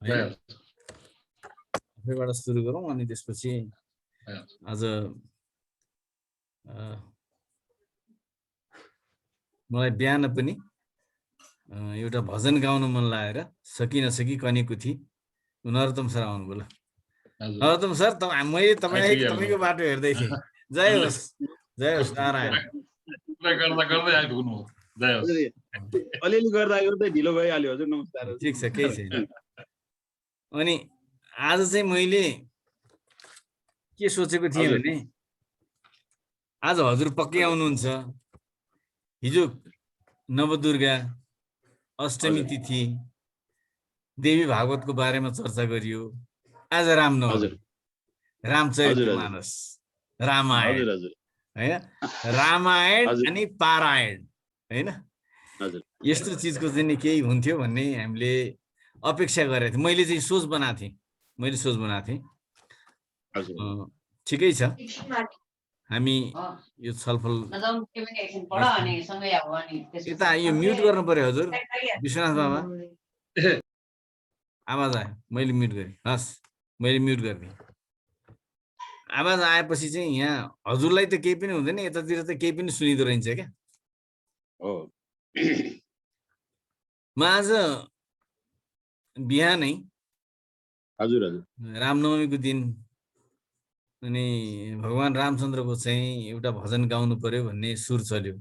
आफैबाट सुरु गरौँ अनि त्यसपछि आज मलाई बिहान पनि एउटा भजन गाउन मन लागेर सकी नसकी कनेको थिएँ। नरोत्तम सर आउनुभयो। ल नरोत्तम सर मैले तपाईँको बाटो हेर्दै थिएँ। जय होस् नारायण। अलिअलि गर्दा गर्दै ढिलो भइहाल्यो हजुर। नमस्कार। ठिक छ, केही छैन। अनि आज चाहिँ मैले के सोचेको थिएँ भने आज हजुर पक्कै आउनुहुन्छ। हिजो नवदुर्गा अष्टमी तिथि, देवी भागवतको बारेमा चर्चा गरियो। आज रामनवमी, रामचरितमानस, रामायण हैन, रामायण अनि पारायण हैन, यस्तो चिजको चाहिँ केही हुन्थ्यो भन्ने हामीले अपेक्षा गरेको थियौँ। मैले चाहिँ सोच बनाएको थिएँ। ठिकै छ, हामी यो छलफल यता यो म्युट गर्नु पर्यो हजुर। विश्वनाथ बाबा आवाज आयो, मैले म्युट गरेँ। हस्, मैले म्युट गरिदिएँ। आवाज आएपछि चाहिँ यहाँ हजुरलाई त केही पनि हुँदैन, यतातिर त केही पनि सुनिँदो रहन्छ क्या। म आज बिहानै रामनवमीको दिन अनि भगवान रामचन्द्रको चाहिँ एउटा भजन गाउनु पर्यो भन्ने सुर चल्यो।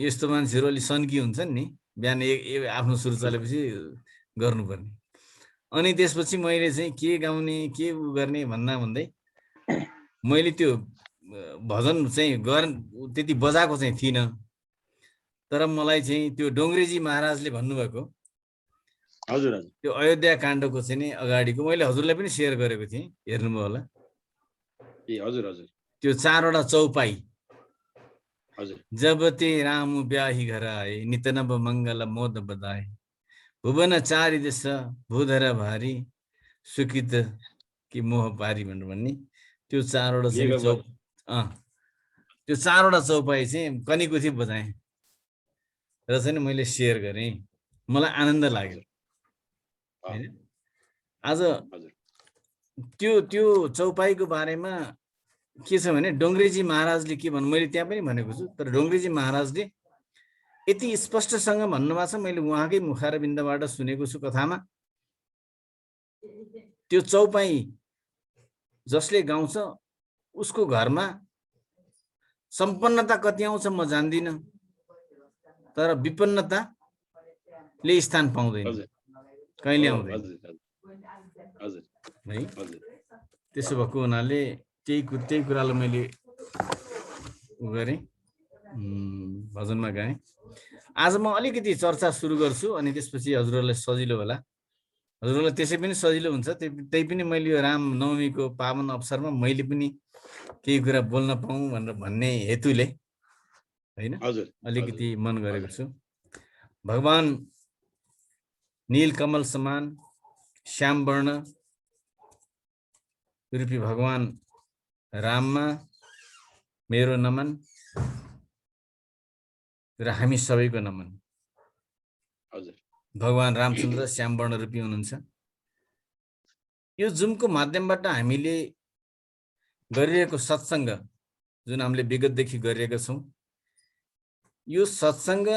यस्तो मान्छेहरू अलि सन्की हुन्छन् नि, बिहान आफ्नो सुर चलेपछि गर्नुपर्ने। अनि त्यसपछि मैले चाहिँ के गाउने के गर्ने भन्दै मैले त्यो भजन चाहिँ त्यति बजाएको चाहिँ थिइनँ। तर मलाई चाहिँ त्यो डोङ्ग्रेजी महाराजले भन्नुभएको त्यो अयोध्या काण्डको चाहिँ नि अगाडिको मैले हजुरलाई पनि सेयर गरेको थिएँ, हेर्नुभयो होला। त्यो 4वटा चौपाई, जब ते राम ब्याही घर आए, नित नव मंगल मोद बधाए, भुवन चारि देश भूधर भारी, सुकित कि मोह पारी भन्ने त्यो 4वटा चौपाई चाहिँ कनिकुथी बजाएँ र चाहिँ मैले सेयर गरेँ। मलाई आनन्द लाग्यो। आज त्यो चौपाईको बारेमा के छ भने डोङ्ग्रेजी महाराजले के भन्नु, मैले त्यहाँ पनि भनेको छु, तर डोङ्ग्रेजी महाराजले यति स्पष्टसँग भन्नुभएको छ, मैले उहाँकै मुखारबिन्दबाट सुनेको छु कथामा। त्यो चौपाई जसले गाउँछ उसको घरमा सम्पन्नता कति आउँछ म जान्दिनँ, तर विपन्नताले स्थान पाउँदैन, कहिले आउँदैन है। त्यसो भएको हुनाले त्यही कुरालाई मैले गरेँ, भजनमा गाएँ। आज म अलिकति चर्चा सुरु गर्छु अनि त्यसपछि हजुरहरूलाई सजिलो होला। हजुरहरूलाई त्यसै पनि सजिलो हुन्छ। त्यही पनि मैले यो रामनवमीको पावन अवसरमा मैले पनि केही कुरा बोल्न पाऊँ भनेर भन्ने हेतुले हैन अलिकति मन गरेको छु। भगवान नीलकमल समान श्याम वर्ण रूपी भगवान राममा मेरो नमन र हामी सबैको नमन। भगवान रामचन्द्र श्याम वर्ण रूपी हुनुहुन्छ। यो जुमको माध्यमबाट हामीले गरिरहेको सत्संग जुन हामीले विगतदेखि गरिरहेका छौँ, यो सत्संग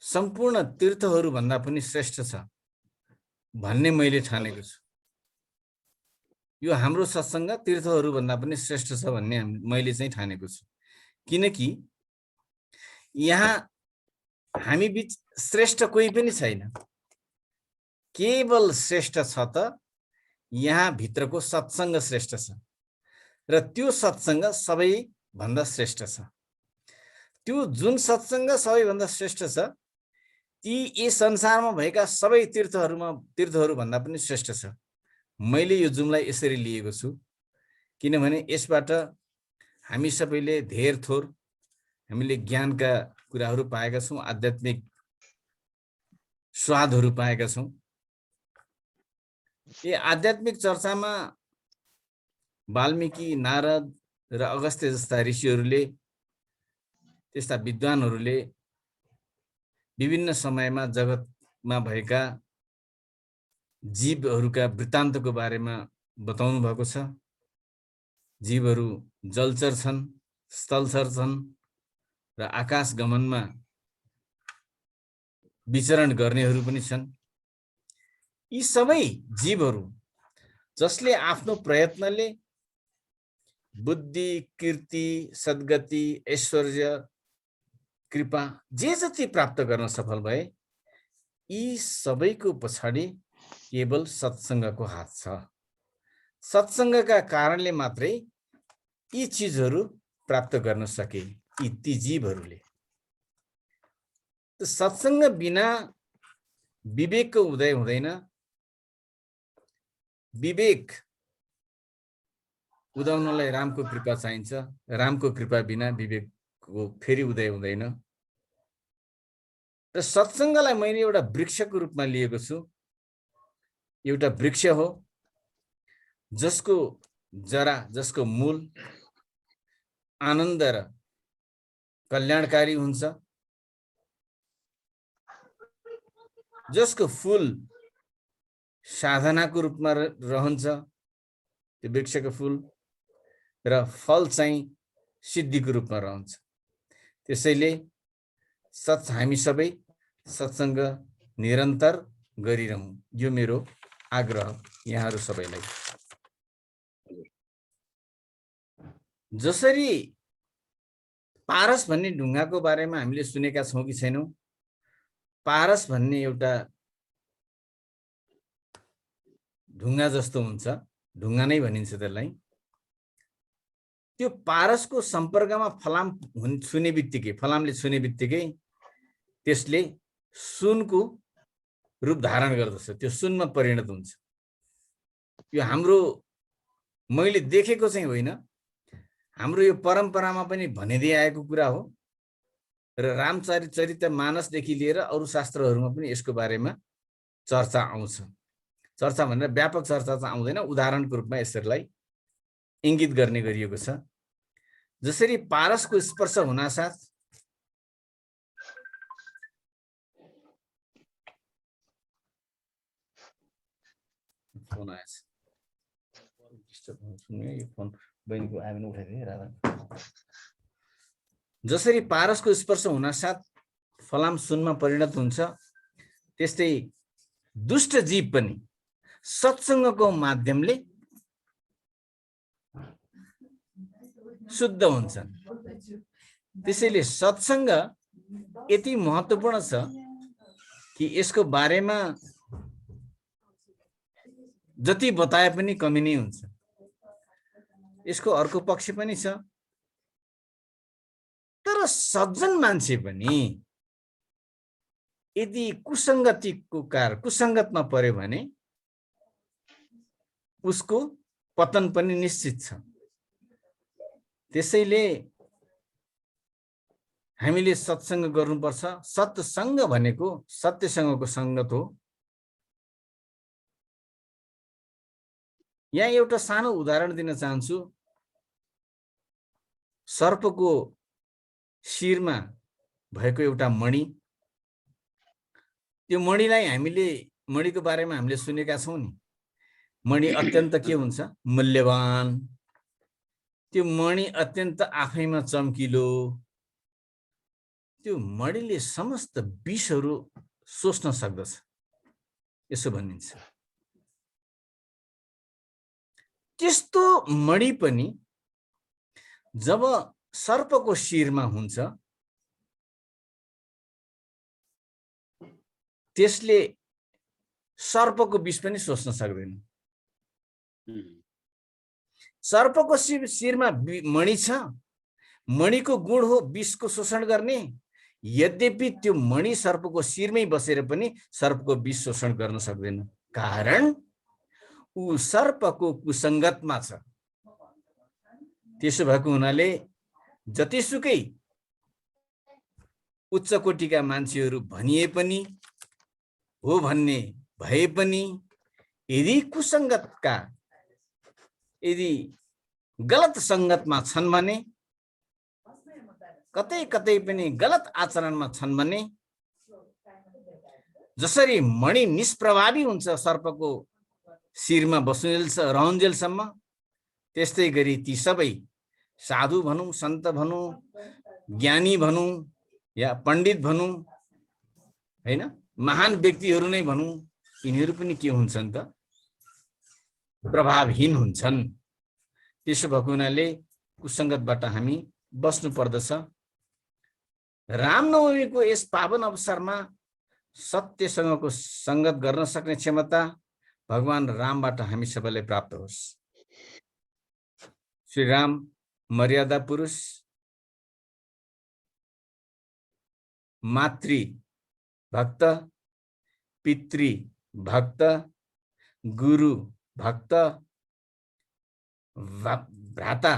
सम्पूर्ण तीर्थहरू भन्दा पनि श्रेष्ठ छ भन्ने मैले ठानेको छु। यो हाम्रो सत्संग तीर्थहरू भन्दा पनि श्रेष्ठ छ भन्ने मैले चाहिँ ठानेको छु। किनकि यहाँ हामी बीच श्रेष्ठ कोही पनि छैन, केवल श्रेष्ठ छ त यहाँ भित्रको सत्संग श्रेष्ठ छ र त्यो सत्संग सबैभन्दा श्रेष्ठ छ। त्यो जुन सत्संग सबैभन्दा श्रेष्ठ छ ती यी संसारमा भएका सबै तीर्थहरू भन्दा पनि श्रेष्ठ छ। मैले यो जुमलाई यसरी लिएको छु किनभने यसबाट हामी सबैले धेर थोर हामीले ज्ञानका कुराहरू पाएका छौँ, आध्यात्मिक स्वादहरू पाएका छौँ। यो आध्यात्मिक चर्चामा वाल्मीकि, नारद र अगस्त्य जस्ता ऋषिहरूले, त्यस्ता विद्वानहरूले विभिन्न समयमा जगतमा भएका जीवहरूका वृत्तान्तको बारेमा बताउनु भएको छ। जीवहरू जलचर छन्, स्थलचर छन् र आकाश गमनमा विचरण गर्नेहरू पनि छन्। यी सबै जीवहरू जसले आफ्नो प्रयत्नले बुद्धि, कीर्ति, सद्गति, ऐश्वर्य, कृपा जे जति प्राप्त गर्न सफल भए, यी सबैको पछाडि केवल सत्सङ्गको हात छ। सत्सङ्गका कारणले मात्रै यी चिजहरू प्राप्त गर्न सके ती जीवहरूले। सत्सङ्ग बिना विवेकको उदय हुँदैन। विवेक उदाउनलाई रामको कृपा चाहिन्छ। रामको कृपा बिना विवेकको फेरि उदय हुँदैन। र सत्सङ्गलाई मैले एउटा वृक्षको रूपमा लिएको छु। एउटा वृक्ष हो जसको जरा, जसको मूल आनन्द र कल्याणकारी हुन्छ, जसको फूल साधनाको रूपमा रहन्छ, त्यो वृक्षको फूल, र फल चाहिँ सिद्धिको रूपमा रहन्छ। त्यसैले हामी सबै सत्सङ्ग निरन्तर गरिरहँ, यो मेरो आग्रह यहाँहरू सबैलाई। जसरी पारस भन्ने ढुङ्गाको बारेमा हामीले सुनेका छौँ कि छैनौँ? पारस भन्ने एउटा ढुङ्गा जस्तो हुन्छ, ढुङ्गा नै भनिन्छ त्यसलाई। त्यो पारसको सम्पर्कमा फलामले छुने बित्तिकै त्यसले सुनको रूप धारण गर्दछ, त्यो सुनमा परिणत हुन्छ। यो हाम्रो मैले देखेको चाहिँ होइन, हाम्रो यो परम्परामा पनि भनिदिए आएको कुरा हो र रामचरितमानसदेखि लिएर अरू शास्त्रहरूमा पनि यसको बारेमा चर्चा आउँछ। चर्चा भनेर व्यापक चर्चा चाहिँ आउँदैन, उदाहरणको रूपमा यसलाई इङ्गित गर्ने गरिएको छ। जसरी पारसको स्पर्श हुनासाथ फोन आएछ, यो फोन बहिनीको आयो भने उठाइदिए राधा। जसरी पारसको स्पर्श हुनासाथ फलाम सुनमा परिणत हुन्छ, त्यस्तै दुष्ट जीव पनि सत्सङ्गको माध्यमले शुद्ध हुन्छन्। त्यसैले सत्सङ्ग यति महत्त्वपूर्ण छ कि यसको बारेमा जति बताए पनि कमी नै हुन्छ। यसको अर्को पक्ष पनि छ, तर सज्जन मान्छे पनि यदि कुसङ्गतमा पर्यो भने उसको पतन पनि निश्चित छ। त्यसैले हामीले सत्सङ्ग गर्नुपर्छ। सत्सङ्ग भनेको सत्यसँगको सङ्गत हो। यहाँ एउटा सानो उदाहरण दिन चाहन्छु। सर्पको शिरमा भएको एउटा मणि, त्यो मणिको बारेमा हामीले सुनेका छौँ नि। मणि अत्यन्त के हुन्छ? मूल्यवान। त्यो मणि अत्यन्त आफैमा चम्किलो। त्यो मणिले समस्त विषहरू सोच्न सक्दछ, यसो भनिन्छ। त्यस्तो मणि पनि जब सर्पको शिरमा हुन्छ, त्यसले सर्पको विष पनि सोच्न सक्दैन। सर्पको शिरमा मणि छ, मणिको गुण हो विषको शोषण गर्ने। यद्यपि त्यो मणि सर्पको शिरमै बसेर पनि सर्पको विष शोषण गर्न सक्दैन, कारण ऊ सर्पको कुसङ्गतमा छ। त्यसो भएको हुनाले जतिसुकै उच्च कोटिका मान्छेहरू भनिए पनि, हो भन्ने भए पनि, यदि गलत सङ्गतमा छन् भने, कतै कतै पनि गलत आचरणमा छन् भने, जसरी मणि निष्प्रभावी हुन्छ सर्पको शिरमा रहन्जेलसम्म, त्यस्तै गरी ती सबै साधु भनौँ, सन्त भनौँ, ज्ञानी भनौँ या पण्डित भनौँ, हैन, महान व्यक्तिहरू नै भनौँ, यिनीहरू पनि के हुन्छन् त? प्रभावहीन हुन्छन्। त्यसो भएको हुनाले कुसङ्गतबाट हामी बस्नु पर्दछ। रामनवमीको यस पावन अवसरमा सत्यसँगको सङ्गत गर्न सक्ने क्षमता भगवान रामबाट हामी सबैलाई प्राप्त होस्। श्री राम मर्यादा पुरुष, मातृ भक्त, पितृ भक्त, गुरु भक्त, भ्राता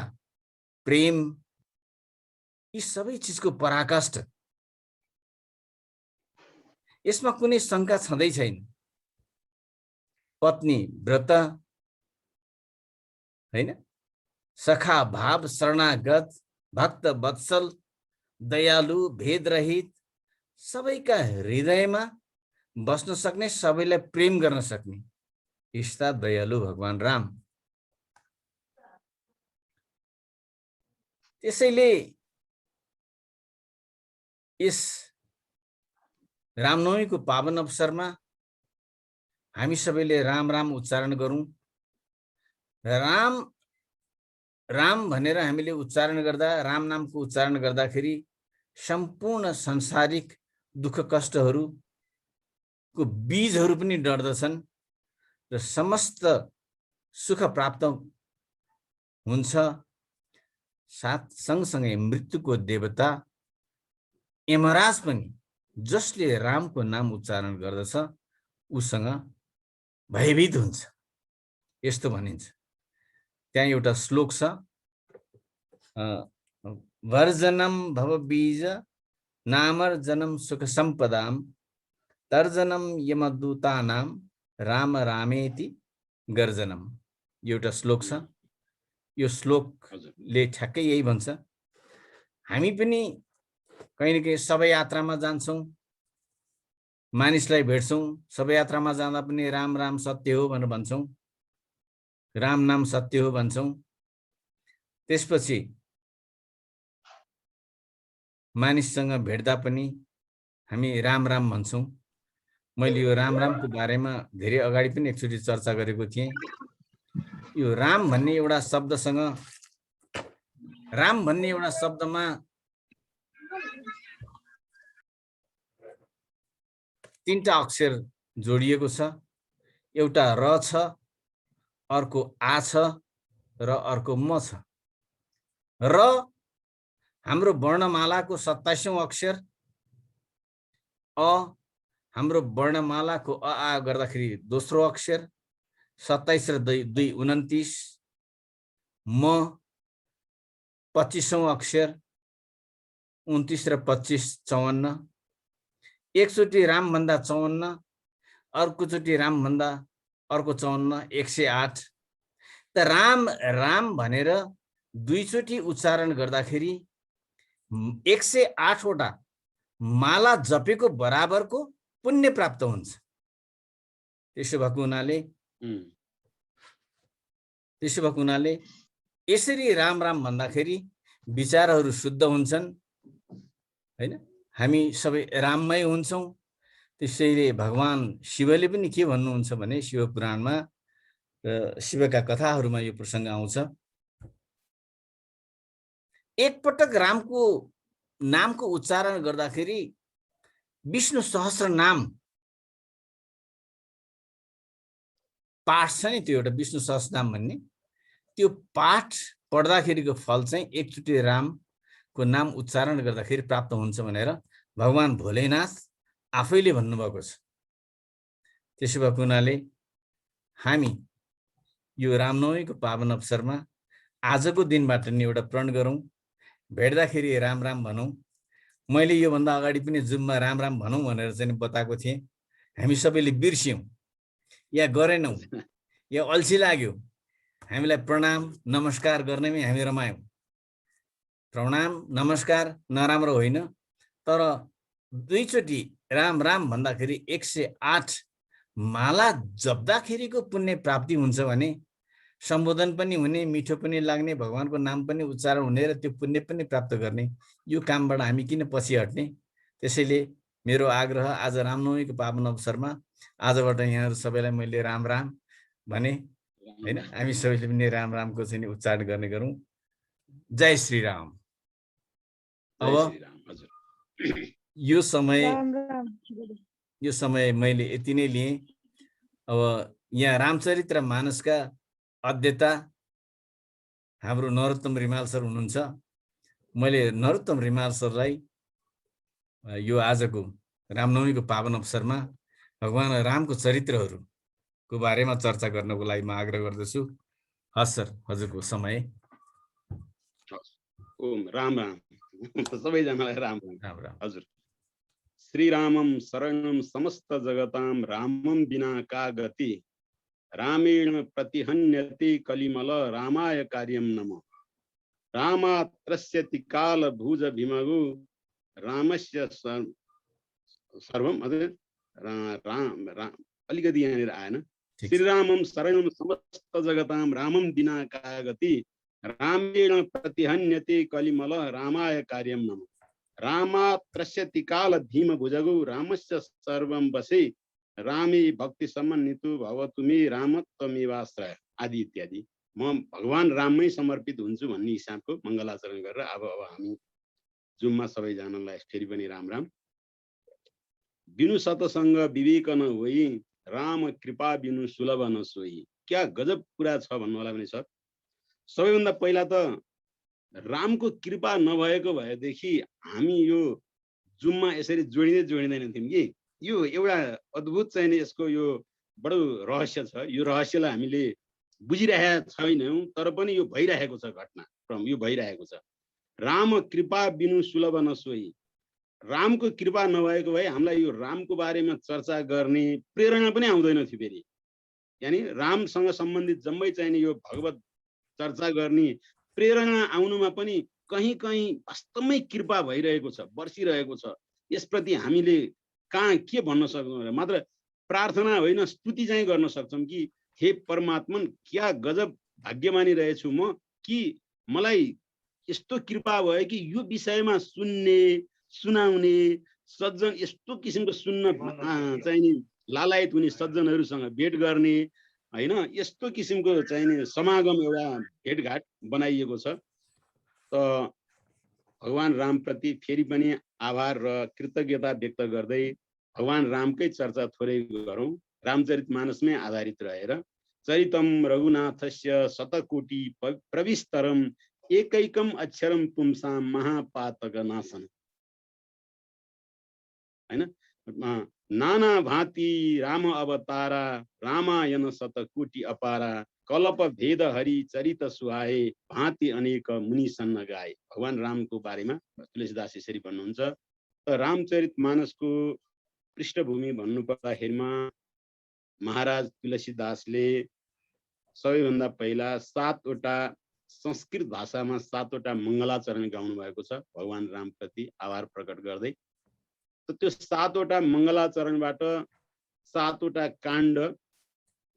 प्रेम, यी सबै चिजको पराकाष्ठ, यसमा कुनै शङ्का छँदै छैन। पत्नी व्रत, हैन, सखा भाव शरणागत, भक्त वत्सल, दयालु, भेदरहित, सबैका हृदयमा बस्न सक्ने, सबैलाई प्रेम गर्न सक्ने यस्ता दयालु भगवान राम। त्यसैले यस रामनवमीको पावन अवसरमा हामी सबैले राम राम उच्चारण गरौँ। राम राम भनेर हामीले उच्चारण गर्दा, राम नामको उच्चारण गर्दाखेरि सम्पूर्ण संसारिक दुःख कष्टहरूको बीजहरू पनि डढ्दछन् र समस्त सुख प्राप्त हुन्छ। साथ सँगसँगै मृत्युको देवता यमराज पनि जसले रामको नाम उच्चारण गर्दछ उसँग भयभीत हुन्छ, यस्तो भनिन्छ। त्यहाँ एउटा श्लोक छ, वर्जनम भवबीज नामर्जनम सुख सम्पदाम तर्जनम यमदूतानाम राम रामेति गर्जनम। एउटा श्लोक छ। यो श्लोकले ठ्याक्कै यही भन्छ। हामी पनि कहीँ न कहीँ शवयात्रामा जान्छौँ, मानिसलाई भेट्छौँ, शवयात्रामा जाँदा पनि राम राम सत्य हो भनेर भन्छौँ, राम नाम सत्य हो भन्छौँ। त्यसपछि मानिससँग भेट्दा पनि हामी राम राम भन्छौँ। मैले यो राम रामको बारेमा धेरै अगाडि पनि एकचोटि चर्चा गरेको थिएँ। यो राम भन्ने एउटा शब्दसँग, राम भन्ने एउटा शब्दमा तीनटा अक्षर जोडिएको छ। एउटा र छ, अर्को आ छ र अर्को म छ। र हाम्रो वर्णमालाको 27औं अक्षर, अ हाम्रो वर्णमालाको अ आ गर्दाखेरि दोस्रो अक्षर, 27 र 2 29, म 25औं अक्षर, 29 र 25 54, एकचोटि राम भन्दा 54, अर्कोचोटि राम भन्दा अर्को 54, 108। त राम राम भनेर दुईचोटि उच्चारण गर्दाखेरि 108 वटा माला जपेको बराबरको पुण्य प्राप्त हुन्छ। त्यसो भएको हुनाले यसरी राम राम भन्दाखेरि विचारहरू शुद्ध हुन्छन्, हैन, हामी सबै राममय हुन्छौँ। त्यसैले भगवान शिवले पनि के भन्नुहुन्छ भने शिव पुराणमा, शिवका कथाहरूमा यो प्रसङ्ग आउँछ। एकपटक रामको नामको उच्चारण गर्दाखेरि विष्णु सहस्र नाम पाठ छ नि, त्यो एउटा विष्णु सहस्र नाम भन्ने, त्यो पाठ पढ्दाखेरिको फल चाहिँ एकचोटि रामको नाम उच्चारण गर्दाखेरि प्राप्त हुन्छ भनेर भगवान भोलेनाथ आफैले भन्नुभएको छ। त्यसो भएको हुनाले हामी यो रामनवमीको पावन अवसरमा आजको दिनबाट नि एउटा प्रण गरौँ, भेट्दाखेरि राम राम भनौँ। मैले योभन्दा अगाडि पनि जुममा राम राम भनौँ भनेर चाहिँ बताएको थिएँ। हामी सबैले बिर्स्यौँ या गरेनौँ या अल्छी लाग्यो, हामीलाई प्रणाम नमस्कार गर्नेमै हामी रमायौँ। प्रणाम नमस्कार नराम्रो होइन, तर दुईचोटि राम राम भन्दाखेरि 108 माला जप्दाखेरिको पुण्य प्राप्ति हुन्छ भने सम्बोधन पनि हुने, मिठो पनि लाग्ने, भगवानको नाम पनि उच्चारण हुने र त्यो पुण्य पनि प्राप्त गर्ने। यो कामबाट हामी किन पछि हट्ने? त्यसैले मेरो आग्रह आज रामनवमीको पावन अवसरमा आजबाट यहाँहरू सबैलाई मैले राम राम भने हैन, हामी सबैले पनि राम रामको चाहिँ उच्चारण गर्ने गरौँ। जय श्री राम। अब यो समय मैले यति नै लिएँ। अब यहाँ रामचरित्र मानसका अध्येता हाम्रो नरोत्तम रिमाल सर हुनुहुन्छ। मैले नरोत्तम रिमाल सरलाई यो आजको रामनवमीको पावन अवसरमा भगवान रामको चरित्रहरूको बारेमा चर्चा गर्नको लागि म आग्रह गर्दछु। हस् सर, हजुरको समय। ओम राम राम सबैजनालाई राम राम राम। हजुर। श्रीरामं शरणं समस्त जगतां रामं विना का गति रामेण प्रतिहन्यति कलिमल रामाय कार्यं नमः रामात्रस्यति काल भुज भीमगु रामस्य सर्वम अलिकति यहाँनिर आएन। श्रीरामं शरणं समस्त जगतां रामं विना का गति रामेण प्रतिहन्यति कलिमल रामाय कार्यं नमः रामात्रस्यति काल भीम भुजगु रामस्य सर्वं वशे रामे भक्ति समन्वितो भवतु मे रामत्वमेवाश्रय आदि इत्यादि। म भगवान राममै समर्पित हुन्छु भन्ने हिसाबको मङ्गलाचरण गरेर अब हामी जुममा सबैजनालाई फेरि पनि राम राम। बिनु सतसङ्ग विवेक न होई राम कृपा बिनु सुलभ न सोई। क्या गजब कुरा छ भन्नु होला भने सर, सबैभन्दा पहिला त रामको कृपा नभएको भएदेखि हामी यो जुममा यसरी जोडिँदैन थियौँ कि। यो एउटा अद्भुत चाहिँ यसको यो बडो रहस्य छ। यो रहस्यलाई हामीले बुझिरहेका छैनौँ, तर पनि यो भइरहेको छ घटनाक्रम, यो भइरहेको छ। राम कृपा बिनु सुलभ न सोई। रामको कृपा नभएको भए हामीलाई यो रामको बारेमा चर्चा गर्ने प्रेरणा पनि आउँदैन थियो फेरि। यानि रामसँग सम्बन्धित जम्मै चाहिने यो भगवत चर्चा गर्ने प्रेरणा आउनुमा पनि कहीँ कहीँ वास्तवमै कृपा भइरहेको छ, बर्सिरहेको छ। यसप्रति हामीले कहाँ के भन्न सक्छौँ? मात्र प्रार्थना होइन, स्तुति चाहिँ गर्न सक्छौँ कि हे परमात्मन, क्या गजब भाग्यमानी रहेछु म कि मलाई यस्तो कृपा भयो कि यो विषयमा सुन्ने, सुनाउने सज्जन, यस्तो किसिमको सुन्न चाहिने लालायत हुने सज्जनहरूसँग भेट गर्ने हैन, यस्तो किसिमको चाहिने समागम एउटा भेटघाट बनाइएको छ। त भगवान रामप्रति फेरि पनि आभार र कृतज्ञता व्यक्त गर्दै भगवान रामकै चर्चा थोरै गरौँ। रामचरित मानसमै आधारित रहेर चरितम रघुनाथस्य शतकोटि प्रविस्तरम एकैकम अक्षरम पुंसाम महापातक नाशन। हैन, नाना भांति राम अवतारा रामायण शतकोटि अपारा कलप भेद हरि चरित सुहाए भांति अनेक मुनि सन्न गाए। भगवान रामको बारेमा तुलसीदास यसरी भन्नुहुन्छ। त रामचरित मानसको पृष्ठभूमि भन्नु पर्दाखेरिमा महाराज तुलसीदासले सबैभन्दा पहिला 7वटा संस्कृत भाषामा 7वटा मङ्गलाचरण गाउनु भएको छ भगवान रामप्रति आभार प्रकट गर्दै। त्यो 7वटा मङ्गलाचरणबाट 7वटा काण्ड,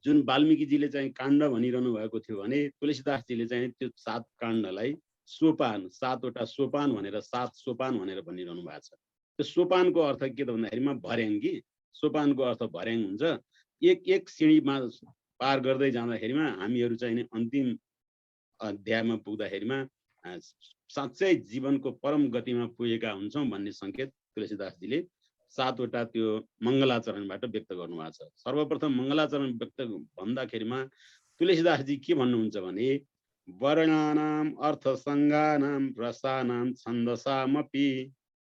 जुन वाल्मीकिजीले चाहिँ काण्ड भनिरहनु भएको थियो भने तुलसीदासजीले चाहिँ त्यो 7 काण्डलाई सोपान, 7वटा सोपान भनेर 7 सोपान भनेर भनिरहनु भएको छ। त्यो सोपानको अर्थ के त भन्दाखेरिमा भर्याङ कि सोपानको अर्थ भर्याङ हुन्छ। एक सिँढीमा पार गर्दै जाँदाखेरिमा हामीहरू चाहिँ अन्तिम अध्यायमा पुग्दाखेरिमा साँच्चै जीवनको परम गतिमा पुगेका हुन्छौँ भन्ने सङ्केत तुलसीदासजीले 7वटा त्यो मङ्गलाचरणबाट व्यक्त गर्नुभएको छ। सर्वप्रथम मङ्गलाचरण व्यक्त भन्दाखेरिमा तुलसीदासजी के भन्नुहुन्छ भने वर्णानाम अर्थसङ्गानाम रसानाम छन्दसामपि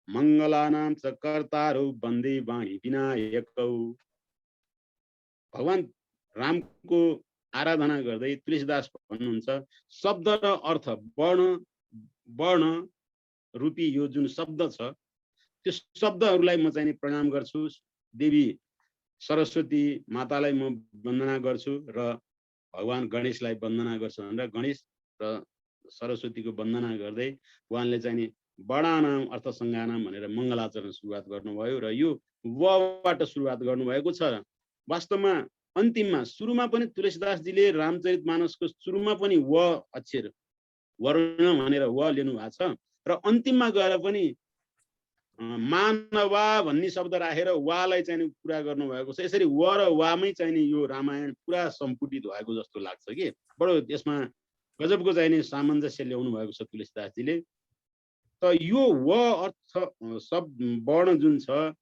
मङ्गलानाम च कर्तारौ वन्दे वाणी विनायकौ। भगवान रामको आराधना गर्दै तुलसीदास भन्नुहुन्छ शब्द र अर्थ, वर्ण रूपी यो जुन शब्द छ त्यो शब्दहरूलाई म चाहिँ प्रणाम गर्छु। देवी सरस्वती मातालाई म वन्दना गर्छु र भगवान गणेशलाई वन्दना गर्छु भनेर गणेश र सरस्वतीको वन्दना गर्दै उहाँले चाहिँ वर्णानाम अर्थसङ्गानाम भनेर मङ्गलाचरण सुरुवात गर्नुभयो र यो वबाट सुरुवात गर्नुभएको छ। वास्तवमा अन्तिममा सुरुमा पनि तुलसीदासजीले रामचरितमानसको सुरुमा पनि व अक्षर वर्ण भनेर व लिनु भएको छ र अन्तिममा गएर पनि मानवा भन्ने शब्द राखेर वालाई चाहिँ पुरा गर्नुभएको छ। यसरी व र वामै चाहिँ यो रामायण पुरा सम्पुटित भएको जस्तो लाग्छ कि बडो यसमा गजबको चाहिँ सामञ्जस्य ल्याउनु भएको छ तुलसीदासजीले। त यो व अर्थ शब्द वर्ण जुन छ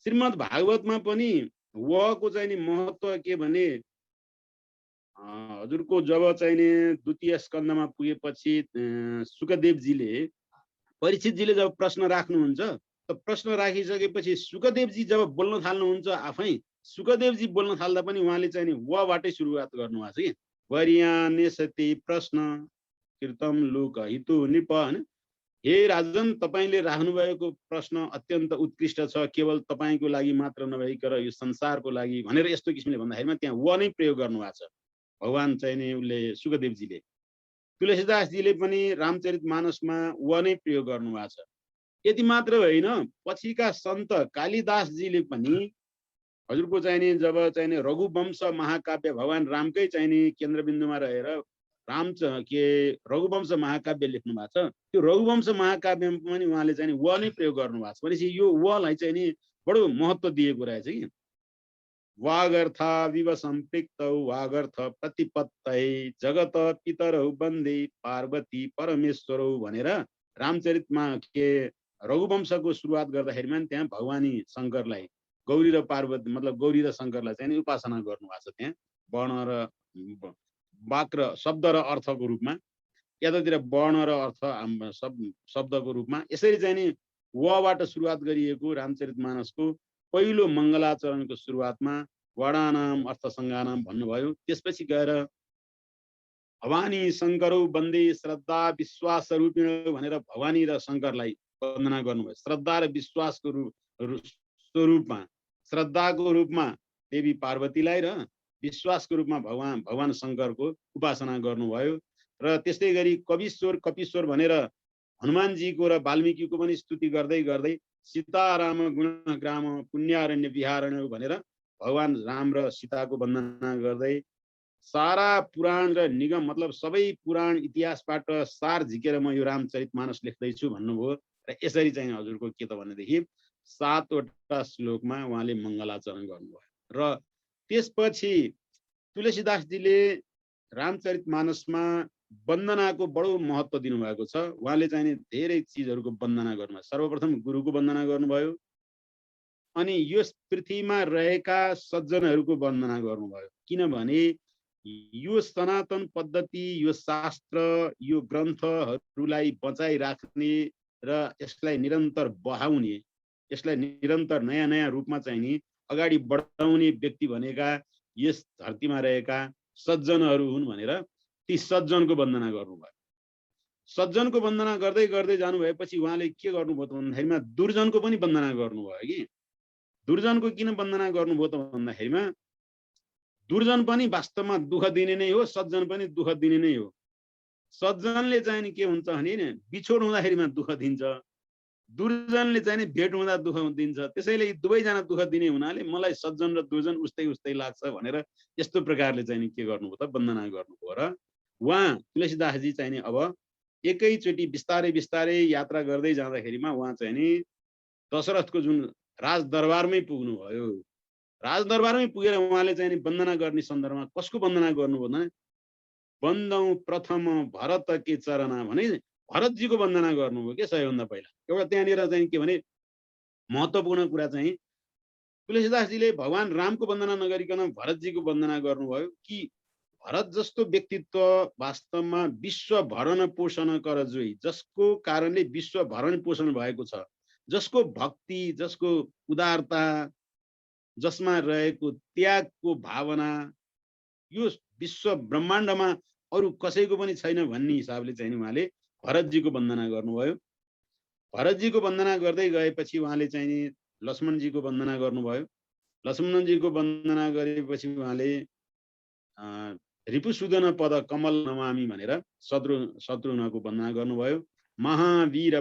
श्रीमद् भागवतमा पनि व को चाहिँ महत्त्व के भने हजुरको जब चाहिँ द्वितीय स्कन्धमा पुगेपछि सुकदेवजीले परीक्षितजीले जब प्रश्न राख्नुहुन्छ त प्रश्न राखिसकेपछि सुकदेवजी जब बोल्न थाल्नुहुन्छ आफै सुकदेवजी बोल्न थाल्दा पनि उहाँले चाहिँ वबाटै सुरुवात गर्नुभएको छ कि वर्यानेसति प्रश्न कृतम लोक हितु नृप हैन। हे राजन तपाईले राख्नुभएको प्रश्न अत्यन्त उत्कृष्ट छ, केवल तपाईको लागि मात्र नभइकर यो संसारको लागि भनेर यस्तो किसिमले भन्दाखेरिमा त्यहाँ व नै प्रयोग गर्नुभएको छ भगवान चाहिँ उसले सुकदेवजीले। तुलसीदासजीले पनि रामचरितमानसमा व नै प्रयोग गर्नुभएको छ। यति मात्र होइन, पछिका सन्त कालिदासजीले पनि हजुरको चाहिँ जब चाहिँ रघुवंश महाकाव्य भगवान रामकै चाहिँ केन्द्रबिन्दुमा रहेर रघुवंश महाकाव्य लेख्नु भएको छ। त्यो रघुवंश महाकाव्यमा पनि उहाँले चाहिँ व नै प्रयोग गर्नु भएको छ। भनेपछि यो वलाई चाहिँ नि बडो महत्त्व दिएको रहेछ कि वागर्थ विव सम्पृक्तौ वागर्थ प्रतिपत्तै जगत पितरौ वन्दे पार्वती परमेश्वरौ भनेर रामचरितमा रघुवंशको सुरुवात गर्दाखेरिमा त्यहाँ भगवानी शङ्करलाई गौरी र पार्वती मतलब गौरी र शङ्करलाई चाहिँ उपासना गर्नु भएको छ। त्यहाँ वर्ण र वाक र शब्द र अर्थको रूपमा, यतातिर वर्ण र अर्थ शब्दको रूपमा यसरी चाहिँ नि वबाट सुरुवात गरिएको रामचरितमानसको पहिलो मङ्गलाचरणको सुरुवातमा वर्णानाम अर्थसङ्गानाम भन्नुभयो। त्यसपछि गएर भवानी शङ्करौ वन्दे श्रद्धा विश्वास रूपिण भनेर भवानी र शङ्करलाई वन्दना गर्नुभयो। श्रद्धा र विश्वासको स्वरूपमा, श्रद्धाको रूपमा देवी पार्वतीलाई र विश्वासको रूपमा भगवान शङ्करको उपासना गर्नुभयो। र त्यस्तै गरी कपिश्वर भनेर हनुमानजीको र वाल्मीकिको पनि स्तुति गर्दै गर्दै सीताराम गुणग्राम पुण्यारण्य विहारण्य भनेर भगवान राम र सीताको वन्दना गर्दै सारा पुराण र निगम मतलब सबै पुराण इतिहासबाट सार झिकेर म यो रामचरितमानस लेख्दैछु भन्नुभयो। र यसरी चाहिँ हजुरको के त भनेदेखि 7 वटा श्लोकमा उहाँले मङ्गलाचरण गर्नुभयो। र त्यसपछि तुलसीदासजीले रामचरितमानसमा वन्दनाको बडो महत्त्व दिनुभएको छ। उहाँले चाहिँ धेरै चिजहरूको वन्दना गर्नुभयो। सर्वप्रथम गुरुको वन्दना गर्नुभयो, अनि यस पृथ्वीमा रहेका सज्जनहरूको वन्दना गर्नुभयो। किनभने यो सनातन पद्धति, यो शास्त्र, यो ग्रन्थहरूलाई बचाइराख्ने र यसलाई निरन्तर बढाउने, यसलाई निरन्तर नयाँ नयाँ रूपमा चाहिँ नि अगाडि बढाउने व्यक्ति भनेका यस धरतीमा रहेका सज्जनहरू हुन् भनेर ती सज्जनको वन्दना गर्नुभयो। सज्जनको वन्दना गर्दै गर्दै जानु भएपछि उहाँले के गर्नुभयो त भन्दाखेरिमा दुर्जनको पनि वन्दना गर्नुभयो कि दुर्जनको किन वन्दना गर्नुभयो त भन्दाखेरिमा दुर्जन पनि वास्तवमा दुःख दिने नै हो, सज्जन पनि दुःख दिने नै हो। सज्जनले चाहिँ नि के हुन्छ भने बिछोड हुँदाखेरिमा दुःख दिन्छ, दुर्जनले चाहिँ नि भेट हुँदा दुःख दिन्छ। त्यसैले यी दुवैजना दुःख दिने हुनाले मलाई सज्जन र दुर्जन उस्तै उस्तै लाग्छ भनेर यस्तो प्रकारले चाहिँ नि के गर्नुभयो त वन्दना गर्नुभयो। र उहाँ तुलसीदासजी चाहिँ नि अब एकैचोटि बिस्तारै बिस्तारै यात्रा गर्दै जाँदाखेरिमा उहाँ चाहिँ नि दशरथको जुन राजदरबारमै पुग्नुभयो। राजदरबारमै पुगेर उहाँले चाहिँ नि वन्दना गर्ने सन्दर्भमा कसको वन्दना गर्नुभयो भने वन्दौ प्रथम भरत के चरणा भने भरतजीको वन्दना गर्नुभयो के सबैभन्दा पहिला। एउटा त्यहाँनिर चाहिँ के भने महत्त्वपूर्ण कुरा चाहिँ तुलसीदासजीले भगवान रामको वन्दना नगरिकन भरतजीको वन्दना गर्नुभयो कि भरत जस्तो व्यक्तित्व वास्तवमा विश्व भरण पोषण कर जोई, जसको कारणले विश्व भरण पोषण भएको छ, जसको भक्ति, जसको उदारता, जसमा रहेको त्यागको भावना यो विश्व ब्रह्माण्डमा अरू कसैको पनि छैन भन्ने हिसाबले चाहिँ उहाँले भरतजीको वन्दना गर्नुभयो। भरतजीको वन्दना गर्दै गएपछि उहाँले चाहिँ नि लक्ष्मणजीको वन्दना गर्नुभयो। लक्ष्मणजीको वन्दना गरेपछि उहाँले रिपुसुदन पद कमल नमामि भनेर शत्रुघ्नको वन्दना गर्नुभयो। महावीर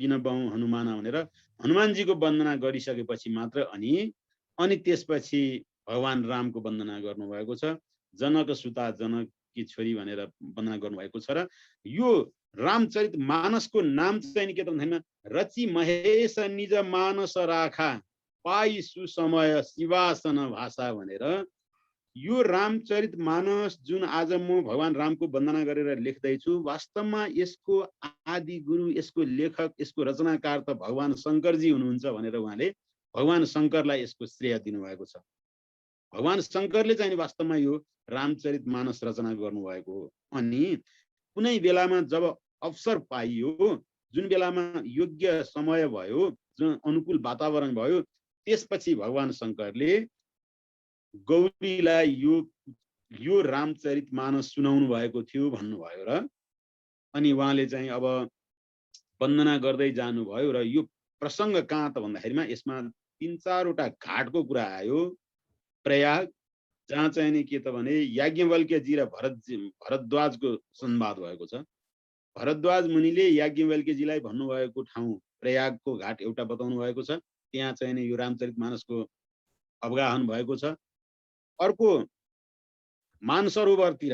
विनबौ हनुमान भनेर हनुमानजीको वन्दना गरिसकेपछि मात्र अनि त्यसपछि भगवान रामको वन्दना गर्नुभएको छ। जनक सुता जनककी छोरी भनेर वन्दना गर्नुभएको छ। र यो रामचरित मानसको नाम चाहिँ के त भन्दैन, रचि महेश निज मानस राखा पाई सुसमय शिवासन भाषा भनेर यो रामचरित मानस जुन आज म भगवान रामको वन्दना गरेर लेख्दैछु, वास्तवमा यसको आदि गुरु, यसको लेखक, यसको रचनाकार त भगवान शङ्करजी हुनुहुन्छ भनेर उहाँले भगवान शङ्करलाई यसको श्रेय दिनुभएको छ। भगवान शङ्करले चाहिँ वास्तवमा यो रामचरित मानस रचना गर्नुभएको हो। अनि कुनै बेलामा जब अवसर पाइयो, जुन बेलामा योग्य समय भयो, जुन अनुकूल वातावरण भयो, त्यसपछि भगवान शङ्करले गौरीलाई यो रामचरित मानस सुनाउनु भएको थियो भन्नुभयो। र अनि उहाँले चाहिँ अब वन्दना गर्दै जानुभयो। र यो प्रसङ्ग कहाँ त भन्दाखेरिमा यसमा 3-4वटा घाटको कुरा आयो। प्रयाग, जहाँ चाहिँ नि के त भने याज्ञवल्क्यजी र भरद्वाजको संवाद भएको छ। भरद्वाज मुनिले याज्ञवल्क्यजीलाई भन्नुभएको ठाउँ प्रयागको घाट एउटा बताउनु भएको छ। त्यहाँ चाहिँ नि यो रामचरित मानसको अवगाहन भएको छ। अर्को मानसरोवरतिर,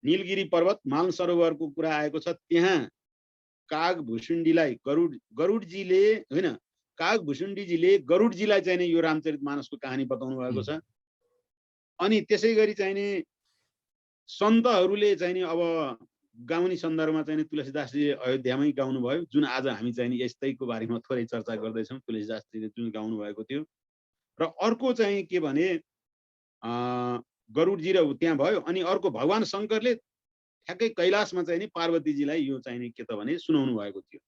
नीलगिरी पर्वत मानसरोवरको कुरा आएको छ। त्यहाँ काग भुसुण्डीलाई गरुडजीले होइन, काग भुसुण्डीजीले गरुडजीलाई चाहिँ नि यो रामचरित मानसको कहानी बताउनु भएको छ। अनि त्यसै गरी चाहिँ नि सन्तहरूले चाहिँ नि अब गाउने सन्दर्भमा चाहिँ नि तुलसीदासजीले अयोध्यामै गाउनु भयो, जुन आज हामी चाहिँ नि यस्तैको बारेमा थोरै चर्चा गर्दैछौँ। तुलसीदासजीले जुन गाउनु भएको थियो। र अर्को चाहिँ के भने गरुडजी र त्यहाँ भयो। अनि अर्को भगवान शङ्करले ठ्याक्कै कैलाशमा चाहिँ नि पार्वतीजीलाई यो चाहिँ नि के त भने सुनाउनु भएको थियो।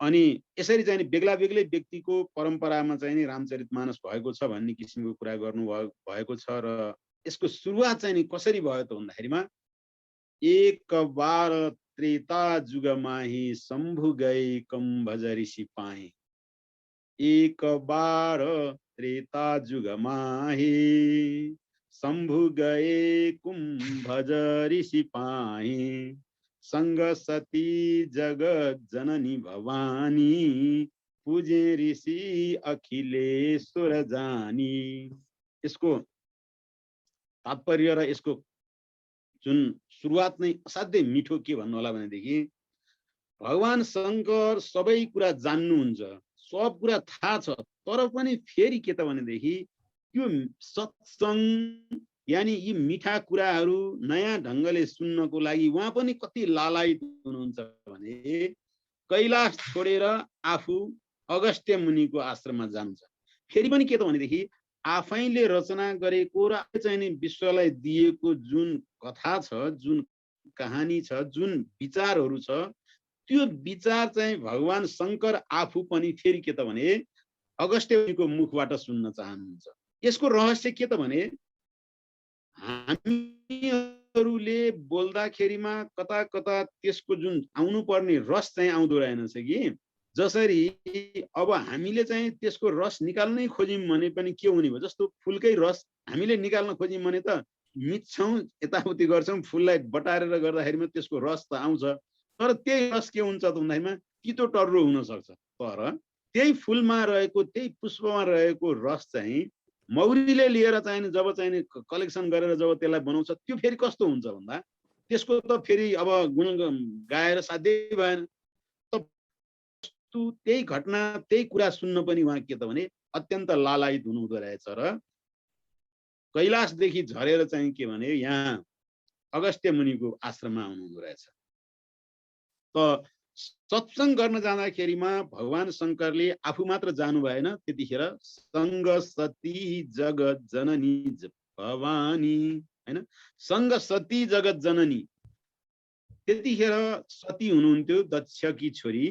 अनि यसरी चाहिँ नि बेग्ला बेग्लै व्यक्तिको परम्परामा चाहिँ नि रामचरित मानस भएको छ भन्ने किसिमको कुरा गर्नु भएको छ। र यसको सुरुवात चाहिँ नि कसरी भयो त भन्दाखेरिमा, एक बार त्रेता जुग माही शम्भु गए कम्भज ऋषि पाए। एक बार त्रेता जुग माही शम्भु गए कुम्भज ऋषि पाए। संग सती जगत जननी भवानी पूजे ऋषि अखिलेश्वर जानी। यसको तात्पर्य र यसको जुन सुरुवात नै असाध्यै मिठो के भन्नु होला भनेदेखि, भगवान शङ्कर सबै कुरा जान्नुहुन्छ, सब कुरा थाहा छ, तर पनि फेरि के त भनेदेखि यो सत्सङ्ग यानी यी मिठा कुराहरू नयाँ ढङ्गले सुन्नको लागि उहाँ पनि कति लालायित हुनुहुन्छ भने कैलाश छोडेर आफू अगस्त्य मुनिको आश्रममा जान्छ। फेरि पनि के त भनेदेखि आफैले रचना गरेको र चाहिँ नि विश्वलाई दिएको जुन कथा छ, जुन कहानी छ, जुन विचारहरू छ, त्यो विचार चाहिँ भगवान शङ्कर आफू पनि फेरि के त भने अगस्त्य मुनिको मुखबाट सुन्न चाहनुहुन्छ। यसको रहस्य के त भने हामीहरूले बोल्दाखेरिमा कता कता त्यसको जुन आउनुपर्ने रस चाहिँ आउँदो रहेनछ कि, जसरी अब हामीले चाहिँ त्यसको रस निकाल्नै खोज्यौँ भने पनि के हुने भयो, जस्तो फुलकै रस हामीले निकाल्न खोज्यौँ भने त मिच्छौँ, यताउति गर्छौँ, फुललाई बटारेर गर्दाखेरिमा त्यसको रस त आउँछ, तर त्यही रस के हुन्छ त भन्दाखेरिमा तितो टर्रो हुन सक्छ। तर त्यही फुलमा रहेको, त्यही पुष्पमा रहेको रस चाहिँ मौरीले लिएर चाहिँ जब चाहिँ कलेक्सन गरेर जब त्यसलाई बनाउँछ, त्यो फेरि कस्तो हुन्छ भन्दा त्यसको त फेरि अब गुण गाएर साध्यै भएन। त्यही घटना, त्यही कुरा सुन्न पनि उहाँ के त भने अत्यन्त लालायित हुनुहुँदो रहेछ। र कैलाशदेखि झरेर चाहिँ के भने यहाँ अगस्त्य मुनिको आश्रममा आउनुहुँदो रहेछ। त सत्सङ्ग गर्न जाँदाखेरिमा भगवान शङ्करले आफू मात्र जानु भएन, त्यतिखेर सङ्ग सती जगत जननी भवानी हैन, सङ्ग सती जगत जननी, त्यतिखेर सती हुनुहुन्थ्यो, दक्षकी छोरी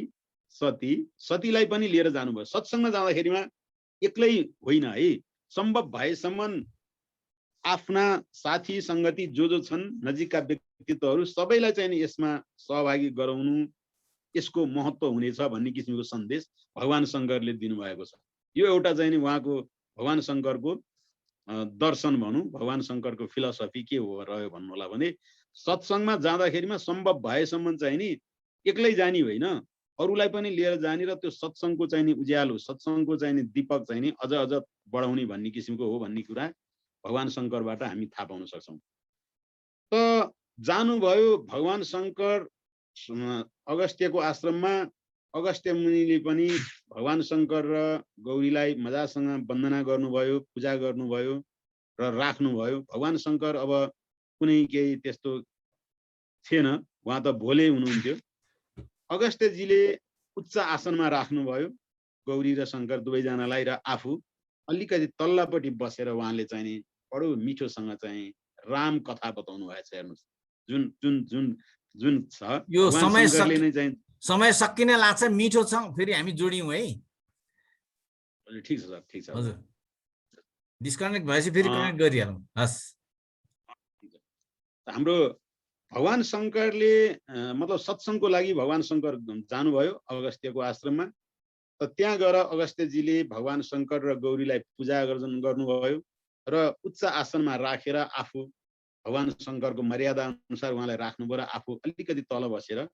सती। सतीलाई पनि लिएर जानुभयो। सत्सङ्गमा जाँदाखेरिमा एक्लै होइन है, सम्भव भएसम्म आफ्ना साथी सङ्गति जो छन्, नजिकका व्यक्तित्वहरू सबैलाई चाहिँ यसमा सहभागी गराउनु, यसको महत्त्व हुनेछ भन्ने किसिमको सन्देश भगवान शङ्करले दिनुभएको छ। यो एउटा चाहिँ नि उहाँको भगवान शङ्करको दर्शन भनौँ, भगवान शङ्करको फिलोसफी के हो रह्यो भन्नु होला भने सत्सङ्गमा जाँदाखेरिमा सम्भव भएसम्म चाहिँ नि एक्लै जाने होइन, अरूलाई पनि लिएर जाने र त्यो सत्सङ्गको चाहिँ नि उज्यालो, सत्सङ्गको चाहिँ नि दीपक चाहिँ नि अझ बढाउने भन्ने किसिमको हो भन्ने कुरा भगवान शङ्करबाट हामी थाहा पाउन सक्छौँ। त जानुभयो भगवान शङ्कर अगस्त्यको आश्रममा। अगस्त्य मुनिले पनि भगवान शङ्कर र गौरीलाई मजासँग वन्दना गर्नुभयो, पूजा गर्नुभयो र राख्नुभयो। भगवान शङ्कर अब कुनै केही त्यस्तो थिएन, उहाँ त भोले हुनुहुन्थ्यो। अगस्त्यजीले उच्च आसनमा राख्नुभयो गौरी र शङ्कर दुवैजनालाई, र आफू अलिकति तल्लापट्टि बसेर उहाँले चाहिँ नि बडो मिठोसँग चाहिँ राम कथा बताउनु भएछ। हेर्नुहोस् जुन जुन जुन जुन छ यो शङ्करले नै चाहिँ समय सकिन लाग्छ, मिठो छ, फेरि हामी जोडियौँ है। ठिक छ सर, ठिक छ हजुर, डिस्कनेक्ट भएपछि फेरि कनेक्ट गरिहालौँ। हस्, हाम्रो भगवान शङ्करले मतलब सत्सङ्गको लागि भगवान शङ्कर जानुभयो अगस्त्यको आश्रममा। त त्यहाँ गएर अगस्त्यजीले भगवान शङ्कर र गौरीलाई पूजा गर्नुभयो र उच्च आसनमा राखेर आफू भगवान शङ्करको मर्यादा अनुसार उहाँलाई राख्नुभयो र आफू अलिकति तल बसेर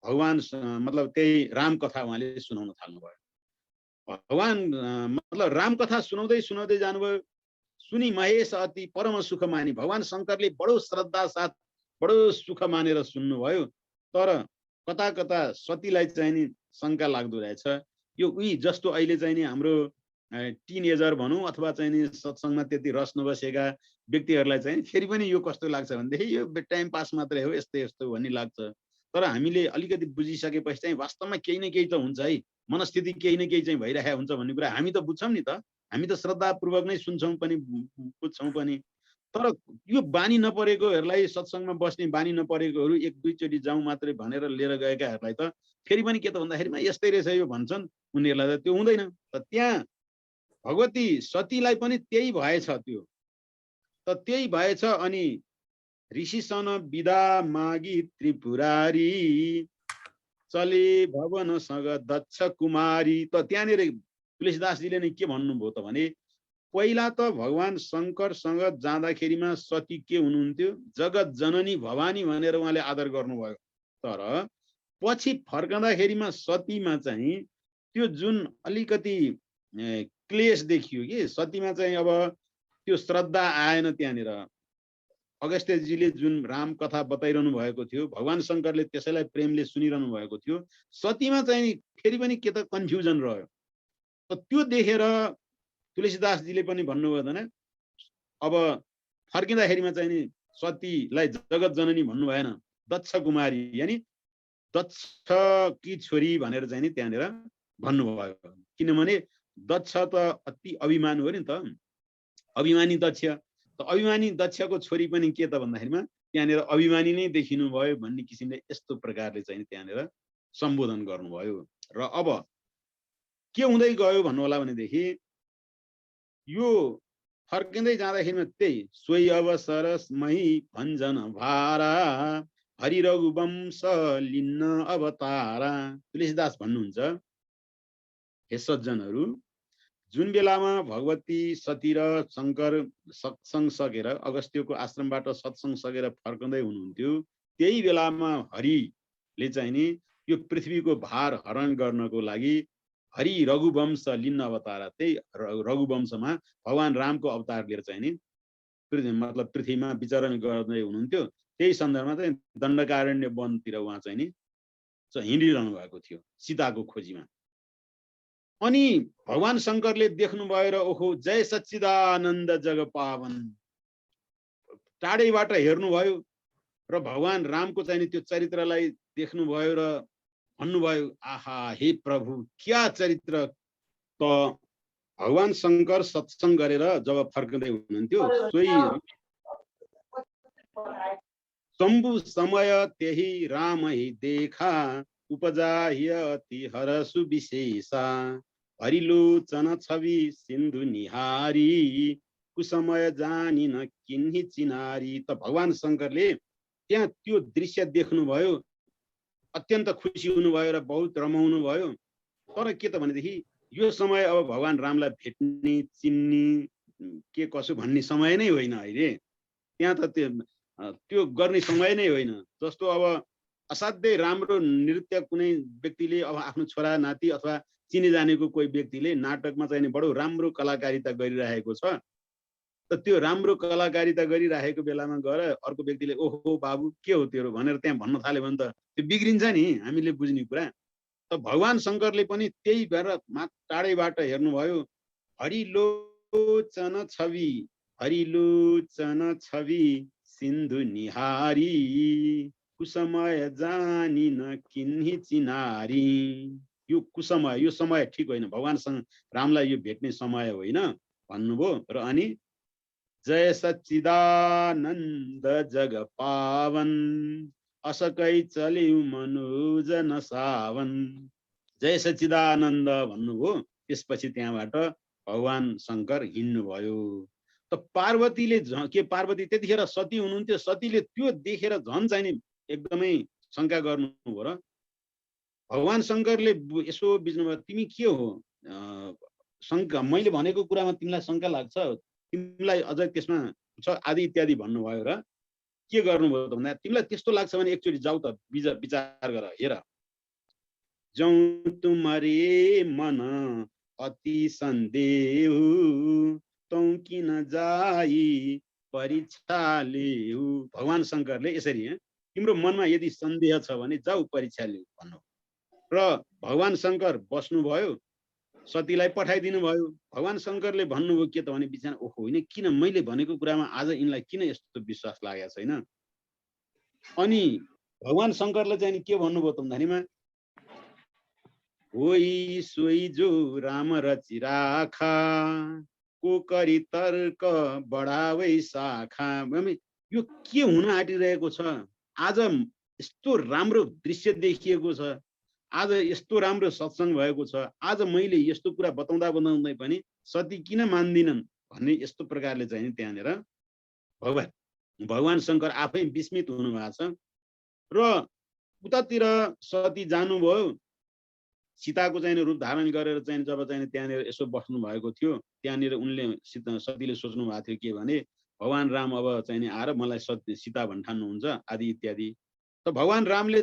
भगवान मतलब त्यही राम कथा उहाँले सुनाउन थाल्नुभयो। भगवान मतलब राम कथा सुनाउँदै सुनाउँदै जानुभयो। सुनि महेश अति परम सुख मानी, भगवान शङ्करले बडो श्रद्धा साथ बडो सुख मानेर सुन्नुभयो। तर कता कता सतीलाई चाहिँ नि शङ्का लाग्दो रहेछ। यो उही जस्तो अहिले चाहिँ नि हाम्रो टिनेजर भनौँ अथवा चाहिँ नि सत्सङ्गमा त्यति रस नबसेका व्यक्तिहरूलाई चाहिँ फेरि पनि यो कस्तो लाग्छ भनेदेखि यो टाइम पास मात्रै हो, यस्तो यस्तो भन्ने लाग्छ। तर हामीले अलिकति बुझिसकेपछि चाहिँ वास्तवमा केही न केही त हुन्छ है, मनस्थिति केही न केही चाहिँ भइरहेको हुन्छ भन्ने कुरा हामी त बुझ्छौँ नि त। हामी त श्रद्धापूर्वक नै सुन्छौँ पनि बुझ्छौँ पनि। तर यो बानी नपरेकोहरूलाई, सत्सङ्गमा बस्ने बानी नपरेकोहरू एक दुईचोटि जाउँ मात्रै भनेर लिएर गएकाहरूलाई त फेरि पनि के त भन्दाखेरिमा यस्तै रहेछ यो भन्छन्, उनीहरूलाई त त्यो हुँदैन। त त्यहाँ भगवती सतीलाई पनि त्यही भएछ त्यो, त त्यही भएछ। अनि ऋषिसन विदा मागी त्रिपुरारी चले भवनसँग दक्ष कुमारी। त त्यहाँनिर तुलसीदासजीले नै के भन्नुभयो त भने पहिला त भगवान शङ्करसँग जाँदाखेरिमा सती के हुनुहुन्थ्यो, जगत जननी भवानी भनेर उहाँले आदर गर्नुभयो। तर पछि फर्कँदाखेरिमा सतीमा चाहिँ त्यो जुन अलिकति क्लेश देखियो कि सतीमा चाहिँ अब त्यो श्रद्धा आएन। त्यहाँनिर अगस्त्यजीले जुन राम कथा बताइरहनु भएको थियो, भगवान शङ्करले त्यसैलाई प्रेमले सुनिरहनु भएको थियो, सतीमा चाहिँ फेरि पनि के त कन्फ्युजन रह्यो। त्यो देखेर तुलसीदासजीले पनि भन्नुभयो भने अब फर्किँदाखेरिमा चाहिँ नि सतीलाई जगत जननी भन्नु भएन, दक्ष कुमारी यानि दक्ष की छोरी भनेर चाहिँ नि त्यहाँनिर भन्नुभयो। किनभने दक्ष त अति अभिमान हो नि त, अभिमानी दक्ष। त अभिमानी दक्षको छोरी पनि के त भन्दाखेरिमा त्यहाँनिर अभिमानी नै देखिनु भयो भन्ने किसिमले यस्तो प्रकारले चाहिँ त्यहाँनिर सम्बोधन गर्नुभयो। र अब के हुँदै गयो भन्नु होला भनेदेखि यो फर्किँदै जाँदाखेरिमा त्यही सोही अवसर मही भञ्जन भारा हरि रघुवंश लिन्न अवतारा। तुलसीदास भन्नुहुन्छ, हे सज्जनहरू, जुन बेलामा भगवती सती र शङ्कर सत्सङ्ग सकेर अगस्त्यको आश्रमबाट सत्सङ्ग सकेर फर्कँदै हुनुहुन्थ्यो, त्यही बेलामा हरिले चाहिँ नि यो पृथ्वीको भार हरण गर्नको लागि हरि रघुवंश लिन्न अवतारा, त्यही रघुवंशमा भगवान रामको अवतार लिएर चाहिँ नि मतलब पृथ्वीमा विचरण गर्दै हुनुहुन्थ्यो। त्यही सन्दर्भमा चाहिँ दण्डकारण्य वनतिर उहाँ चाहिँ नि हिँडिरहनु भएको थियो सीताको खोजीमा। अनि भगवान शङ्करले देख्नुभयो र ओहो जय सच्चिदानन्द जग पावन टाढैबाट हेर्नुभयो र भगवान रामको चाहिँ त्यो चरित्रलाई देख्नुभयो र भन्नुभयो, आहा हे प्रभु क्या चरित्र। त भगवान शङ्कर सत्सङ्ग गरेर जब फर्कँदै हुनुहुन्थ्यो, सोही शम्भु समय त्यही राम हि देखा उपजाह्य अति हरसु विशेषा हरिलोचन छवि सिन्धु निहारी कुसमय जानिन किन्ही चिनारी। त भगवान शङ्करले त्यहाँ त्यो दृश्य देख्नुभयो, अत्यन्त खुसी हुनुभयो र बहुत रमाउनु भयो। तर के त भनेदेखि यो समय अब भगवान रामलाई भेट्ने चिन्ने के कसो भन्ने समय नै होइन अहिले। त्यहाँ त त्यो त्यो गर्ने समय नै होइन। जस्तो अब असाध्यै राम्रो नृत्य कुनै व्यक्तिले अब आफ्नो छोरा नाति अथवा चिने जानेको कोही व्यक्तिले नाटकमा चाहिँ बडो राम्रो कलाकारिता गरिरहेको छ, त त्यो राम्रो कलाकारिता गरिरहेको बेलामा गएर अर्को व्यक्तिले ओहो बाबु के हो तेरो भनेर त्यहाँ भन्न थाल्यो भने त त्यो बिग्रिन्छ नि, हामीले बुझ्ने कुरा। त भगवान शङ्करले पनि त्यही भएर टाढैबाट हेर्नुभयो, हरिलोचन छवि हरिलोचन छवि सिन्धु निहारी कुसमय जानिन किन्ही चिनारी। यो कुसमय, यो समय ठिक होइन, भगवानसँग रामलाई यो भेट्ने समय होइन भन्नुभयो। र अनि जय सच्चिदानन्द जग पावन असकै चल्यौ मनोजन सावन। जय सच्चिदानन्द भन्नुभयो। त्यसपछि त्यहाँबाट भगवान शङ्कर हिँड्नुभयो। त पार्वतीले के पार्वती त्यतिखेर सती हुनुहुन्थ्यो, सतीले त्यो देखेर झन् चाहिँ नि एकदमै शङ्का गर्नुभयो। र भगवान शङ्करले यसो बुझ्नुभयो, तिमी के हो शङ्का, मैले भनेको कुरामा तिमीलाई शङ्का लाग्छ, तिमीलाई अझ त्यसमा छ आदि इत्यादि भन्नुभयो। र के गर्नुभयो त भन्दा, तिमीलाई त्यस्तो लाग्छ भने एकचोटि जाऊ त विचार गर, हेर। जौ तुमरे मन अति सन्देह तौ किन जाई परीक्षा लिऊ। भगवान शङ्करले यसरी तिम्रो मनमा यदि सन्देह छ भने जाऊ परीक्षा लिऊ भन्नु। र भगवान शङ्कर बस्नुभयो, सतीलाई पठाइदिनु भयो। भगवान शङ्करले भन्नुभयो के त भने, बिचरा ओहो होइन, किन मैले भनेको कुरामा आज यिनलाई किन यस्तो विश्वास लागेको छैन। अनि भगवान शङ्करले चाहिँ के भन्नुभयो त भन्दाखेरिमा, होई सोई जो राम रचिराखा को करी तर्क बढावै शाखा। यो के हुन आँटिरहेको छ, आज यस्तो राम्रो दृश्य देखिएको छ, आज यस्तो राम्रो सत्सङ्ग भएको छ, आज मैले यस्तो कुरा बताउँदा पनि सती किन मान्दिनन् भन्ने यस्तो प्रकारले चाहिँ त्यहाँनिर भगवान शङ्कर आफै विस्मित हुनुभएको छ। र उतातिर सती जानुभयो, सीताको चाहिँ रूप धारण गरेर चाहिँ जब चाहिँ त्यहाँनिर यसो बस्नु भएको थियो, त्यहाँनिर उनले सतीले सोच्नु भएको थियो के भने, भगवान राम अब चाहिँ आएर मलाई सीता भन्ठान्नुहुन्छ आदि इत्यादि। त भगवान रामले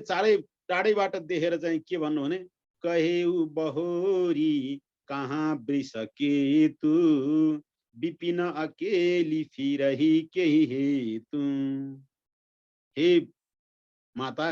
टाढैबाट देखेर चाहिँ के भन्नु भने, कहेउ बहोरी कहाँ वृष केतु विपिन अकेली फिरही केही हेतु। हे माता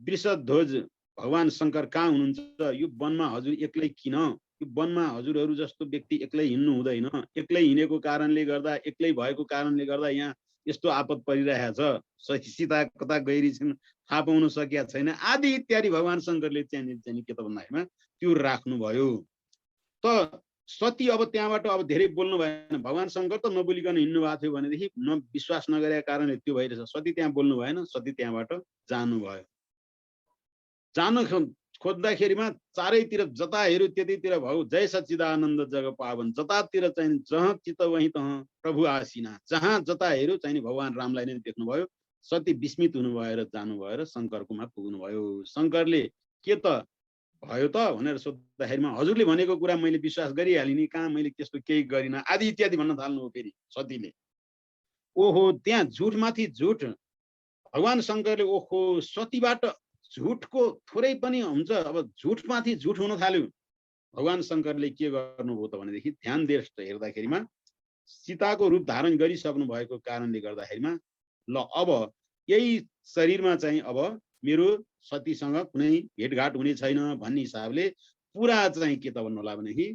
वृषध्वज भगवान शङ्कर कहाँ हुनुहुन्छ, यो वनमा हजुर एक्लै किन, यो वनमा हजुरहरू जस्तो व्यक्ति एक्लै हिँड्नु हुँदैन, एक्लै हिँडेको कारणले गर्दा, एक्लै भएको कारणले गर्दा यहाँ यस्तो आपद परिरहेको छ, सीता कता गइरी छिन् थाहा पाउन सकिया छैन आदि इत्यादि भगवान शङ्करले चाहिँ के त भन्दाखेरिमा त्यो राख्नुभयो। त सती अब त्यहाँबाट अब धेरै बोल्नु भएन, भगवान शङ्कर त नबोलिकन हिँड्नु भएको थियो भनेदेखि विश्वास नगरेका कारणले त्यो भइरहेछ। सती त्यहाँ बोल्नु भएन, सती त्यहाँबाट जानुभयो। जान खोज्दाखेरिमा चारैतिर जता हेऱ्यो त्यतैतिर भाउ जय सच्चिदानन्द जग पावन, जतातिर चाहिँ जहाँ चित्त वहीँ तहाँ प्रभु आसिना, जहाँ जता हेऱ्यो चाहिँ भगवान रामलाई नै देख्नुभयो। सती विस्मित हुनुभयो र जानुभयो र शङ्करकोमा पुग्नुभयो। शङ्करले के त भयो त भनेर सोद्धाखेरिमा हजुरले भनेको कुरा मैले विश्वास गरिहालेँ नि, कहाँ मैले त्यस्तो केही गरिनँ आदि इत्यादि भन्न थाल्नुभयो। फेरि सतीले ओहो त्यहाँ झुटमाथि झुट, भगवान शङ्करले ओहो सतीबाट झुटको थोरै पनि हुन्छ, अब झुटमाथि झुट हुन थाल्यो। भगवान शङ्करले के गर्नुभयो त भनेदेखि ध्यान दिएर हेर्दाखेरिमा सीताको रूप धारण गरिसक्नु भएको कारणले गर्दाखेरिमा ल अब यही शरीरमा चाहिँ अब मेरो सतीसँग कुनै भेटघाट हुने छैन भन्ने हिसाबले पुरा चाहिँ के त भन्नु होला भनेदेखि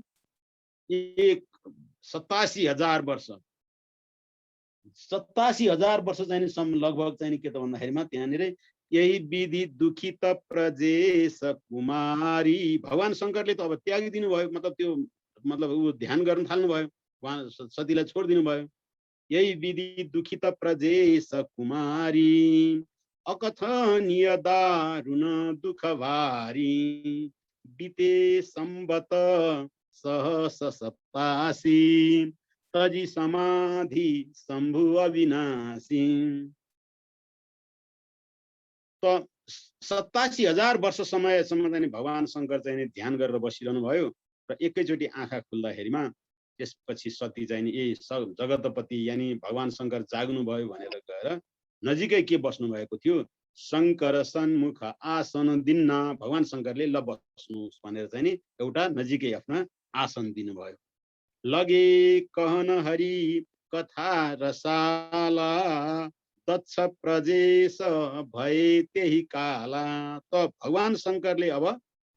87,000 वर्ष 87,000 वर्ष चाहिँ लगभग चाहिँ के त भन्दाखेरिमा त्यहाँनिर यही विधि दुखित प्रजेश कुमारी, भगवान शङ्करले त अब त्यागिदिनु भयो, मतलब त्यो मतलब ऊ ध्यान गर्न थाल्नु भयो, उहाँ सतीलाई छोडिदिनु भयो। यही विधि दुखित प्रजेश कुमारी अकथनीय दारुण दुख भारी बिते सम्बत सहस 87 तजी समाधि शम्भु अविनाशी। त 87,000 वर्ष समयसम्म चाहिँ भगवान शङ्कर चाहिँ ध्यान गरेर बसिरहनु भयो र एकैचोटि आँखा खुल्दाखेरिमा त्यसपछि सती चाहिँ नि ए जगतपति यानी भगवान शङ्कर जाग्नु भयो भनेर गएर नजिकै के बस्नु भएको थियो, शङ्कर सन्मुख आसन दिन्न, भगवान शङ्करले ल बस्नुहोस् भनेर चाहिँ नि एउटा नजिकै आफ्नो आसन दिनुभयो। लगे कहन हरि कथा रसाला, दक्ष प्रजेश भए त्यही काला। त भगवान शङ्करले अब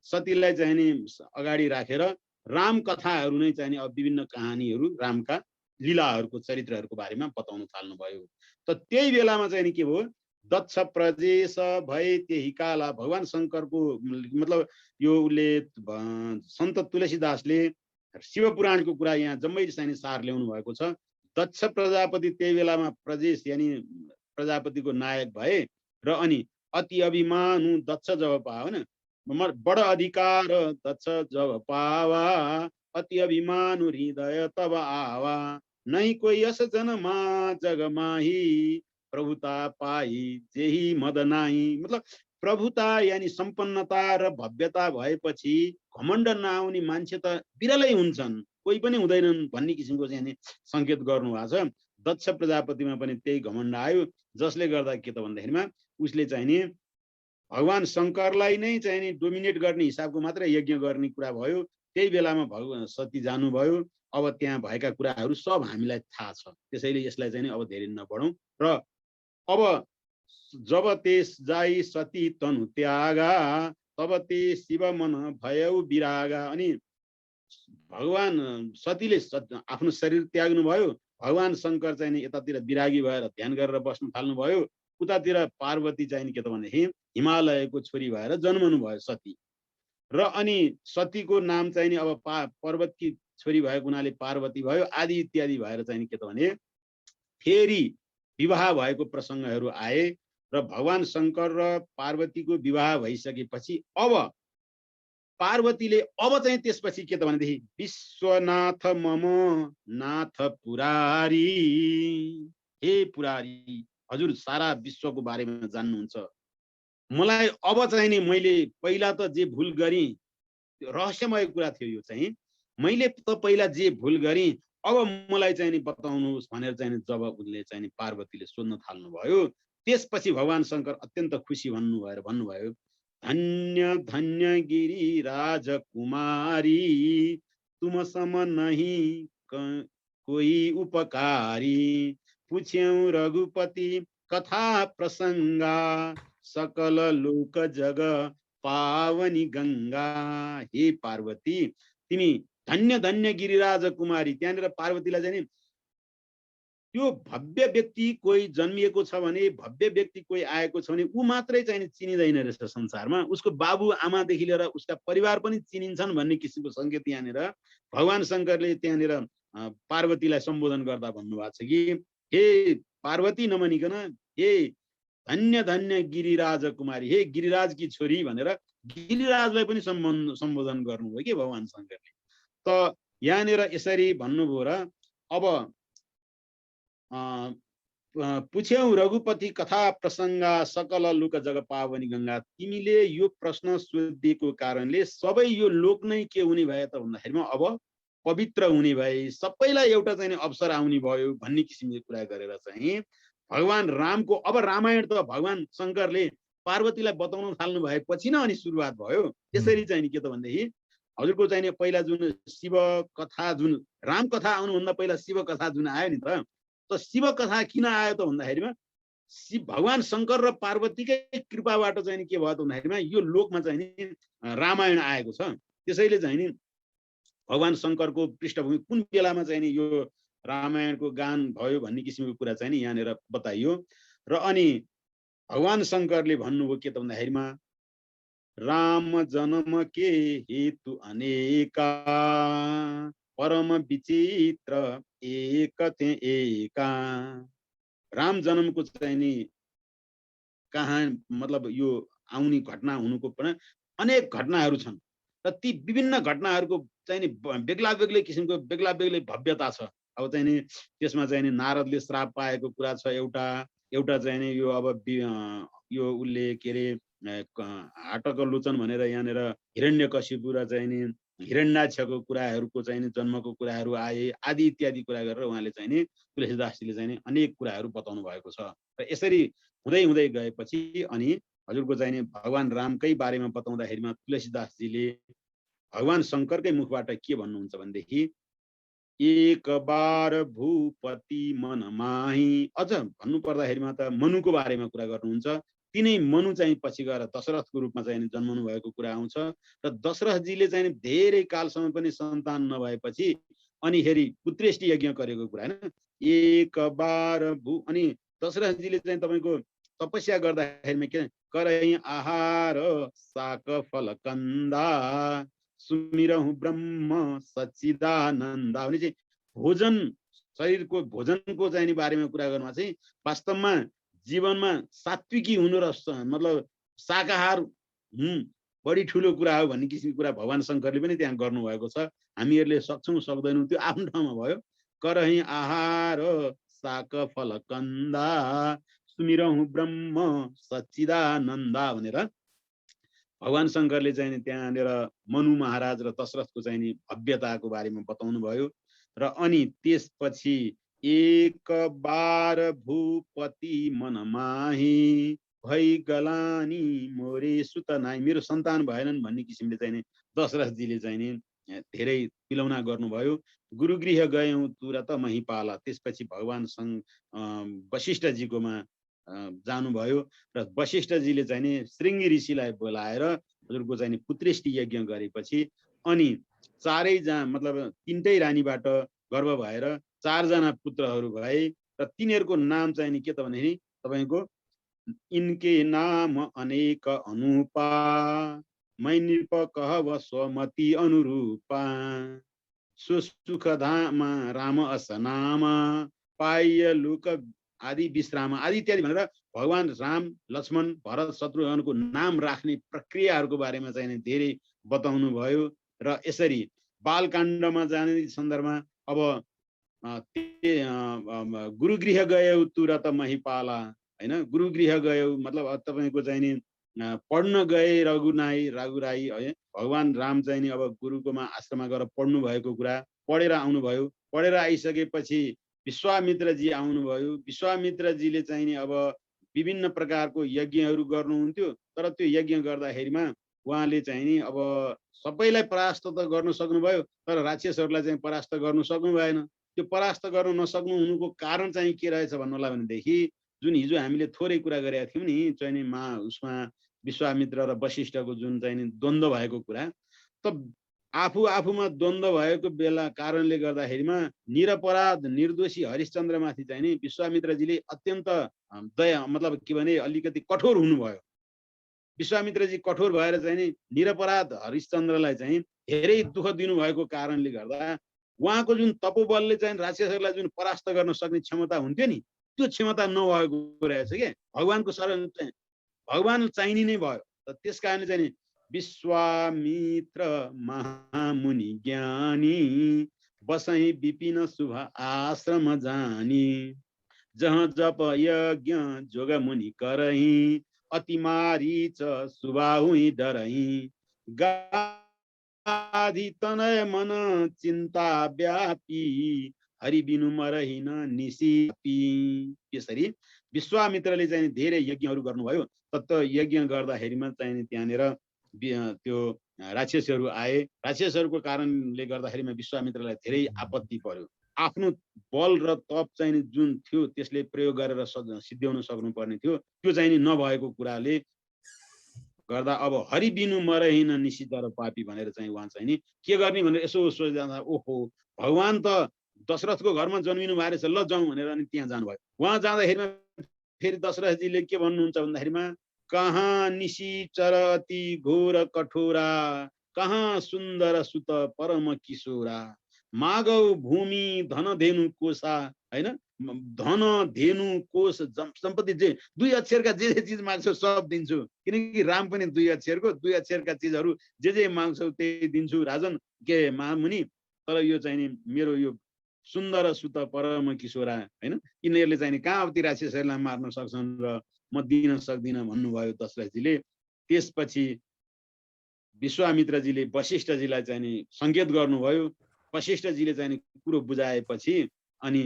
सतीलाई चाहिँ नि अगाडि राखेर राम कथाहरू नै चाहिँ नि अब विभिन्न कहानीहरू रामका लीलाहरूको चरित्रहरूको बारेमा बताउन थाल्नुभयो। त त्यही बेलामा चाहिँ नि के भयो, दक्ष प्रजेश भए त्यही काला। भगवान शङ्करको मतलब यो उसले सन्त तुलसीदासले शिव पुराणको कुरा यहाँ जम्मै चाहिँ सार ल्याउनु भएको छ। दक्ष प्रजापति त्यही बेलामा प्रजेश यानी प्रजापतिको नायक भए र अनि अति अभिमानु दक्ष जब पायो होइन, बड अधिकार दक्ष जब पावा, अति अभिमानु हृदय तब आवा, नहीं कोई यस जनमा जग माही, प्रभुता पाई जेही मद नाही। मतलब प्रभुता यानी सम्पन्नता र भव्यता भएपछि घमण्ड नआउने मान्छे त बिरलै हुन्छन्, कोही पनि हुँदैनन् भन्ने किसिमको चाहिँ संकेत गर्नु भएको छ। दक्ष प्रजापतिमा पनि त्यही घमण्ड आयो, जसले गर्दा के त भन्दाखेरिमा उसले चाहिँ नि भगवान शङ्करलाई नै चाहिँ नि डोमिनेट गर्ने हिसाबको मात्र यज्ञ गर्ने कुरा भयो। त्यही बेलामा भगवान सती जानुभयो। अब त्यहाँ भएका कुराहरू सब हामीलाई थाहा छ, त्यसैले यसलाई चाहिँ नि अब धेरै नबढौँ। र अब जब तेस जाई सती तनु त्यागा, तब ते शिव मन भयौ विरागा। अनि भगवान सतीले आफ्नो शरीर त्याग्नु भयो, भगवान शङ्कर चाहिँ नि यतातिर विरागी भएर ध्यान गरेर बस्नु थाल्नुभयो, उतातिर पार्वती चाहिँ नि के त भनेदेखि हिमालयको छोरी भएर जन्मनु भयो सती। र अनि सतीको नाम चाहिँ नि अब पर्वतकी छोरी भएको हुनाले पार्वती भयो, आदि इत्यादि भएर चाहिँ नि के त भने फेरि विवाह भएको प्रसङ्गहरू आए र भगवान शङ्कर र पार्वतीको विवाह भइसकेपछि अब पार्वतीले अब चाहिँ त्यसपछि के त भनेदेखि विश्वनाथ मम नाथ पुरारी, हे पुरारी हजुर सारा विश्वको बारेमा जान्नुहुन्छ, मलाई अब चाहिँ नि मैले पहिला त जे भुल गरेँ, रहस्यमय कुरा थियो यो चाहिँ, मैले त पहिला जे भुल गरेँ अब मलाई चाहिँ नि बताउनुहोस् भनेर चाहिँ जब उनले चाहिँ नि पार्वतीले सोध्न थाल्नुभयो, त्यसपछि भगवान शङ्कर अत्यन्त खुसी भन्नुभयो धन्य धन्य गिरी राजकुमारी, तुम सम नहीं कोई उपकारी, पूछ्यौ रघुपति कथा प्रसंगा, सकल लोक जग पावनी गंगा। हे पार्वती तिमी धन्य धन्य गिरिराज कुमारी। त्यहाँनिर पार्वतीलाई चाहिँ त्यो भव्य व्यक्ति कोही जन्मिएको छ भने, भव्य व्यक्ति कोही आएको छ भने ऊ मात्रै चाहिँ चिनिँदैन रहेछ संसारमा, उसको बाबु आमादेखि लिएर उसका परिवार पनि चिनिन्छन् भन्ने किसिमको सङ्केत यहाँनिर भगवान शङ्करले त्यहाँनिर पार्वतीलाई सम्बोधन गर्दा भन्नुभएको छ कि हे पार्वती नमनिकन हे धन्य धन्य गिरिराज कुमारी, हे गिरिराज की छोरी भनेर गिरिराजलाई पनि सम्बोधन गर्नुभयो कि भगवान शङ्करले। त यहाँनिर यसरी भन्नुभयो र अब पुछ्यौ रघुपति कथा प्रसंगा, सकल लोक जग पावनी गंगा। तिमीले यो प्रश्न सोधिएको कारणले सबै यो लोक नै के हुने भए त भन्दाखेरिमा अब पवित्र हुने भए, सबैलाई एउटा चाहिँ अवसर आउने भयो भन्ने किसिमको कुरा गरेर चाहिँ भगवान रामको अब रामायण त भगवान शङ्करले पार्वतीलाई बताउन थाल्नु भएपछि न अनि सुरुवात भयो। त्यसरी चाहिँ के त भन्दाखेरि हजुरको चाहिँ पहिला जुन शिव कथा, जुन राम कथा आउनुभन्दा पहिला शिव कथा जुन आयो नि त शिव कथा किन आयो त भन्दाखेरिमा भगवान शङ्कर र पार्वतीकै कृपाबाट चाहिँ के भयो त भन्दाखेरिमा यो लोकमा चाहिँ रामायण आएको छ। त्यसैले चाहिँ नि भगवान शङ्करको पृष्ठभूमि कुन बेलामा चाहिँ यो रामायणको गान भयो भन्ने किसिमको कुरा चाहिँ यहाँनिर बताइयो। र अनि भगवान शङ्करले भन्नुभयो के त भन्दाखेरिमा राम जन्म के हेतु अनेका, परम विचित्र एक थे एका। राम जन्मको चाहिँ नि कहाँ मतलब यो आउने घटना हुनुको पनि अनेक घटनाहरू छन् र ती विभिन्न घटनाहरूको चाहिँ नि बेग्ला बेग्लै किसिमको बेग्ला बेग्लै भव्यता छ। अब चाहिँ नि त्यसमा चाहिँ नि नारदले श्राप पाएको कुरा छ एउटा चाहिँ नि यो अब यो उसले के अरे हाटक लोचन भनेर यहाँनिर हिरण्यकशिपु र चाहिँ नि हिरण्याक्षको कुराहरूको चाहिँ नि जन्मको कुराहरू आए आदि इत्यादि कुरा गरेर उहाँले चाहिँ नि तुलसीदासजीले चाहिँ नि अनेक कुराहरू बताउनु भएको छ। र यसरी हुँदै हुँदै गएपछि अनि हजुरको चाहिँ नि भगवान रामकै बारेमा बताउँदाखेरिमा तुलसीदासजीले भगवान शङ्करकै मुखबाट के भन्नुहुन्छ भनेदेखि एक बार भूपति मन माही, अझ भन्नु पर्दाखेरिमा त मनुको बारेमा कुरा गर्नुहुन्छ। तिनै मनु चाहिँ पछि गएर दशरथको रूपमा चाहिँ जन्मनु भएको कुरा आउँछ र दशरथजीले चाहिँ धेरै कालसम्म पनि सन्तान नभएपछि अनिखेरि पुत्रेष्टि यज्ञ गरेको कुरा हैन। एक बार भू अनि दशरथजीले चाहिँ तपाईको तपस्या गर्दाखेरिमा के करै आहार साक फल कन्दा सुमिरहु ब्रह्म सच्चिदानन्द भने चाहिँ भोजन शरीरको भोजनको चाहिँ नि बारेमा कुरा गर्नुमा चाहिँ वास्तवमा जीवनमा सात्विकी हुनु र मतलब शाकाहार बढी ठुलो कुरा हो भन्ने किसिमको कुरा भगवान शङ्करले पनि त्यहाँ गर्नुभएको छ। हामीहरूले सक्छौँ सक्दैनौँ त्यो आफ्नो ठाउँमा भयो। करहि आहार साक फल कन्दा सुमिरहु ब्रह्म सच्चिदानन्दा भनेर भगवान शङ्करले चाहिँ त्यहाँनिर मनु महाराज र दशरथको चाहिँ नि भव्यताको बारेमा बताउनु भयो। र अनि त्यसपछि एक बार भूपति मन माही भई गलानी मोरे सुत नाई, मेरो सन्तान भएनन् भन्ने किसिमले चाहिँ नि दशरथजीले चाहिँ नि धेरै पिलौना गर्नुभयो। गुरुगृह गयौँ तुरत महिपाला, त्यसपछि भगवान वशिष्ठजीकोमा जानुभयो र वशिष्ठजीले चाहिँ नि श्रृंगी ऋषिलाई बोलाएर हजुरको चाहिँ नि पुत्रेष्टि यज्ञ गरेपछि अनि चारैजना मतलब तीनटै रानीबाट गर्भ भएर 4 जना पुत्रहरू भए र तिनीहरूको नाम चाहिँ नि के त भन्दाखेरि तपाईको इनके नाम अनेक अनुपा मै नृप कहव स्वमति अनुरूपा सुसुख धाम राम असनाम पाय लुक आदि विश्राम आदि इत्यादि भनेर भगवान राम लक्ष्मण भरत शत्रुघ्नको नाम राख्ने प्रक्रियाहरूको बारेमा चाहिँ धेरै बताउनु भयो। र यसरी बालकाण्डमा जाने सन्दर्भमा अब गुरुगृह गयौ तुरत महिपाला हैन, गुरुगृह गयौ मतलब तपाईको चाहिँ नि पढ्न गए रघुराई है, भगवान राम चाहिँ नि अब गुरुकोमा आश्रममा गएर पढ्नु भएको कुरा पढेर आउनुभयो। पढेर आइसकेपछि विश्वामित्रजी आउनुभयो। विश्वामित्रजीले चाहिँ नि अब विभिन्न प्रकारको यज्ञहरू गर्नुहुन्थ्यो, तर त्यो यज्ञ गर्दाखेरिमा उहाँले चाहिँ नि अब सबैलाई परास्त त गर्न सक्नुभयो तर राक्षसहरूलाई चाहिँ परास्त गर्नु सक्नु भएन। त्यो परास्त गर्न नसक्नु हुनुको कारण चाहिँ के रहेछ भन्नुलाई भनेदेखि जुन हिजो हामीले थोरै कुरा गरेका थियौँ नि चाहिँ नि उसमा विश्वामित्र र वशिष्ठको जुन चाहिँ नि द्वन्द्व भएको कुरा, त आफूमा द्वन्द्व भएको बेला कारणले गर्दाखेरिमा निरपराध निर्दोषी हरिश्चन्द्रमाथि चाहिँ नि विश्वामित्रजीले अत्यन्त दया मतलब के भने अलिकति कठोर हुनुभयो। विश्वामित्रजी कठोर भएर चाहिँ नि निरपराध हरिश्चन्द्रलाई चाहिँ धेरै दुःख दिनुभएको कारणले गर्दा उहाँको जुन तपोबलले चाहिँ राक्षसहरूलाई जुन परास्त गर्न सक्ने क्षमता हुन्थ्यो नि त्यो क्षमता नभएको रहेछ के। भगवानको शरण चाहिँ भगवान चाहिने नै भयो। त्यस कारणले चाहिँ नि विश्वामित्र महामुनि ज्ञानी बसै विपिन शुभ आश्रम जानी जहाँ जप यज्ञ जोग मुनि करही अति मारीच सुबाहुई डरही गाधी तनय मन चिन्ता व्यापी हरि बिनु मरहिन निसिपी। यसरी विश्वामित्रले चाहिँ धेरै यज्ञहरू गर्नुभयो। तत्व यज्ञ गर्दाखेरिमा चाहिँ त्यहाँनिर त्यो राक्षसहरू आए। राक्षसहरूको कारणले गर्दाखेरिमा विश्वामित्रलाई धेरै आपत्ति पर्यो। आफ्नो बल र तप चाहिँ जुन थियो त्यसले प्रयोग गरेर सिद्ध्याउन सक्नुपर्ने थियो त्यो चाहिँ नि नभएको कुराले गर्दा अब हरि बिनु मरहिन निशितर पापी भनेर चाहिँ उहाँ चाहिँ नि के गर्ने भनेर यसो सोच्दा ओहो भगवान त दशरथको घरमा जन्मिनु भएको रहेछ, ल जाउँ भनेर अनि त्यहाँ जानुभयो। उहाँ जाँदाखेरिमा फेरि दशरथजीले के भन्नुहुन्छ भन्दाखेरिमा कहाँ निशिचर अति घोर कठोरा कहाँ सुन्दर सुत परम किशोरा मागौ भूमि धन धेनु कोषा हैन, धन धेनु कोष सम्पत्ति जे 2 अक्षरका जे चिज माग्छौ सब दिन्छु। किनकि राम पनि 2 अक्षरको 2 अक्षरका चिजहरू जे माग्छौ त्यही दिन्छु राजन के महामुनि। तर यो चाहिँ नि मेरो यो सुन्दर सुत परम किशोरा हैन, यिनीहरूले चाहिँ नि कहाँ ती राक्षसहरूलाई मार्न सक्छन् र म दिन सक्दिनँ भन्नुभयो दशरथजीले। त्यसपछि विश्वामित्रजीले वशिष्ठजीलाई चाहिँ नि संकेत गर्नुभयो। वशिष्ठजीले चाहिँ नि कुरो बुझाएपछि अनि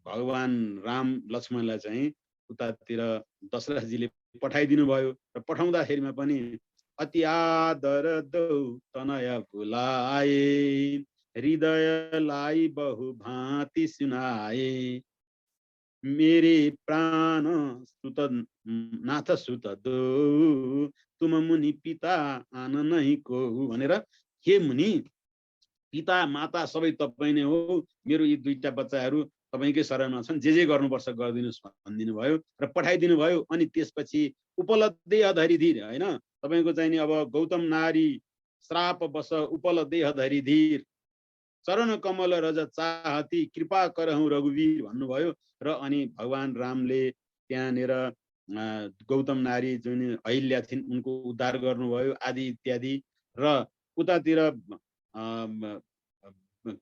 भगवान राम लक्ष्मणलाई चाहिँ उतातिर दशरथजीले पठाइदिनु भयो र पठाउँदाखेरिमा पनि अति आदर दौ तनय भुलाए हृदयलाई बहु भाँति सुनाए मेरे प्राण सुत नाथ सुत दो तुम मुनि पिता आन नहीं को भनेर हे मुनि पिता माता सबै तपाईँ नै हो, मेरो यी दुईटा बच्चाहरू तपाईँकै शरणमा छन्, जे गर्नुपर्छ गरिदिनुहोस् भनिदिनु भयो र पठाइदिनु भयो। अनि त्यसपछि उपलदेह धरिधीर हैन तपाईको चाहिँ नि अब गौतम नारी श्राप बस उपलदेह धरिधीर चरण कमल रज चाहती कृपा करहु रघुवीर भन्नुभयो र अनि भगवान रामले त्यहाँनिर गौतम नारी जुन अहिल्या थिइन् उनको उद्धार गर्नुभयो आदि इत्यादि र उतातिर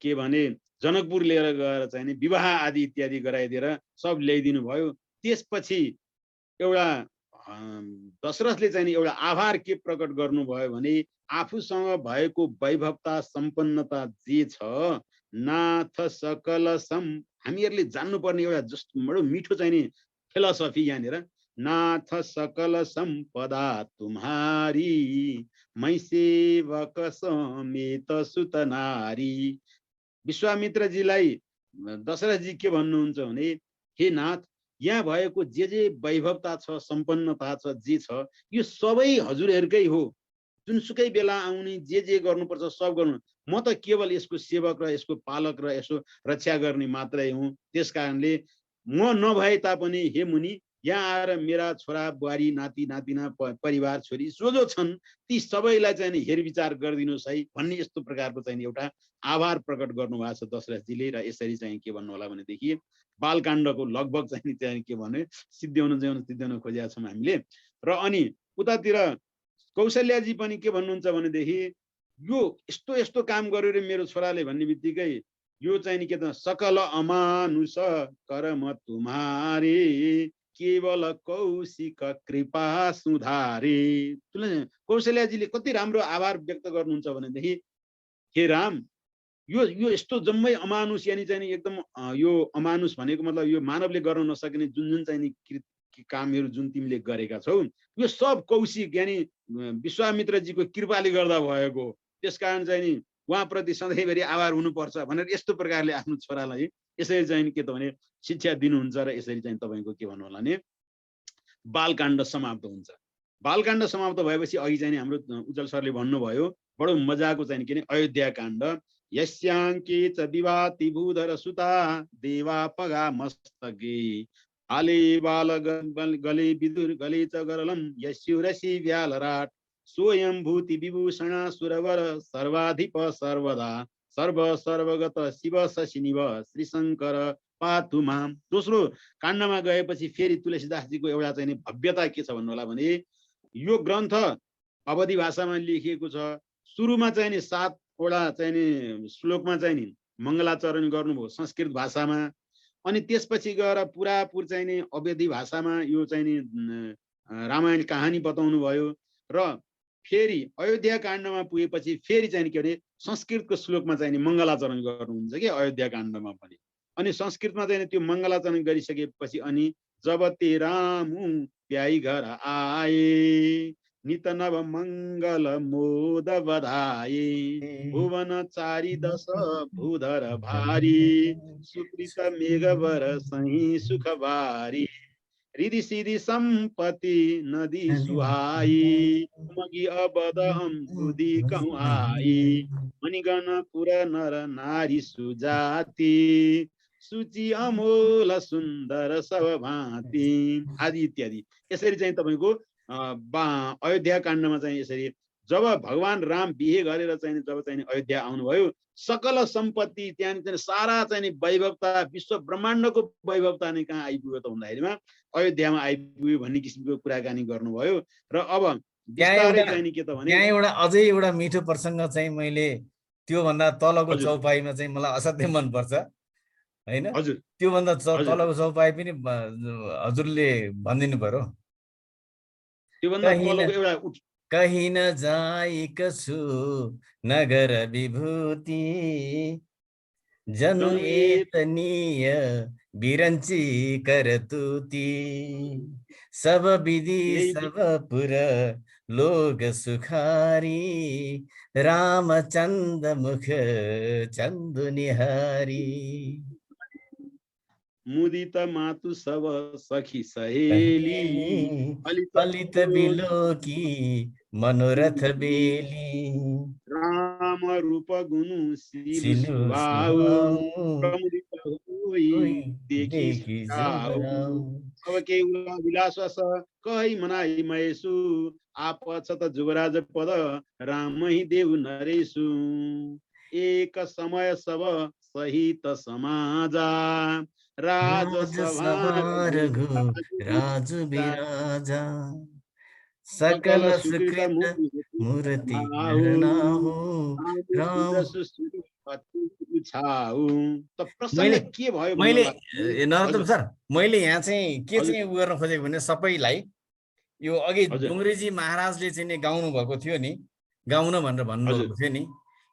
के भने जनकपुर लिएर गएर चाहिँ नि विवाह आदि इत्यादि गराइदिएर सब ल्याइदिनु भयो। त्यसपछि एउटा दशरथले चाहिँ नि एउटा आभार के प्रकट गर्नुभयो भने आफूसँग भएको वैभवता सम्पन्नता जे छ नाथ सकल सम हामीहरूले जान्नुपर्ने एउटा जस्तो बडो मिठो चाहिँ नि फिलोसफी यहाँनिर नाथ सकल सम्पदा तुम्हारी मै सेवक समेत सुत नारी। विश्वामित्रजीलाई दशरथजी के भन्नुहुन्छ भने हे नाथ यहाँ भएको जे वैभवता छ सम्पन्नता छ जे छ यो सबै हजुरहरूकै हो, जुनसुकै बेला आउने जे गर्नुपर्छ सब गर्नु, म त केवल यसको सेवक र यसको पालक र यसो रक्षा गर्ने मात्रै हुँ। त्यसकारणले म नभए तापनि हे मुनि यहाँ आएर मेरा छोरा बुहारी नाति नातिना परिवार छोरी जो छन् ती सबैलाई चाहिँ नि हेरविचार गरिदिनुहोस् है भन्ने यस्तो प्रकारको चाहिँ एउटा आभार प्रकट गर्नुभएको छ दशरथजीले। र यसरी चाहिँ के भन्नु होला भनेदेखि बालकाण्डको लगभग चाहिँ के भने सिद्ध्याउन खोजेका छौँ हामीले। र अनि उतातिर कौशल्याजी पनि के भन्नुहुन्छ भनेदेखि यो यस्तो यस्तो काम गर्यो रे मेरो छोराले भन्ने बित्तिकै यो चाहिँ नि के त सकल अमानुष कर्म तुम्हारे केवल कौशिक कृपा सुधारे। कौशल्याजीले कति राम्रो आभार व्यक्त गर्नुहुन्छ भनेदेखि हे राम यो यस्तो जम्मै अमानुष यानी चाहिँ एकदम यो अमानुष भनेको मतलब यो मानवले गर्न नसक्ने जुन चाहिँ नि कामहरू जुन तिमीले गरेका छौ यो सब कौशिक यानी विश्वामित्रजीको कृपाले गर्दा भएको, त्यसकारण चाहिँ नि उहाँप्रति सधैँभरि आभार हुनुपर्छ भनेर यस्तो प्रकारले आफ्नो छोरालाई यसरी चाहिँ के त भने शिक्षा दिनुहुन्छ। र यसरी चाहिँ तपाईँको के भन्नु होला भने बालकाण्ड समाप्त हुन्छ। बालकाण्ड समाप्त भएपछि अघि चाहिँ हाम्रो उज्जवल सरले भन्नुभयो बडो मजाको चाहिँ के अयोध्या काण्ड यस्यांके च विवाति भूधर सुता देवा पगा मस्तके आले बाल गले विदुर गले च गरलम यस्युरसी व्यालराट स्वयं भूति विभूषणा सुरवर सर्वाधिप सर्वदा सर्व सर्वगत शिव शशिनिव श्री शंकर पातु माम। दोस्रो काण्डमा गएपछि फेरि तुलसीदासजीको एउटा चाहिँ भव्यता के छ भन्नु होला भने यो ग्रन्थ अवधी भाषामा लेखिएको छ। सुरुमा चाहिँ नि 7 वटा चाहिँ नि श्लोकमा चाहिँ नि मङ्गलाचरण गर्नुभयो संस्कृत भाषामा, अनि त्यसपछि गएर पुरापुर चाहिँ नि अवधी भाषामा यो चाहिँ नि रामायण कहानी बताउनु भयो र फेरि अयोध्या काण्डमा पुगेपछि फेरि चाहिँ के अरे संस्कृतको श्लोकमा चाहिँ नि मङ्गलाचरण गर्नुहुन्छ कि अयोध्या काण्डमा पनि। अनि संस्कृतमा चाहिँ त्यो मङ्गलाचरण गरिसकेपछि अनि जब ते रामु प्याई घर आए नित नव मंगल मोद बधाए भुवन चारी दश भूधर भारी सुकृत मेघवर सही सुख बारी रिधि सिधि संपत्ति नदी सुहाई मगी अबद हम बुद्धि कहूँ आई मणिगण पुर नर नारी सुजाति सूची अमोल सुन्दर सब भाँति आदि इत्यादि। यसरी चाहिँ तपाईको अयोध्या काण्डमा चाहिँ यसरी जब भगवान राम बिहे गरेर चाहिँ जब चाहिँ अयोध्या आउनुभयो सकल सम्पत्ति त्यहाँ सारा चाहिँ वैभवता विश्व ब्रह्माण्डको वैभवता नै कहाँ आइपुग्यो त भन्दाखेरिमा अयोध्यामा आइपुग्यो भन्ने किसिमको कुराकानी गर्नुभयो। र अब बिस्तारै चाहिँ के त भने यहाँ एउटा अझै एउटा मिठो प्रसङ्ग चाहिँ मैले त्यो भन्दा तलको चौपाईमा चाहिँ मलाई असाध्यै मन पर्छ हैन। हजुर त्यो भन्दा तलको चौपाई पनि हजुरले भनिदिनु पर्यो। त्यो भन्दा तलको एउटा कहीं न जाइकछु नगर विभूति जनु एतनीय बिरंची करतुती सब विधि सब पुर लोग सुखारी रामचंद मुख चंदु निहारी मुदित मातु सब सखी सहेली फलित बिलोकी मनोरथ बेली राम रूप गुण सिलु सिलु सुहाऊ सुहाऊ प्रमुदित होई देखि देखि जाऊ अब के विलास कही मनाई महेशु आप त जुगराज पद राम ही देव नरेशु एक समय सब सहित समाजा राजसभा रघु राजु बिराजा सकल सुकृत मूर्ति नाहु राम प्रसङ्ग के भयो मैले भन्नु नरोत्तम सर मैले यहाँ चाहिँ के चाहिँ उ गर्न खोजेको भने सबैलाई यो अघि डोङ्ग्रेजी महाराजले चाहिँ नि गाउनु भएको थियो नि गाउन भनेर भन्नुभएको थियो नि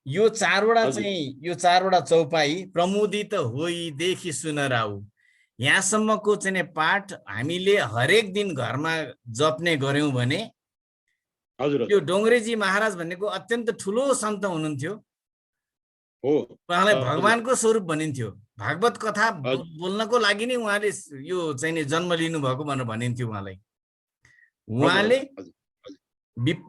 यो चारवटा चौपाई प्रमुदित होई देखि सुन राउ यहाँसम्मको चाहिँ पाठ हामीले हरेक दिन घरमा जप्ने गर्यौं भने यो डोङ्ग्रेजी महाराज भनेको अत्यन्त ठुलो सन्त हुनुहुन्थ्यो उहाँलाई भगवानको स्वरूप भनिन्थ्यो भागवत कथा बोल्नको लागि नै उहाँले यो चाहिँ नि जन्म लिनु भएको भनेर भनिन्थ्यो उहाँले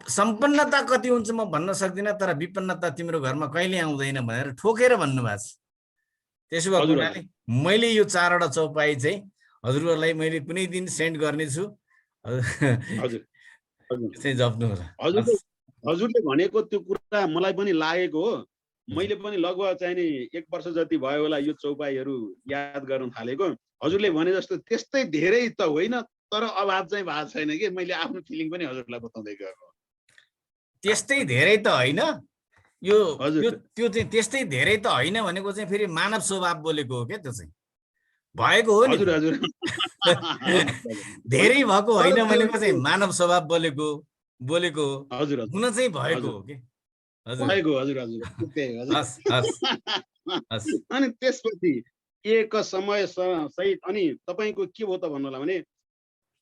सम्पन्नता कति हुन्छ म भन्न सक्दिनँ तर विपन्नता तिम्रो घरमा कहिले आउँदैन भनेर ठोकेर भन्नुभएको छ त्यसो भएको हुनाले मैले यो चारवटा चौपाई चाहिँ हजुरहरूलाई मैले कुनै दिन सेन्ड गर्नेछु चाहिँ जप्नु होला हजुरले भनेको त्यो कुरा मलाई पनि लागेको हो मैले पनि लगभग चाहिँ नि 1 वर्ष जति भयो होला यो चौपाईहरू याद गर्न थालेको हजुरले भने जस्तो त्यस्तै धेरै त होइन तर अभाव चाहिँ भएको छैन कि मैले आफ्नो फिलिङ पनि हजुरलाई बताउँदै गएको त्यस्तै धेरै त होइन यो त्यो चाहिँ त्यस्तै धेरै त होइन भनेको चाहिँ फेरि मानव स्वभाव बोलेको हो क्या त्यो चाहिँ भएको हो नि हजुर धेरै भएको होइन भनेको चाहिँ मानव स्वभाव बोलेको हजुर हुन चाहिँ भएको हो के हजुर अनि त्यसपछि एक समय सहित अनि तपाईको के हो त भन्नुला भने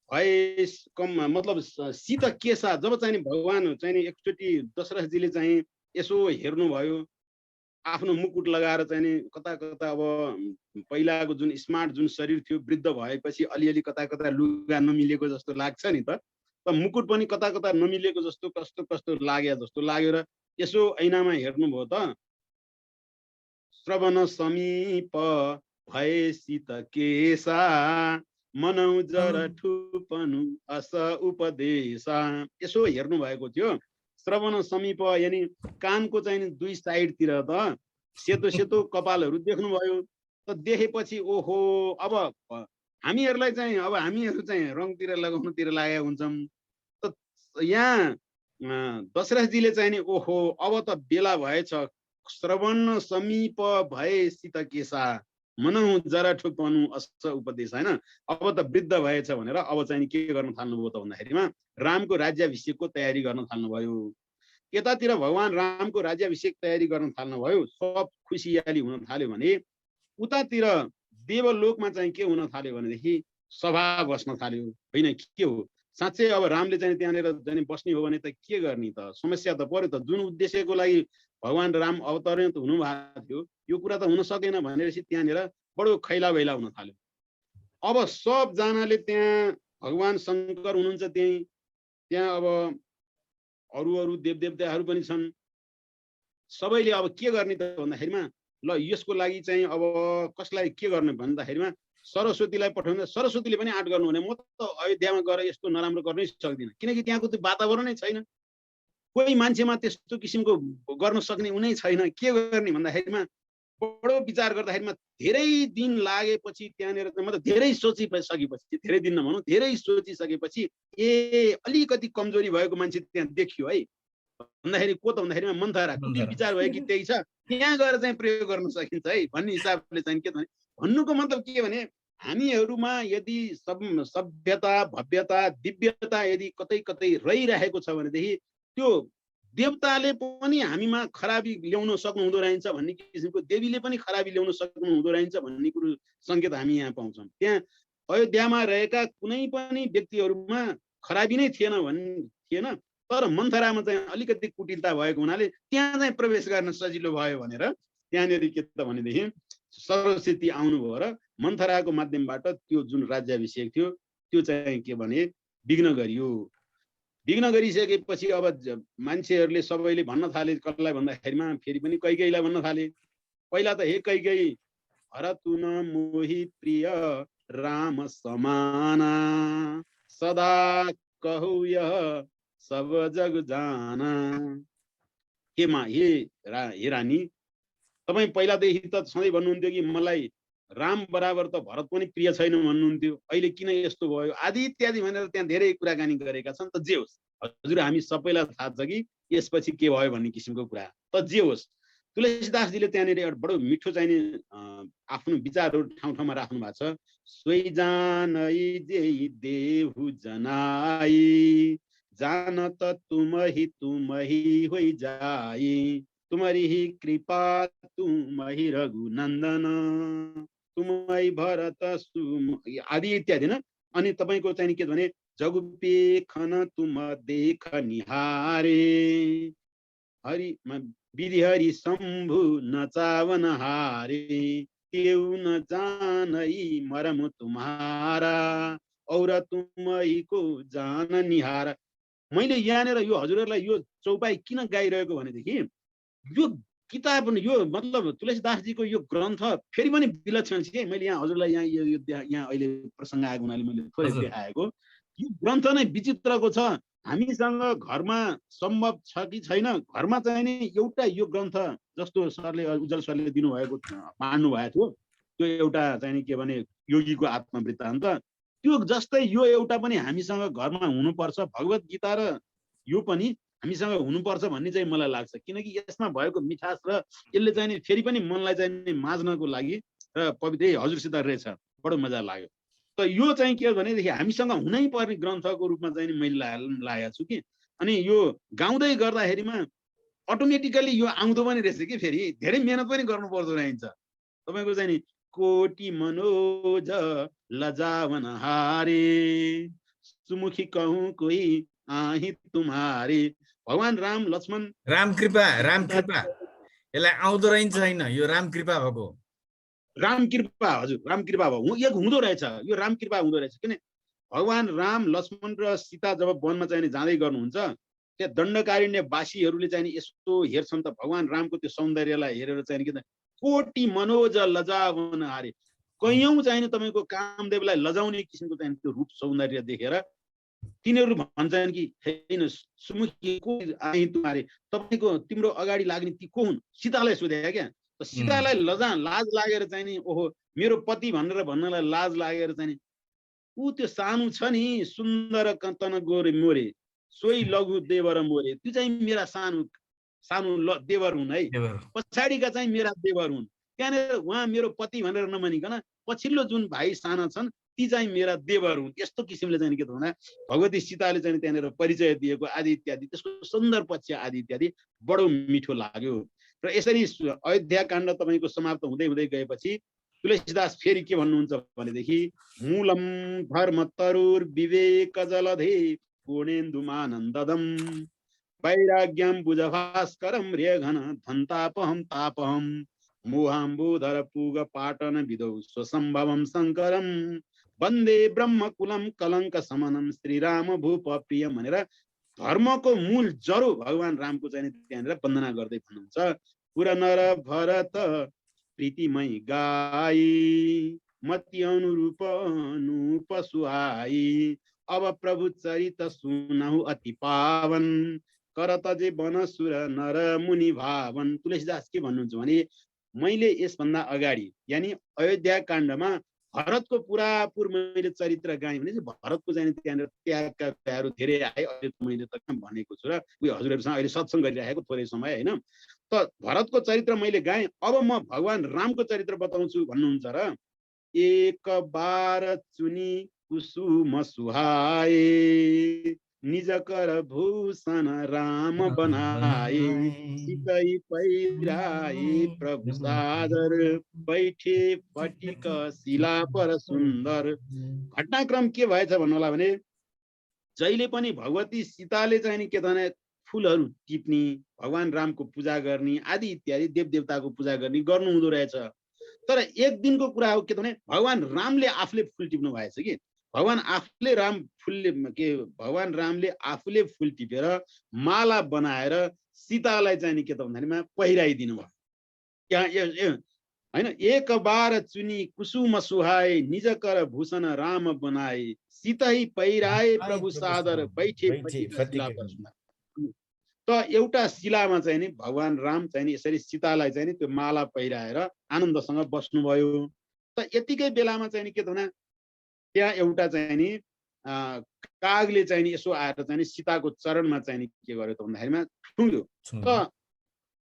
मतलब सीता के सा जब चाहिँ भगवान चाहिँ एकचोटि दशरथजीले चाहिँ यसो हेर्नु भयो आफ्नो मुकुट लगाएर चाहिँ कता कता अब पहिलाको जुन स्मार्ट जुन शरीर थियो वृद्ध भएपछि अलिअलि कता कता लुगा नमिलेको जस्तो लाग्छ नि त मुकुट पनि कता कता नमिलेको जस्तो कस्तो लाग्यो जस्तो लाग्यो र यसो ऐनामा हेर्नुभयो त श्रवण समीप भए सीत केसा मनौ जर ठुपनु अस उपदेशा यसो हेर्नु भएको थियो श्रवण समीप यानी कानको चाहिँ दुई साइडतिर त सेतो सेतो कपालहरू देख्नुभयो त देखेपछि ओहो अब हामीहरूलाई चाहिँ अब हामीहरू चाहिँ रङतिर लगाउनुतिर लागेका हुन्छौँ त यहाँ दशरथजीले चाहिँ नि ओहो अब त बेला भएछ श्रवण समीप भए सीत केसा मनौ जरा ठुपनु अस उपदेश हैन अब त वृद्ध भएछ भनेर अब चाहिँ के गर्न थाल्नुभयो त भन्दाखेरिमा रामको राज्याभिषेकको तयारी गर्न थाल्नुभयो यतातिर भगवान रामको राज्याभिषेक तयारी गर्न थाल्नुभयो सब खुसियाली हुन थाल्यो भने उतातिर देवलोकमा चाहिँ के हुन थाल्यो भनेदेखि सभा बस्न थाल्यो हैन के हो साँच्चै अब रामले चाहिँ त्यहाँनिर जाने बस्ने हो भने त के गर्ने त समस्या त पर्यो त जुन उद्देश्यको लागि भगवान राम अवतरण हुनु भएको थियो यो कुरा त हुन सकेन भनेपछि त्यहाँनिर बडो खैला बैला हुन थाल्यो अब सबजनाले त्यहाँ भगवान शङ्कर हुनुहुन्छ त्यहाँ अब अरू देवदेवताहरू पनि छन् सबैले अब के गर्ने त भन्दाखेरिमा ल यसको लागि चाहिँ अब कसलाई के गर्ने भन्दाखेरिमा सरस्वतीलाई पठाउँदा सरस्वतीले पनि आँट गर्नु भने म त अयोध्यामा गएर यस्तो नराम्रो गर्नै सक्दिनँ किनकि त्यहाँको त्यो वातावरणै छैन कोही मान्छेमा त्यस्तो किसिमको गर्न सक्ने उनै छैन के गर्ने भन्दाखेरिमा बडो विचार गर्दाखेरिमा धेरै दिन लागेपछि त्यहाँनिर मतलब धेरै सोचिसकेपछि धेरै दिन नभनौँ धेरै सोचिसकेपछि अलिकति कमजोरी भएको मान्छे त्यहाँ देखियो है भन्दाखेरि को त भन्दाखेरिमा मन्थरा कुटिल विचार भयो कि त्यही छ त्यहाँ गएर चाहिँ प्रयोग गर्न सकिन्छ है भन्ने हिसाबले चाहिँ के भने भन्नुको मतलब के भने हामीहरूमा यदि सभ्यता भव्यता दिव्यता यदि कतै कतै रहिरहेको छ भनेदेखि त्यो देवताले पनि हामीमा खराबी ल्याउन सक्नुहुँदो रहेछ भन्ने किसिमको, देवीले पनि खराबी ल्याउन सक्नुहुँदो रहेछ भन्ने कुरो सङ्केत हामी यहाँ पाउँछौँ। त्यहाँ अयोध्यामा रहेका कुनै पनि व्यक्तिहरूमा खराबी नै थिएन थिएन, तर मन्थरामा चाहिँ अलिकति कुटिलता भएको हुनाले त्यहाँ चाहिँ प्रवेश गर्न सजिलो भयो भनेर त्यहाँनिर के त भनेदेखि सरस्वती आउनुभयो र मन्थराको माध्यमबाट त्यो जुन राज्याभिषेक थियो त्यो चाहिँ के भने विघ्न गरियो। विघ्न गरिसकेपछि अब मान्छेहरूले सबैले भन्न थाले, कसलाई भन्दाखेरिमा फेरि पनि कैकेयीलाई भन्न थाले। पहिला त हे कैकेयी हरतु न मोहि प्रिय राम समाना सदा कहु यह सब जग जाना। हे रानी, तपाईँ पहिलादेखि त सधैँ भन्नुहुन्थ्यो कि मलाई राम बराबर त भरत पनि प्रिय छैन भन्नुहुन्थ्यो, अहिले किन यस्तो भयो आदि इत्यादि भनेर त्यहाँ धेरै कुराकानी गरेका छन्। त जे होस्, हजुर हामी सबैलाई थाहा छ कि यसपछि के भयो भन्ने किसिमको कुरा। त जे होस्, तुलसीदासजीले त्यहाँनिर एउटा बडो मिठो चाहिने आफ्नो विचारहरू ठाउँ ठाउँमा राख्नु भएको छ। सोही जानै जेहि देहु जनाई जानत तुमहि होइ जाई तुम्हारी ही कृपा तुमहि रघुनन्दन तुमहि भरत आदि इत्यादि न। अनि तपाईँको चाहिँ के भने जगुपेखन तुम देख निहारे हरि विधि हरि शम्भु नचावन हारे केहु न जानै मरम तुम्हारा और तुमहि को जान निहारा। मैले यहाँनिर यो हजुरहरूलाई यो चौपाई किन गाइरहेको भनेदेखि यो किताब यो मतलब तुलसीदासजीको यो ग्रन्थ फेरि पनि विलक्षण छ। मैले यहाँ हजुरलाई यहाँ अहिले प्रसङ्ग आएको हुनाले मैले थोरै देखाएको। यो ग्रन्थ नै विचित्रको छ। हामीसँग घरमा सम्भव छ कि छैन, घरमा चाहिँ नि एउटा यो ग्रन्थ जस्तो सरले उज्जवल सरले दिनुभएको मान्नु भएको थियो, त्यो एउटा चाहिँ के भने योगीको आत्मवृत्तान्त, त्यो जस्तै यो एउटा पनि हामीसँग घरमा हुनुपर्छ। भगवत गीता र यो पनि हामीसँग हुनुपर्छ भन्ने चाहिँ मलाई लाग्छ, किनकि यसमा भएको मिठास र यसले चाहिँ नि फेरि पनि मनलाई चाहिँ माझ्नको लागि र पवित्र हजुरसित रहेछ, बडो मजा लाग्यो। त यो चाहिँ के हो भनेदेखि हामीसँग हुनै पर्ने ग्रन्थको रूपमा चाहिँ मैले लागेको छु कि। अनि यो गाउँदै गर्दाखेरिमा अटोमेटिकली यो आउँदो पनि रहेछ कि, फेरि धेरै मेहनत पनि गर्नु पर्दो रहेछ। तपाईँको चाहिँ नि कोटी मनोज लजावन हारे सुमुखी कहूँ कोही आही तुम्हारे। भगवान राम लक्ष्मण राम कृपा यसलाई आउँदो रहेछ होइन, यो राम कृपा भएको राम कृपा, हजुर राम कृपा भयो, यो हुँदो रहेछ, यो राम कृपा हुँदो रहेछ। किन भगवान राम लक्ष्मण र सीता जब वनमा चाहिँ जाँदै गर्नुहुन्छ, त्यहाँ दण्डकारण्यवासीहरूले चाहिँ यसो हेर्छन् त भगवान रामको त्यो सौन्दर्यलाई हेरेर चाहिँ के कोटी मनोज लजावन हारे, कैयौँ चाहिँ तपाईँको कामदेवलाई लजाउने किसिमको चाहिँ त्यो रूप सौन्दर्य देखेर तिनीहरू भन्छन् कि हैन सुमुखी को आइ तुम्हारे, तपाईको तिम्रो अगाडि लाग्ने ती को हुन्? सीतालाई सोधे क्या। त सीतालाई लाज लागेर चाहिँ नि ओहो मेरो पति भनेर भन्नलाई लाज लागेर चाहिँ नि ऊ त्यो सानो छ नि सुन्दर कन्तन गोरे मोरे सोही लघु देवर मोरे, त्यो चाहिँ मेरा सानो देवर हुन् है, पछाडिका चाहिँ मेरा देवर हुन्। त्यहाँनिर उहाँ मेरो पति भनेर नभनिकन पछिल्लो जुन भाइ साना छन् ती चाहिँ मेरा देवर हुन्, यस्तो किसिमले चाहिँ के त भन्दा भगवती सीताले चाहिँ त्यहाँनिर परिचय दिएको आदि इत्यादि, त्यसको सुन्दर पक्ष आदि इत्यादि बडो मिठो लाग्यो। र यसरी अयोध्या काण्ड तपाईँको समाप्त हुँदै हुँदै गएपछि तुलसीदास फेरि के भन्नुहुन्छ भनेदेखि मूलम धर्म तरुर विवेक जलधे पूर्णेन्दुमानन्ददम वैराग्यम बुजभास्करम रेघन धन्तापहम तापहम मोहाम्बुधर पुग पाटन विदौ स्वसंभवम शङ्करम वन्दे ब्रह्मकुलम कलङ्क समनम श्रीराम भूप प्रियम भनेर धर्मको मूल जरो भगवान रामको चाहिँ त्यहाँनिर वन्दना गर्दै भन्नुहुन्छ। पुर नर भरत प्रीतिमय गाई मति अनुरूप अनुप सुहाई अब प्रभु चरित सुनहु अति पावन करत जे वनसुर नर मुनि भावन। तुलसीदास के भन्नुहुन्छ भने मैले यसभन्दा अगाडि यानी अयोध्या काण्डमा भरतको पुरापुर मैले चरित्र गाएँ भने भरतको चाहिँ त्यहाँनिर त्यागका कुराहरू धेरै आए, अहिले मैले त भनेको छु र उयो हजुरहरूसँग अहिले सत्सङ्ग गरिरहेको थोरै समय होइन। त भरतको चरित्र मैले गाएँ, अब म भगवान रामको चरित्र बताउँछु भन्नुहुन्छ र एक बार चुनी कुसुम सुहाए निज कर भूषण राम बनाए, सीतै पहिराए प्रभु सादर, बैठे फटिक शिला पर सुन्दर। घटनाक्रम के भएछ भन्नु होला भने जहिले पनि भगवती सीताले चाहिँ नि के त भने फुलहरू टिप्ने, भगवान रामको पूजा गर्ने आदि इत्यादि देवदेवताको पूजा गर्ने गर्नु हुँदो रहेछ। तर एक दिनको कुरा हो के त भने भगवान रामले आफूले फुल टिप्नु भएछ कि भगवान रामले आफूले फुल टिपेर माला बनाएर सीतालाई चाहिँ नि के त भन्दाखेरिमा पहिराइदिनु भयो। यहाँ हैन, एक बार चुनी कुसुम सुहाए, निज कर भूषण राम बनाए, सीतै पहिराए प्रभु सादर, बैठे शिला पर सुन्दर। त एउटा शिलामा चाहिँ नि भगवान राम चाहिँ नि यसरी सीतालाई चाहिँ नि त्यो माला पहिराएर आनन्दसँग बस्नुभयो। त यतिकै बेलामा चाहिँ नि के त भने त्यहाँ एउटा चाहिँ नि कागले चाहिँ नि यसो आएर चाहिँ नि सीताको चरणमा चाहिँ नि के गर्यो त भन्दाखेरिमा छुँग्यो। त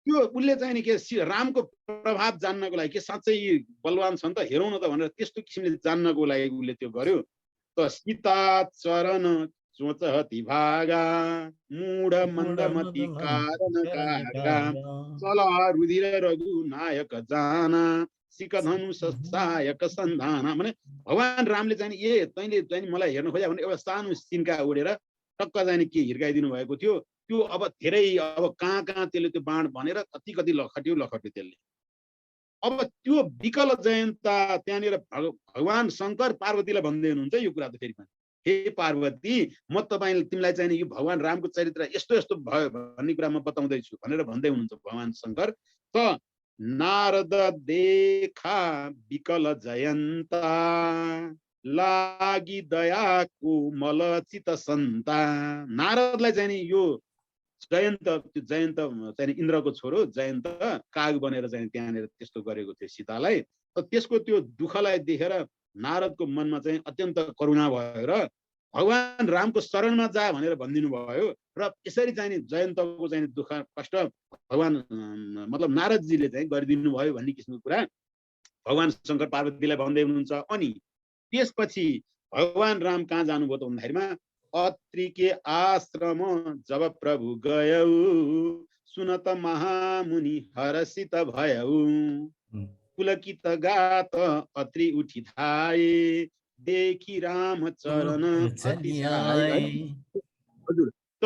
त्यो उसले चाहिँ नि के रामको प्रभाव जान्नको लागि के साँच्चै बलवान छन् त हेरौँ न त भनेर त्यस्तो किसिमले जान्नको लागि उसले त्यो गर्यो। त सीता चरण चोचहति भागा, मूढ मन्दमति कारण कागा, चल रुधिर रघु नायक जाना, सिकधनु सहायक सन्धान। भने भगवान रामले चाहिँ ए तैँले चाहिँ मलाई हेर्नु खोज्या भने एउटा सानो सिन्का उडेर टक्क चाहिँ के हिर्काइदिनु भएको थियो। त्यो अब धेरै अब कहाँ त्यसले त्यो बाण भनेर कति लखट्यो त्यसले। अब त्यो विकल जयन्ता त्यहाँनिर भगवान शङ्कर पार्वतीलाई भन्दै हुनुहुन्छ यो कुरा त फेरि पनि, हे पार्वती म तिमीलाई चाहिँ यो भगवान रामको चरित्र यस्तो यस्तो भयो भन्ने कुरा म बताउँदैछु भनेर भन्दै हुनुहुन्छ भगवान शङ्कर। त नारद देखा विकल जयन्ता, लागि दयाको मलचित सन्ता। नारदलाई चाहिँ नि यो जयन्त चाहिँ इन्द्रको छोरो जयन्त काग बनेर चाहिँ त्यहाँनिर त्यस्तो गरेको थियो सीतालाई। त त्यसको त्यो दुःखलाई देखेर नारदको मनमा चाहिँ अत्यन्त करुणा भयो र भगवान रामको शरणमा जा भनेर भनिदिनु भयो। र यसरी चाहिँ नि जयन्तको चाहिँ दुःख कष्ट भगवान मतलब नारदजीले चाहिँ गरिदिनु भयो भन्ने किसिमको कुरा भगवान शङ्कर पार्वतीलाई भन्दै हुनुहुन्छ। अनि त्यसपछि भगवान राम कहाँ जानुभयो त भन्दाखेरिमा अत्रि के आश्रम जब प्रभु गयौ, सुनत महामुनि हर्षित भयौ, पुलकित गात अत्रि उठी धाए, देखि राम चरण अतिशाय। हजुर, त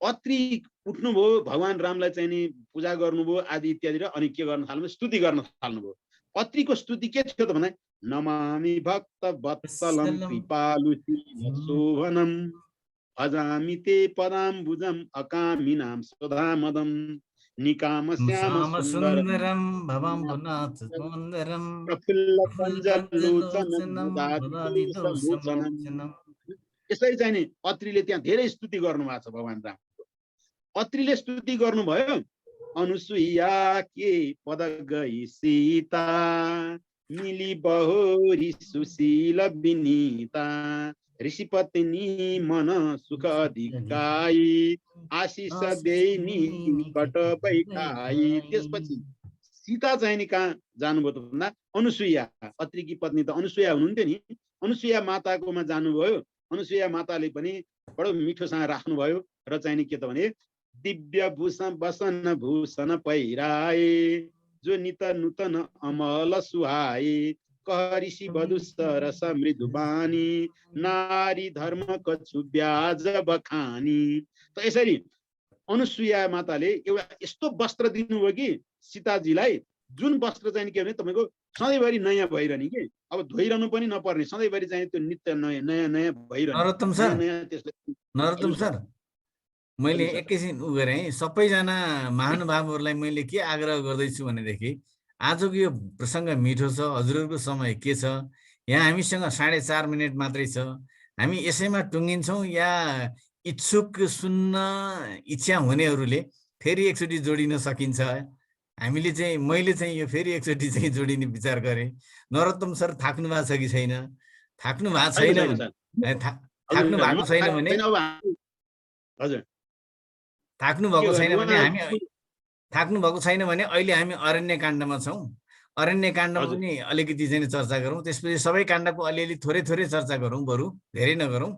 अत्रि उठ्नुभयो, भगवान रामलाई चाहिँ नि पूजा गर्नुभयो आदि इत्यादि र अनि के गर्न थाल्नुभयो, स्तुति गर्न थाल्नुभयो। अत्रिको स्तुति के थियो त भने नमामि भक्त वत्सलं कृपालु शोभनम, भजामि ते पदाम्बुजम अकामिनां सुधामदम, निकाम श्याम सुन्दरम भवाम्बुनाथ सुन्दरम, प्रफुल्ल पञ्जलोचनं ददाति समोचनं। यसरी चाहिँ नि अत्रिले त्यहाँ धेरै स्तुति गर्नु भएको छ भगवान रामको। अत्रिले स्तुति गर्नुभयो। अनुसुईया के पद गई सीता, मिली बहोरी सुशील विनीता, ऋषिपत्नी मन सुख अधिकाई, आशीष देनी निकट बैठाई। त्यसपछि सीता चाहिँ नि कहाँ जानुभयो त भन्दा अनुसुईया, अत्रिकी पत्नी त अनुसुईया हुनुहुन्थ्यो नि, अनुसुईया माताकोमा जानुभयो। अनुसुईया माताले पनि बडो मिठोसँग राख्नुभयो र चाहिँ नि के त भने दिव्य भूषण वसन भूषण पहिराए, जो नित नूतन अमल सुहाए, कह ऋषि वधु सरस मृदु बानी, नारी धर्म कछु ब्याज बखानी। त यसरी अनुसुईया माताले एउटा यस्तो वस्त्र दिनुभयो कि सीताजीलाई, जुन वस्त्र चाहिँ के भने तपाईको सधैँभरि नयाँ भइरहने कि अब धोइरहनु पनि नपर्ने, सधैँभरि चाहिँ त्यो नित्य नयाँ भइरहने। नरोत्तम सर, मैले एकैछिन उ गरेँ, सबैजना महानुभावहरूलाई मैले के आग्रह गर्दैछु भनेदेखि आजको यो प्रसङ्ग मिठो छ, हजुरहरूको समय के छ, यहाँ हामीसँग 4.5 मिनट मात्रै छ, हामी यसैमा टुङ्गिन्छौँ या इच्छुक सुन्न इच्छा हुनेहरूले फेरि एकचोटि जोडिन सकिन्छ? हामीले चाहिँ मैले चाहिँ यो फेरि एकचोटि चाहिँ जोडिने विचार गरेँ। नरोत्तम सर थाक्नु भएको छ कि छैन? थाक्नु भएको छैन भने थाक्नु भएको छैन भने अहिले हामी अरण्य काण्डमा छौँ। अरण्य काण्डमा पनि अलिकति चाहिँ चर्चा गरौँ, त्यसपछि सबै काण्डको अलिअलि थोरै चर्चा गरौँ, बरु धेरै नगरौँ।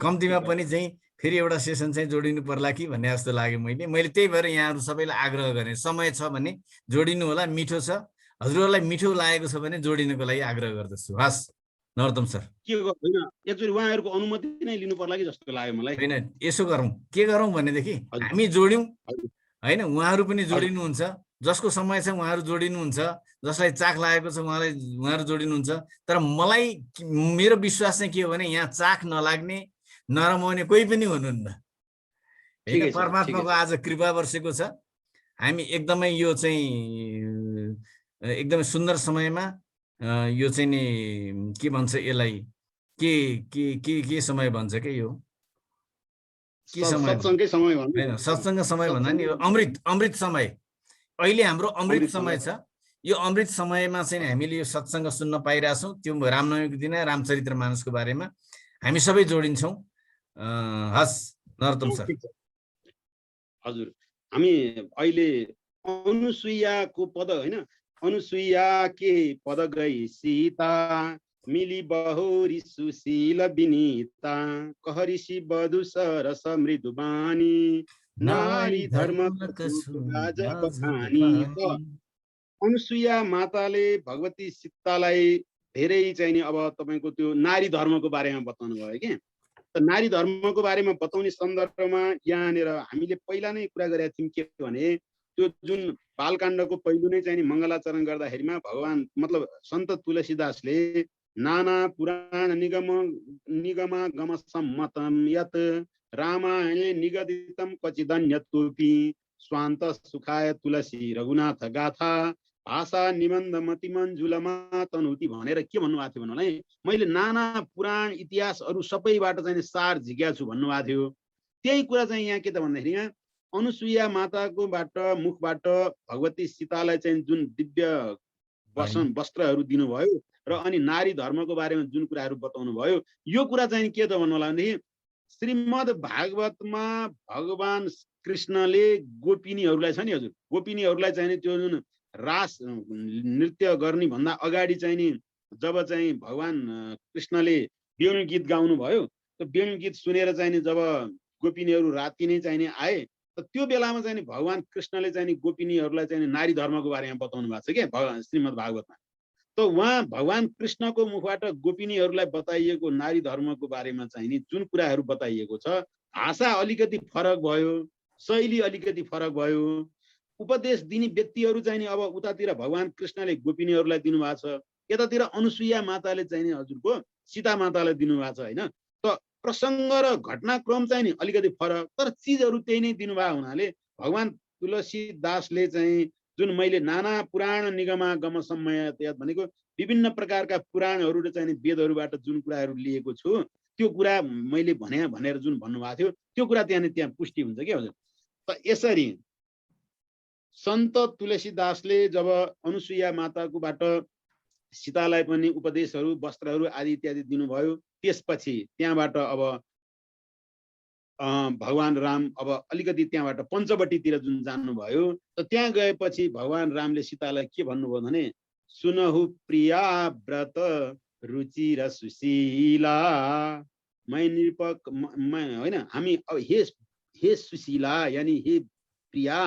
कम्तीमा पनि चाहिँ फेरि एउटा सेसन चाहिँ जोडिनु पर्ला कि भन्ने जस्तो लाग्यो। मैले त्यही भएर यहाँहरू सबैलाई आग्रह गरेँ, समय छ भने जोडिनु होला, मिठो छ, हजुरहरूलाई मिठो लागेको छ भने जोडिनुको लागि आग्रह गर्दछु। हस् नरोत्तम सर, के होइन एकचोटि उहाँहरूको अनुमति नै लिनु पर्ला कि जस्तो लाग्यो मलाई। होइन यसो गरौँ, के गरौँ भनेदेखि हामी जोड्यौँ होइन, उहाँहरू पनि जोडिनुहुन्छ, जसको समय छ उहाँहरू जोडिनुहुन्छ, जसलाई चाख लागेको छ उहाँहरू जोडिनुहुन्छ। तर मलाई मेरो विश्वास चाहिँ के हो भने यहाँ चाख नलाग्ने नरमाउने कोही पनि हुनुहुन्न होइन। परमात्माको आज कृपा वर्षेको छ, हामी एकदमै यो चाहिँ एकदमै सुन्दर समयमा यो चाहिँ नि के भन्छ यसलाई, के समय भन्छ के यो के समय होइन, सत्सङ्ग समय भन्दा नि अमृत समय। अहिले हाम्रो अमृत समय छ। यो अमृत समयमा चाहिँ हामीले यो सत्सङ्ग सुन्न पाइरहेछौँ। त्यो रामनवमीको दिन रामचरित्र मानसको बारेमा हामी सबै जोडिन्छौँ। हस् नरोत्तम सर। हजुर, हामी अहिले अनुसुईयाको पद होइन, अनुसुईया के पद गई सीता, मिली बहुरी सुशील विनीता, कहरिषि बधु सरस मृदुबानी, नारी धर्म बखानी। अनुसुईया माताले भगवती सीतालाई धेरै चाहिँ नि अब तपाईको त्यो नारी धर्मको बारेमा बताउनु भयो के। त नारी धर्मको बारेमा बताउने सन्दर्भमा यहाँनिर हामीले पहिला नै कुरा गरेका थियौँ के भने त्यो जुन बालकाण्डको पहिलो नै चाहिँ नि मङ्गलाचरण गर्दाखेरिमा भगवान मतलब सन्त तुलसीदासले नाना पुराण निगमा गम सम्मतम यत रामायणे निगदितम क्वचिदन्यतोपि स्वान्त सुखाय तुलसी रघुनाथ गाथा भाषा निबन्ध मतिमञ्जुलमा तनुति भनेर के भन्नुभएको थियो भन्नुलाई, मैले नाना पुराण इतिहासहरू सबैबाट चाहिँ सार झिक्या छु भन्नुभएको थियो। त्यही कुरा चाहिँ यहाँ के त भन्दाखेरि यहाँ अनुसुईया माताको मुखबाट भगवती सीतालाई चाहिँ जुन दिव्य वस्त्रहरू दिनुभयो र अनि नारी धर्मको बारेमा जुन कुराहरू बताउनु भयो, यो कुरा चाहिँ के त भन्नु होला भनेदेखि श्रीमद् भागवतमा भगवान कृष्णले गोपिनीहरूलाई छ नि हजुर, गोपिनीहरूलाई चाहिँ त्यो जुन रास नृत्य गर्ने भन्दा अगाडि चाहिँ नि जब चाहिँ भगवान कृष्णले वेणु गीत गाउनु भयो, त्यो वेणु गीत सुनेर चाहिँ नि जब गोपिनीहरू राति नै चाहिँ नि आए, त त्यो बेलामा चाहिँ नि भगवान कृष्णले चाहिँ नि गोपिनीहरूलाई चाहिँ नारी धर्मको बारेमा बताउनु भएको छ के श्रीमद् भागवतमा। त उहाँ भगवान कृष्णको मुखबाट गोपिनीहरूलाई बताइएको नारी धर्मको बारेमा चाहिँ नि जुन कुराहरू बताइएको छ, भाषा अलिकति फरक भयो, शैली अलिकति फरक भयो, उपदेश दिने व्यक्तिहरू चाहिँ नि अब उतातिर भगवान कृष्णले गोपिनीहरूलाई दिनुभएको छ, यतातिर अनुसुईया माताले चाहिँ नि हजुरको सीता मातालाई दिनुभएको छ होइन। त प्रसङ्ग र घटनाक्रम चाहिँ नि अलिकति फरक, तर चिजहरू त्यही नै दिनुभएको हुनाले भगवान तुलसीदासले चाहिँ जुन मैले नाना पुराण निगमा गम सम्मयत भनेको विभिन्न प्रकारका पुराणहरू र चाहिँ वेदहरूबाट जुन कुराहरू लिएको छु, त्यो कुरा मैले भनेर जुन भन्नुभएको थियो त्यो कुरा त्यहाँ पुष्टि हुन्छ कि हजुर। त यसरी सन्त तुलसीदासले जब अनुसुईया माताकोबाट सीतालाई पनि उपदेशहरू वस्त्रहरू आदि इत्यादि दिनुभयो, त्यसपछि त्यहाँबाट अब भगवान राम अब अलिकति त्यहाँबाट पञ्चवटीतिर जुन जानुभयो, त त्यहाँ गएपछि भगवान रामले सीतालाई के भन्नुभयो भने सुनहु प्रिया व्रत रुचि र सुशीला, मै निरपक होइन हामी अब हे सुशीला यानी हे प्रिया,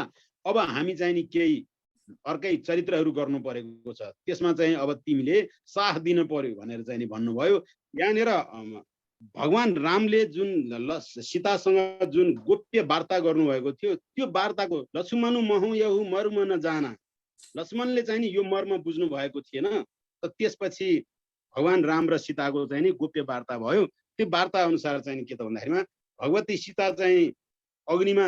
अब हामी चाहिँ नि केही अर्कै चरित्रहरू गर्नु परेको छ, त्यसमा चाहिँ अब तिमीले साथ दिन पर्यो भनेर चाहिँ नि भन्नुभयो। यहाँनिर भगवान रामले जुन सीतासँग जुन गोप्य वार्ता गर्नुभएको थियो, त्यो वार्ताको लक्ष्मण महु यहु मर्म न जाना, लक्ष्मणले चाहिँ नि यो मर्म बुझ्नु भएको थिएन। त त्यसपछि भगवान राम र सीताको चाहिँ नि गोप्य वार्ता भयो। त्यो वार्ता अनुसार चाहिँ के त भन्दाखेरिमा भगवती सीता चाहिँ अग्निमा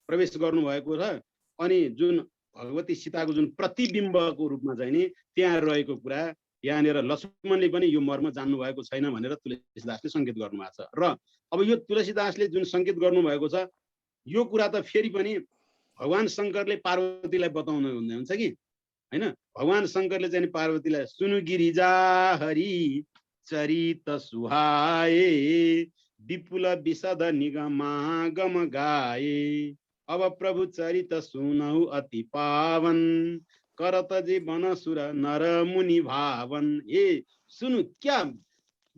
प्रवेश गर्नुभएको छ, अनि जुन भगवती सीताको जुन प्रतिबिम्बको रूपमा चाहिँ नि त्यहाँ रहेको कुरा यहाँनिर लक्ष्मणले पनि यो मर्म जान्नु भएको छैन भनेर तुलसीदासले सङ्केत गर्नुभएको छ। र अब यो तुलसीदासले जुन सङ्केत गर्नुभएको छ, यो कुरा त फेरि पनि भगवान शङ्करले पार्वतीलाई बताउनु हुन्छ कि होइन। भगवान शङ्करले चाहिँ पार्वतीलाई सुनु गिरिजा हरि चरित सुहाए, विपुल विशद निगमागम गाए, अब प्रभु चरित सुनौ अति पावन, करत जीवन सुर नर मुनि भावन। ए सुनु क्या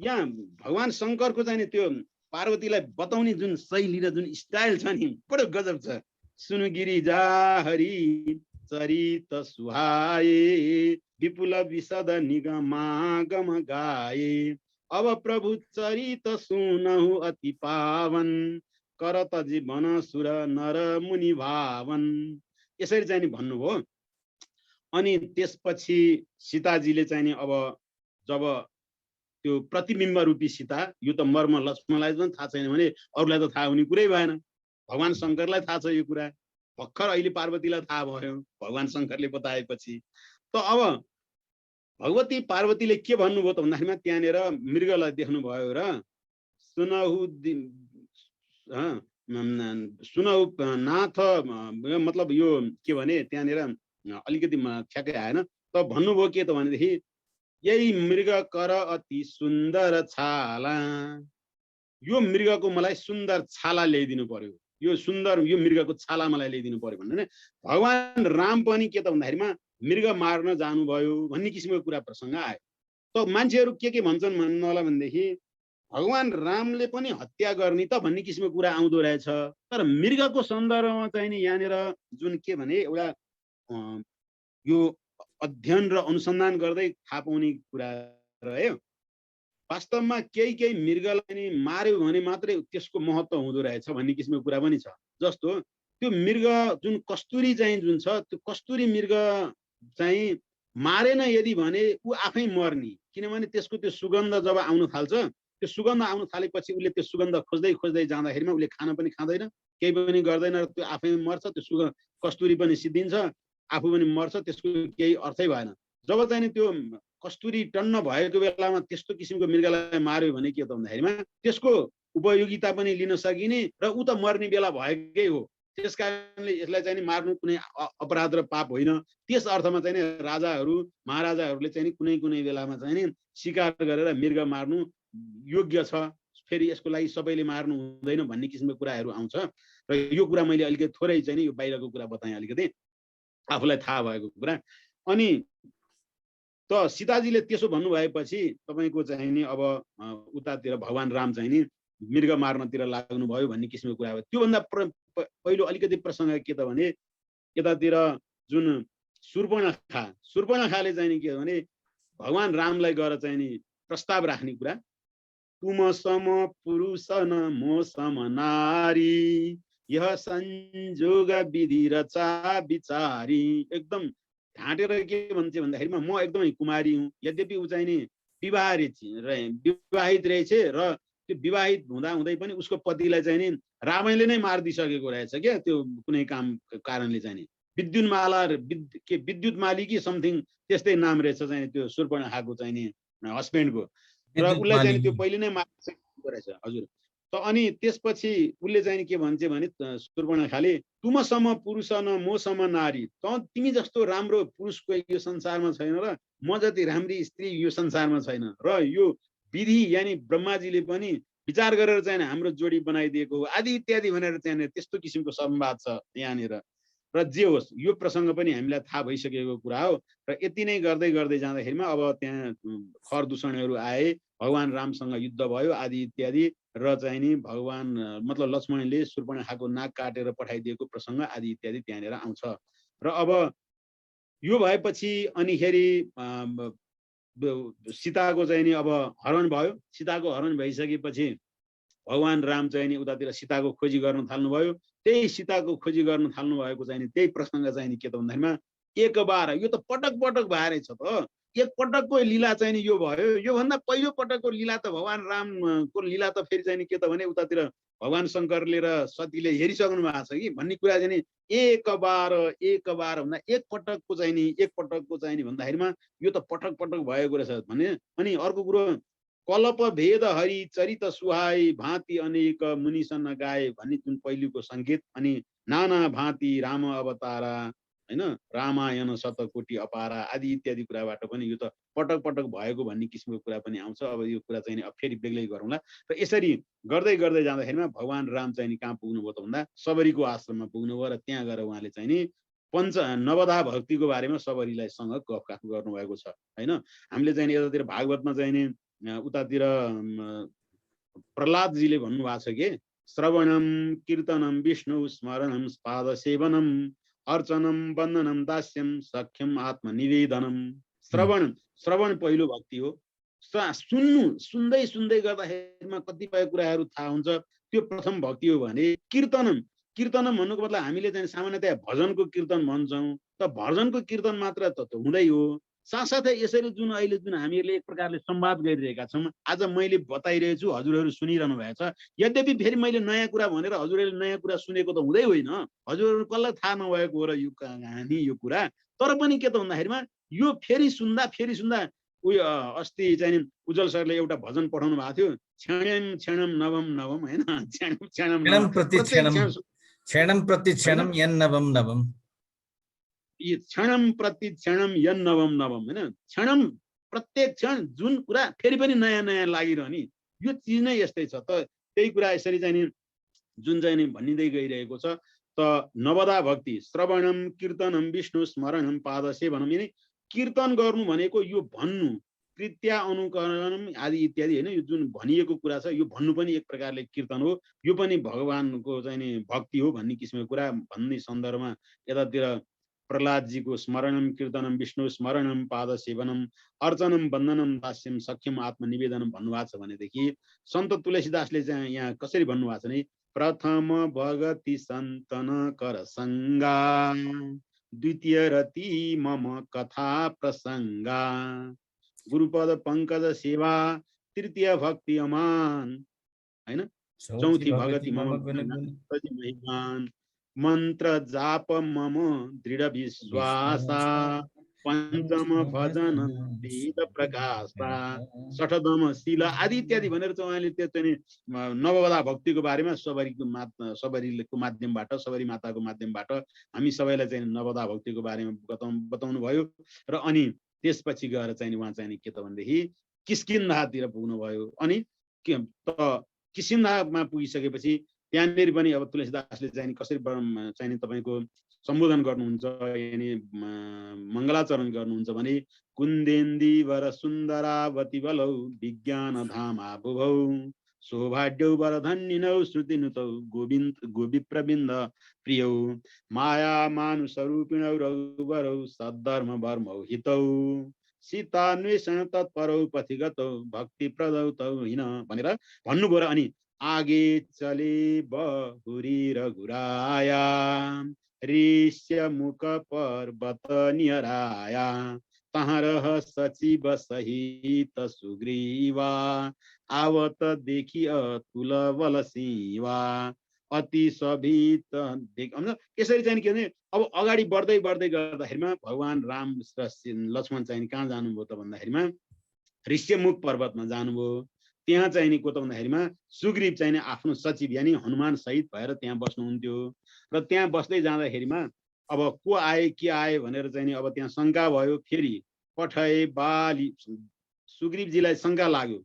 यहाँ भगवान शङ्करको चाहिँ नि त्यो पार्वतीलाई बताउने जुन शैली र जुन स्टाइल छ नि बडो गजब छ। सुनु गिरिजा हरि चरित सुहाए विपुल विशद निगमागम गाए अब प्रभु चरित सुनहु अति पावन करत जीवन सुर नर मुनि भावन। यसरी चाहिँ नि भन्नुभयो। अनि त्यसपछि सीताजीले चाहिँ नि अब जब त्यो प्रतिबिम्ब रूपी सीता, यो त मर्म लक्ष्मणलाई पनि थाहा छैन भने अरूलाई त थाहा हुने कुरै भएन। भगवान शङ्करलाई थाहा छ यो कुरा, भर्खर अहिले पार्वतीलाई थाहा भयो भगवान शङ्करले बताएपछि। त अब भगवती पार्वतीले के भन्नुभयो त भन्दाखेरिमा त्यहाँनिर मृगलाई देख्नुभयो र सुनहु सुनहु नाथ, मतलब यो के भने त्यहाँनिर अलिकति ठ्याक्कै आएन। त भन्नुभयो के त भनेदेखि यही मृग कर अति सुन्दर छाला, यो मृगको मलाई सुन्दर छाला ल्याइदिनु पर्यो, यो मृगको छाला मलाई ल्याइदिनु पर्यो भन्ने भगवान राम पनि के त भन्दाखेरिमा मृग मार्न जानुभयो भन्ने किसिमको कुरा प्रसङ्ग आयो। त मान्छेहरू के भन्छन् भन्नु होला भनेदेखि भगवान रामले पनि हत्या गर्ने त भन्ने किसिमको कुरा आउँदो रहेछ। तर मृगको सन्दर्भमा चाहिँ नि यहाँनिर जुन के भने एउटा यो अध्ययन र अनुसन्धान गर्दै थाहा पाउने कुरा रह्यो। वास्तवमा केही मृगलाई नि मार्यो भने मात्रै त्यसको महत्त्व हुँदो रहेछ भन्ने किसिमको कुरा पनि छ। जस्तो त्यो मृग जुन कस्तुरी चाहिँ जुन छ, त्यो कस्तुरी मृग चाहिँ मारेन यदि भने ऊ आफै मर्ने, किनभने त्यसको त्यो सुगन्ध जब आउन थाल्छ, त्यो सुगन्ध आउन थालेपछि उसले त्यो सुगन्ध खोज्दै खोज्दै जाँदाखेरिमा उसले खान पनि खाँदैन, केही पनि गर्दैन र त्यो आफै मर्छ। त्यो कस्तुरी पनि सिद्धिन्छ, आफू पनि मर्छ, त्यसको केही अर्थै भएन। जब चाहिँ त्यो कस्तुरी टन्न भएको बेलामा त्यस्तो किसिमको मृगलाई मार्यो भने के त भन्दाखेरिमा त्यसको उपयोगिता पनि लिन सकिने र ऊ त मर्ने बेला भएकै हो। त्यस कारणले यसलाई चाहिँ मार्नु कुनै अपराध र पाप होइन। त्यस अर्थमा चाहिँ राजाहरू महाराजाहरूले चाहिँ कुनै कुनै बेलामा चाहिँ शिकार गरेर मृग मार्नु योग्य छ। फेरि यसको लागि सबैले मार्नु हुँदैन भन्ने किसिमको कुराहरू आउँछ र यो कुरा मैले अलिकति थोरै चाहिँ यो बाहिरको कुरा बताएँ, अलिकति आफूलाई थाहा भएको कुरा। अनि त सीताजीले त्यसो भन्नुभएपछि तपाईँको चाहिँ नि अब उतातिर भगवान राम चाहिँ नि मृग मार्नतिर लाग्नुभयो भन्ने किसिमको कुरा हो। त्योभन्दा पहिलो अलिकति प्रसङ्ग के त भने यतातिर जुन शूर्पणखाले चाहिँ नि के भने भगवान रामलाई गएर चाहिँ नि प्रस्ताव राख्ने कुरा, तुम सम पुरुष न मो सम नारी यह संजोग विधि रचा विचारी। एकदम ढाँटेर के भन्छ भन्दाखेरिमा म एकदमै कुमारी हुँ, यद्यपि ऊ चाहिँ नि विवाहित रहेछ र त्यो विवाहित हुँदा हुँदै पनि उसको पतिलाई चाहिँ नि रावणले नै मारिदिसकेको रहेछ क्या। त्यो कुनै कारणले चाहिँ नि विद्युत माली कि समथिङ त्यस्तै नाम रहेछ चाहिँ त्यो शूर्पणखाको चाहिँ नि हस्बेन्डको, र उसलाई चाहिँ त्यो पहिले नै मारिसकेको रहेछ। हजुर। त अनि त्यसपछि उसले चाहिँ के भन्छ भने शूर्पणखाले तुम सम पुरुष न मो सम नारी, तिमी जस्तो राम्रो पुरुष कोही यो संसारमा छैन र म जति राम्री स्त्री यो संसारमा छैन। र यो विधि यानी ब्रह्माजीले पनि विचार गरेर चाहिँ हाम्रो जोडी बनाइदिएको हो आदि इत्यादि भनेर चाहिँ त्यस्तो किसिमको संवाद छ यहाँनिर। र जे होस् यो प्रसङ्ग पनि हामीलाई थाहा भइसकेको कुरा हो। र यति नै गर्दै गर्दै जाँदाखेरिमा अब त्यहाँ खर दूषणहरू आए, भगवान रामसँग युद्ध भयो आदि इत्यादि, र चाहिँ नि भगवान मतलब लक्ष्मणले शूर्पणखाको नाक काटेर पठाइदिएको प्रसङ्ग आदि इत्यादि त्यहाँनिर आउँछ। र अब यो भएपछि अनिखेरि सीताको चाहिँ नि अब हरण भयो। सीताको हरण भइसकेपछि भगवान राम चाहिँ नि उतातिर सीताको खोजी गर्न थाल्नुभयो। त्यही सीताको खोजी गर्न थाल्नु भएको चाहिँ नि त्यही प्रसङ्ग चाहिँ नि के त भन्दाखेरिमा एक बार, यो त पटक पटक भएर छ त, एक पटकको लीला चाहिँ नि यो भयो। योभन्दा पहिलो पटकको लीला त भगवान रामको लीला त फेरि चाहिँ नि के त भने उतातिर भगवान शङ्करले र सतीले हेरिसक्नु भएको छ कि भन्ने कुरा चाहिँ नि एक बार भन्दा एक पटकको चाहिँ नि भन्दाखेरिमा यो त पटक पटक भएको रहेछ भने। अनि अर्को कुरो कलप भेद हरि चरित सुहाई भाँति अनेक मुनिसन गाए भन्ने जुन पहिलोको सङ्केत, अनि नाना भाँति राम अवतारा हैन, रामायण शतकोटी अपारा आदि इत्यादि कुराबाट पनि यो त पटक पटक भएको भन्ने किसिमको कुरा पनि आउँछ। अब यो कुरा चाहिँ फेरि बेग्लै गरौँला। र यसरी गर्दै गर्दै जाँदाखेरिमा भगवान राम चाहिँ कहाँ पुग्नुभयो त भन्दा सबरीको आश्रममा पुग्नुभयो। र त्यहाँ गएर उहाँले चाहिँ नि नवधा भक्तिको बारेमा सबरीलाई सँग गफ गर्नुभएको छ हैन। हामीले चाहिँ यतातिर भागवतमा चाहिँ नि उतातिर प्रहलादजीले भन्नुभएको छ के श्रवणम कीर्तनम विष्णु स्मरणम पाद सेवनम अर्चनम वन्दनम दास्यम सख्यम आत्मनिवेदनम। श्रवण पहिलो भक्ति हो। सुन्दै सुन्दै गर्दाखेरिमा कतिपय कुराहरू थाहा हुन्छ, त्यो प्रथम भक्ति हो भने कीर्तनम भन्नुको मतलब हामीले चाहिँ सामान्यतया भजनको कीर्तन भन्छौँ, त भजनको कीर्तन मात्र त हुँदै हो। साथसाथै यसरी जुन हामीहरूले एक प्रकारले संवाद गरिरहेका छौँ, आज मैले बताइरहेछु, हजुरहरू सुनिरहनु भएको छ। यद्यपि फेरि मैले नयाँ कुरा भनेर हजुरहरूले नयाँ कुरा सुनेको त हुँदै होइन, हजुरहरू कसलाई थाहा नभएको हो र यो कहानी यो कुरा। तर पनि के त भन्दाखेरिमा यो फेरि सुन्दा उयो अस्ति चाहिँ उज्जवल सरले एउटा भजन पठाउनु भएको थियो, क्षणम क्षणम नवम नवम हैन, क्षणम प्रति क्षणम यन्नवम नवम, क्षणम प्रति क्षणम यन्नवम नवम हैन, क्षणम प्रत्येक क्षण जुन कुरा फेरि पनि नयाँ नयाँ लागिरहने, यो चिज नै यस्तै छ। त त्यही कुरा यसरी चाहिँ जुन चाहिँ भनिँदै गइरहेको छ। त नवदा भक्ति श्रवणम कीर्तनम विष्णु स्मरणम पाद सेवनम, यानी कीर्तन गर्नु भनेको यो भन्नु, कृत्या अनुकरणम आदि इत्यादि हैन, यो जुन भनिएको कुरा छ यो भन्नु पनि एक प्रकारले कीर्तन हो, यो पनि भगवानको चाहिँ भक्ति हो भन्ने किसिमको कुरा भन्ने सन्दर्भमा यतातिर प्रहलादजीको स्मरणम कीर्तनम विष्णु स्मरणम पाद सेवनम अर्चनम वन्दनम दास्यम सख्यम आत्मनिवेदनम भन्नुभएको छ भनेदेखि सन्त तुलसीदासले चाहिँ यहाँ कसरी भन्नुभएको छ भने प्रथम भगति सन्तन कर संगा द्वितीय रति मम कथा प्रसंगा गुरुपद पंकज सेवा तृतीय भक्ति अमान हैन, चौथी भगति मम महिमान मंत्र जाप मम दृढ़ विश्वासा पंचम भजन वेद प्रकाशा षठदम शील आदि इत्यादि भनेर चाहिँ उहाँले त्यो चाहिँ नववधा भक्तिको बारेमा सबरीको माध्यमबाट सबरी माताको माध्यमबाट हामी सबैलाई चाहिँ नववधा भक्तिको बारेमा बताउनु भयो। र अनि त्यसपछि गएर चाहिँ उहाँ चाहिँ के त भनेदेखि किष्किन्धातिर पुग्नुभयो। अनि किष्किन्धामा पुगिसकेपछि त्यहाँनिर पनि अब तुलसीदासले चाहिँ कसरी चाहिँ तपाईँको सम्बोधन गर्नुहुन्छ, यानी मङ्गलाचरण गर्नुहुन्छ भने कुन्देन्दी वर सुन्दरावती बलौ विज्ञान धामा बुभौ सौभाग्यौ वरधन्यिनौ श्रुतिनुतौ गोविप्रविन्द प्रियौ माया मानुषरूपिणौ रघुवरौ सद्धर्म वर्मौ हितौ सीतान्वेषण तत्परौ पथिगतौ भक्ति प्रदौ तौ हिन भनेर भन्नुभयो। अनि आगे चले बहुरी रघुराया ऋष्य मुख पर्वत निहराया तहाँ रह सचिव सहित सुग्रीवा आवत देखी अतुल बल सिंवा अति सभित देख। यसरी चाहिँ के भने अब अगाडि बढ्दै गर्दाखेरिमा भगवान राम र लक्ष्मण चाहिँ कहाँ जानुभयो त भन्दाखेरिमा ऋष्यमुख पर्वतमा जानुभयो। त्यहाँ चाहिँ नि को त भन्दाखेरिमा सुग्रीव चाहिँ आफ्नो सचिव यानी हनुमान सहित भएर त्यहाँ बस्नुहुन्थ्यो। र त्यहाँ बस्दै जाँदाखेरिमा अब को आए के आए भनेर चाहिँ नि अब त्यहाँ शङ्का भयो। फेरि पठाए बाली, सुग्रीवजीलाई शङ्का लाग्यो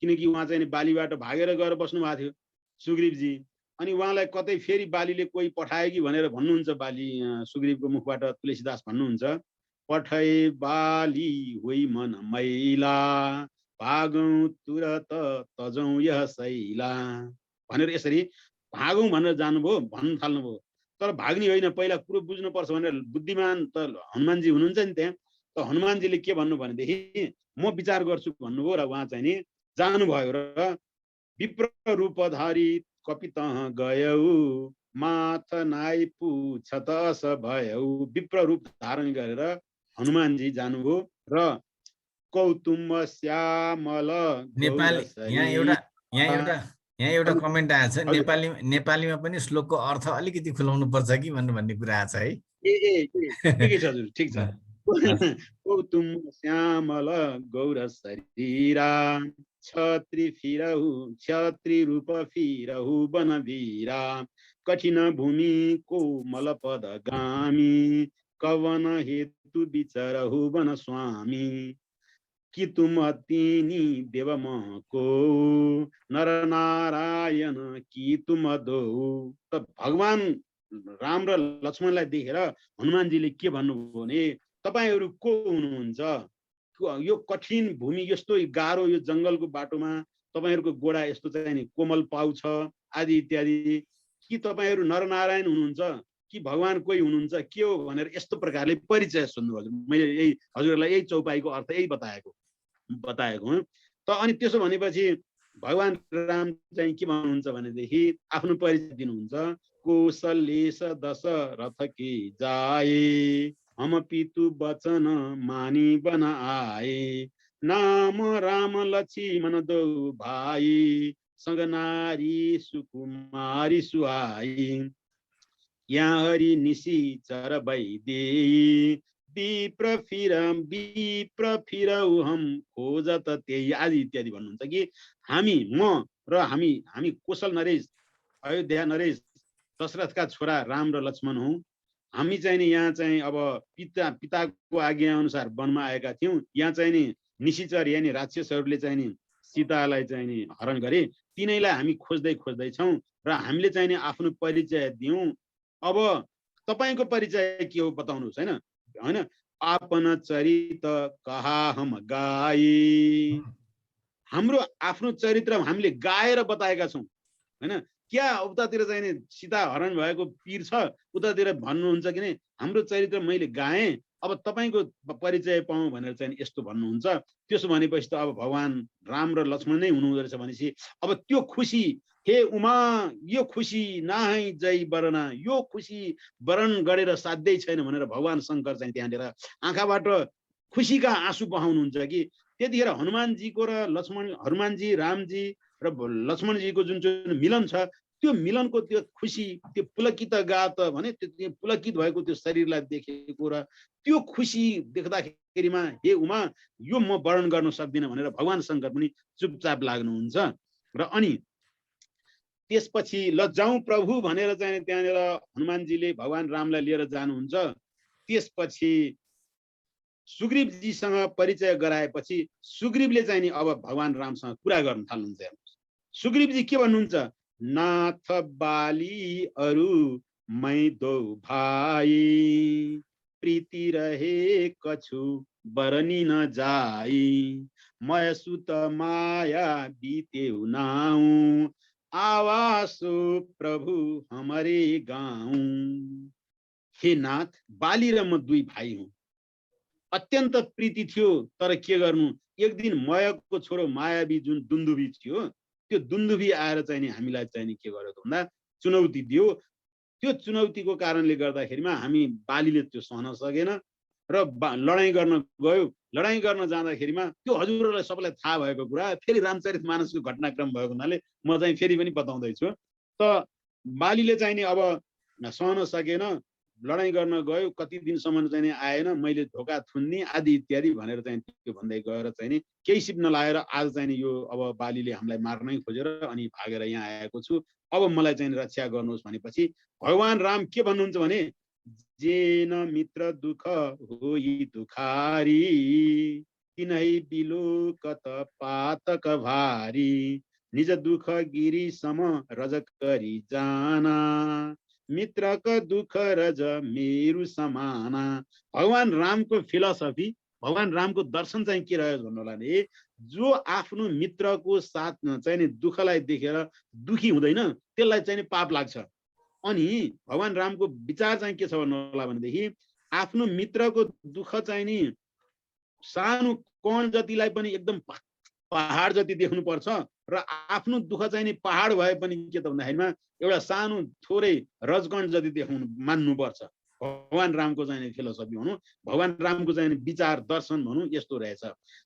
किनकि उहाँ चाहिँ बालीबाट भागेर गएर बस्नु भएको थियो सुग्रीवजी। अनि उहाँलाई कतै फेरि बालीले कोही पठायो कि भनेर भन्नुहुन्छ, बाली सुग्रीवको मुखबाट तुलसीदास भन्नुहुन्छ पठाए बाली होइ मन मैला भागौं तुरत तजौं यह शैला भनेर यसरी भागौं भनेर जानुभयो, भन्न थाल्नुभयो। तर भाग्ने होइन, पहिला कुरो बुझ्नुपर्छ भनेर बुद्धिमान त हनुमानजी हुनुहुन्छ नि त्यहाँ। त हनुमानजीले के भन्नु भनेदेखि म विचार गर्छु भन्नुभयो र उहाँ चाहिँ नि जानुभयो र विप्र रूपधारी कपितः गयौ माथ नाइ पुछत अस भयौ। विप्र रूप धारण गरेर हनुमानजी जानुभयो र कौतुम्ब श्यामल नेपाली यहाँ एउटा कमेन्ट आएछ नेपालीमा पनि श्लोकको अर्थ अलिकति खुलाउनु पर्छ कि भन्ने कुरा आछ है। ठिक छ। कौतुम्ब श्यामल गौर शरीरा क्षत्री रूप फिरहु बनवीरा कठिन भूमि कोमल पद गामी कवन हेतु विचरहु वन स्वामी कि तुम तीनी देव को नर नारायण कि तुम दो। त भगवान राम र लक्ष्मणलाई देखेर हनुमानजीले के भन्नुभयो भने तपाईहरु को हुनुहुन्छ, यो कठिन भूमि, यस्तो गाह्रो यो जङ्गलको बाटोमा तपाईहरुको गोडा यस्तो चाहिँ नि कोमल पाउ छ आदि इत्यादि, कि तपाईहरु नरनारायण हुनुहुन्छ कि भगवान कोही हुनुहुन्छ के हो भनेर यस्तो प्रकारले परिचय सोध्नुभयो। मैले यही हजुरहरूलाई यही चौपाईको अर्थ यही बताएको हुँ। त अनि त्यसो भनेपछि भगवान राम चाहिँ के भन्नुहुन्छ भनेदेखि आफ्नो परिचय दिनुहुन्छ। कौशलेश दशरथ की जाए, हम पितु वचन मानी बन आए, नाम राम लक्ष्मण दो भाई, संग नारी सुकुमारी सुहाई, यहाँ हरि निशी चर वैदेही, विप्र फिरौ हम खोजत त्यही आदि इत्यादि भन्नुहुन्छ कि हामी म र हामी कौशल नरेश, अयोध्या नरेश, दशरथका छोरा राम र लक्ष्मण हौं। हामी चाहिँ नि यहाँ चाहिँ अब पिताको आज्ञा अनुसार वनमा आएका थियौं। यहाँ चाहिँ नि निशिचर यानी राक्षसहरूले चाहिँ नि सीतालाई चाहिँ नि हरण गरे, तिनैलाई हामी खोज्दै छौं र हामीले चाहिँ नि आफ्नो परिचय दियौं। अब तपाईको परिचय के हो बताउनुस् हैन। आपन चरित कहा हम गाई, हाम्रो आफ्नो चरित्र हामीले गाएर बताएका छौं हैन। क्या उतातिर चाहिँ नि सीता हरण भएको पीर छ, उतातिर भन्नुहुन्छ कि नै हाम्रो चरित्र मैले गाएँ, अब तपाईको परिचय पाऊँ भनेर चाहिँ यस्तो भन्नुहुन्छ। त्यसो भनेपछि त अब भगवान राम र लक्ष्मण नै हुनुहुँदो रहेछ भनेपछि अब त्यो खुसी, हे उमा यो खुसी नाहै जय बरना, यो खुसी वरण गरेर साध्यै छैन भनेर भगवान शंकर चाहिँ त्यहाँनिर आँखाबाट खुसीका आँसु बहाउनुहुन्छ कि त्यतिखेर हनुमानजीको र हनुमानजी रामजी र लक्ष्मणजीको जुन चाहिँ मिलन छ, त्यो मिलनको त्यो खुसी, त्यो पुलकित गात भने त्यो पुलकित भएको त्यो शरीरलाई देखेको र त्यो खुसी देख्दाखेरिमा हे उमा यो म वर्णन गर्न सक्दिनँ भनेर भगवान शंकर पनि चुपचाप लाग्नुहुन्छ। र अनि त्यसपछि ल जाउँ प्रभु भनेर चाहिँ त्यहाँनिर हनुमानजीले भगवान रामलाई लिएर जानुहुन्छ। त्यसपछि सुग्रीवजीसँग परिचय गराएपछि सुग्रीवले चाहिँ नि अब भगवान रामसँग कुरा गर्न थाल्नुहुन्छ। सुग्रीवजी के भन्नुहुन्छ, नाथ बाली अरु मै दो भाई, प्रीति रहे कछु बरनी न जाई, मय सुत माया बीते नाऊ, आवासो प्रभु हमारे गाउँ। हे नाथ, बाली र म दुई भाइ हुँ, अत्यन्त प्रीति थियो, तर के गर्नु एक दिन मयको छोरो मायावी जुन दुन्दुभी थियो, त्यो दुन्दुभी आएर चाहिँ नि हामीलाई चाहिँ नि के गर्यो भन्दा चुनौती दियो। त्यो चुनौतीको कारणले गर्दाखेरिमा हामी बालीले त्यो सहन सकेन र लडाईँ गर्न गयो। लडाईँ गर्न जाँदाखेरिमा त्यो हजुरहरूलाई सबैलाई थाहा भएको कुरा, फेरि रामचरितमानसको घटनाक्रम भएको हुनाले म चाहिँ फेरि पनि बताउँदैछु। त बालीले चाहिँ नि अब सहन सकेन, लडाईँ गर्न गयो, कति दिनसम्म चाहिँ नि आएन, मैले धोका थुन्नी आदि इत्यादि भनेर चाहिँ त्यो भन्दै गएर चाहिँ नि केही सिप नलाएर आज चाहिँ नि यो अब बालीले हामीलाई मार्नै खोजेर अनि भागेर यहाँ आएको छु, अब मलाई चाहिँ रक्षा गर्नुहोस् भनेपछि भगवान राम के भन्नुहुन्छ भने, जेन मित्र दुख होई दुखारी, तिनै बिलो कत पातक भारी, निज दुख गिरी सम रज करी जाना, मित्र का दुख रज मेरु समाना। भगवान रामको फिलोसफी, भगवान रामको दर्शन चाहिँ के रह्यो भन्नु होला नि, जो आफ्नो मित्रको साथ चाहिँ नि दुखलाई देखेर दुखी हुँदैन त्यसलाई चाहिँ नि पाप लाग्छ। अनि भगवान रामको विचार चाहिँ के छ भन्नु होला भनेदेखि आफ्नो मित्रको दुख चाहिँ नि सानो कण जतिलाई पनि एकदम पहाड जति देख्नु पर्छ र आफ्नो दुख चाहिँ नि पहाड भए पनि के त भन्दाखेरिमा एउटा सानो थोरै रजकण जति देख्नु मान्नु पर्छ। भगवान रामको चाहिँ फिलोसफी भनौँ, भगवान रामको चाहिँ विचार दर्शन भनौँ, यस्तो रहेछ।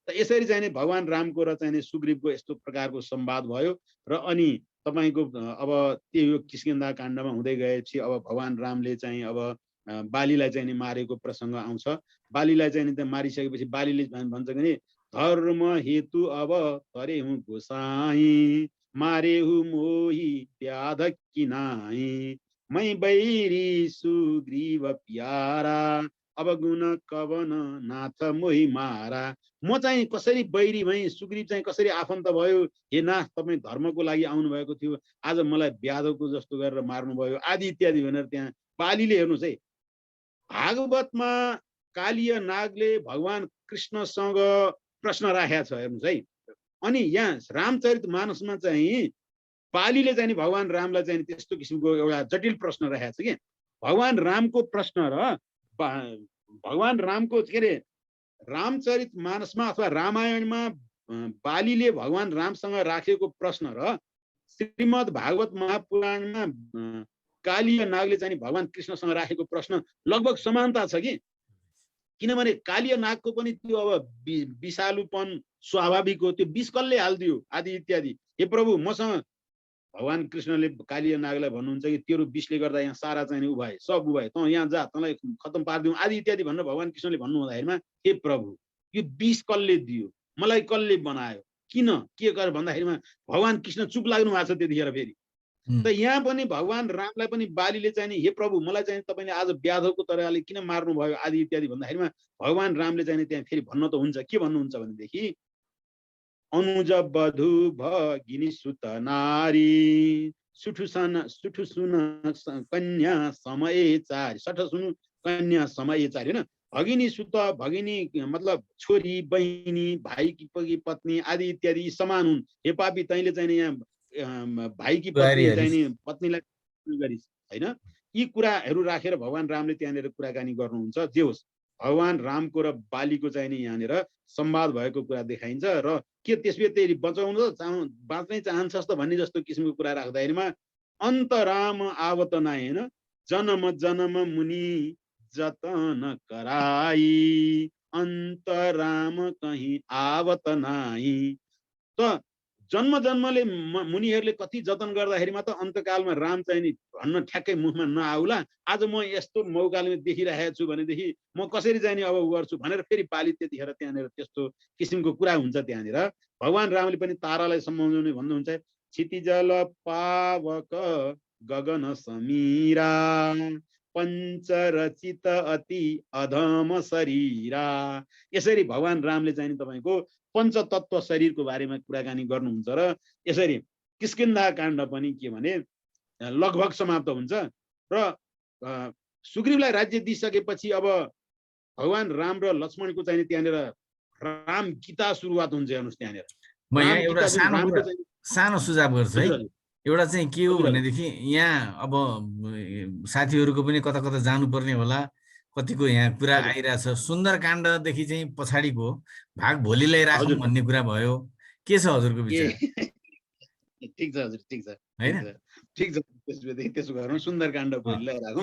त यसरी चाहिँ नि भगवान रामको र चाहिँ सुग्रीवको यस्तो प्रकारको संवाद भयो। र अनि तपाईको अब त्यो किष्किन्धा काण्डमा हुँदै गएपछि अब भगवान रामले चाहिँ अब बालीलाई चाहिँ नि मारेको प्रसङ्ग आउँछ। बालीलाई चाहिँ नि मारिसकेपछि बालीले भन्छ कि धर्म हेतु अब तरे हूँ गोसाई, मारे हूँ मोही व्याध किनाई, मै बैरी सुग्रीव प्यारा, अब गुण कवन नाथ मोही मारा। म चाहिँ कसरी बैरी भई, सुग्रीव चाहिँ कसरी आफन्त भयो, हे नाथ तपाईँ धर्मको लागि आउनु भएको थियो, आज मलाई व्याधको जस्तो गरेर मार्नुभयो आदि इत्यादि भनेर त्यहाँ बालीले हेर्नुहोस् है, भागवतमा कालिय नागले भगवान कृष्णसँग प्रश्न राखेको छ हेर्नुहोस् है। अनि यहाँ रामचरितमानसमा चाहिँ बालीले चाहिँ भगवान रामलाई चाहिँ त्यस्तो किसिमको एउटा जटिल प्रश्न राखेको छ कि भगवान रामको प्रश्न र भगवान रामको के अरे रामचरितमानसमा अथवा रामायणमा बालीले भगवान रामसँग राखेको प्रश्न र श्रीमद् भागवत महापुराणमा कालिय नागले चाहिँ भगवान कृष्णसँग राखेको प्रश्न लगभग समानता छ कि। किनभने कालिय नागको पनि त्यो अब विषालुपन स्वाभाविक हो, त्यो विष कसले हालिदियो आदि इत्यादि। हे प्रभु मसँग भगवान कृष्णले कालिय नागलाई भन्नुहुन्छ कि तेरो विषले गर्दा यहाँ सारा चाहिँ उभाए सब उभाए, त यहाँ जा तँलाई खत्तम पारिदिउँ आदि इत्यादि भनेर भगवान कृष्णले भन्नु हुँदाखेरिमा हे प्रभु यो विष कसले दियो, मलाई कसले बनायो, किन के गरेर भन्दाखेरिमा भगवान कृष्ण चुप लाग्नु भएको छ त्यतिखेर। फेरि त यहाँ पनि भगवान रामलाई पनि बालीले चाहिँ हे प्रभु मलाई चाहिँ तपाईँले आज व्याधको तरिकाले किन मार्नु भयो आदि इत्यादि भन्दाखेरिमा भगवान रामले चाहिँ त्यहाँ फेरि भन्न त हुन्छ के भन्नुहुन्छ भनेदेखि अनुज बधु भगिनी सुत नारी सुठु सुन कन्या समय चारी, सठ सुनु कन्या समय चारी होइन। भगिनी सुत भगिनी मतलब छोरी बहिनी भाइ की पत्नी आदि इत्यादि समान हुन्। हे पापी तैँले चाहिँ यहाँ भाइकी पत्नी चाहिँ पत्नीलाई गरिस् होइन। यी कुराहरू राखेर भगवान रामले त्यहाँनिर कुराकानी गर्नुहुन्छ। जे होस् भगवान रामको र बालीको चाहिँ नि यहाँनिर संवाद भएको कुरा देखाइन्छ र के त्यसले बचाउनु बाँच्नै चाहन्छस् त भन्ने जस्तो किसिमको कुरा राख्दाखेरिमा अन्त राम आवत नाइ होइन, जन्म जन्म मुनि जतन कराई, अन्त राम कहीँ आवत नाइ। त जन्म जन्मले मुनिहरूले कति जतन गर्दाखेरिमा त अन्तकालमा राम चाहिँ नि भन्न ठ्याक्कै मुखमा नआउला, आज म यस्तो मौकाले देखिरहेको छु भनेदेखि म कसरी चाहिँ नि अब गर्छु भनेर फेरि बाली त्यतिखेर त्यहाँनिर त्यस्तो किसिमको कुरा हुन्छ। त्यहाँनिर भगवान रामले पनि तारालाई सम्झाउने भन्नुहुन्छ क्षितिजल पावक गगन समीरा पञ्चरचित अति अधम शरीरा। यसरी भगवान रामले चाहिँ तपाईँको पञ्चतत्व शरीरको बारेमा कुराकानी गर्नुहुन्छ र यसरी किष्किन्धा काण्ड पनि के भने लगभग समाप्त हुन्छ र सुग्रीवलाई राज्य दिइसकेपछि अब भगवान राम र लक्ष्मणको चाहिँ त्यहाँनिर राम गीता सुरुवात हुन्छ। हेर्नुहोस् त्यहाँनिर म यहाँ एउटा सानो सुझाव गर्छु है। एउटा चाहिँ के हो भनेदेखि यहाँ अब साथीहरूको पनि कता कता जानुपर्ने होला, कतिको यहाँ कुरा आइरहेछ। सुन्दरकाण्डदेखि चाहिँ पछाडिको भाग भोलिलाई राखौँ भन्ने कुरा भयो, के छ हजुरको विचार? ठिक छ हजुर, ठिक छ हैन, ठिक छ। त्यसो गरौँ, सुन्दरकाण्ड भोलिलाई राखौँ।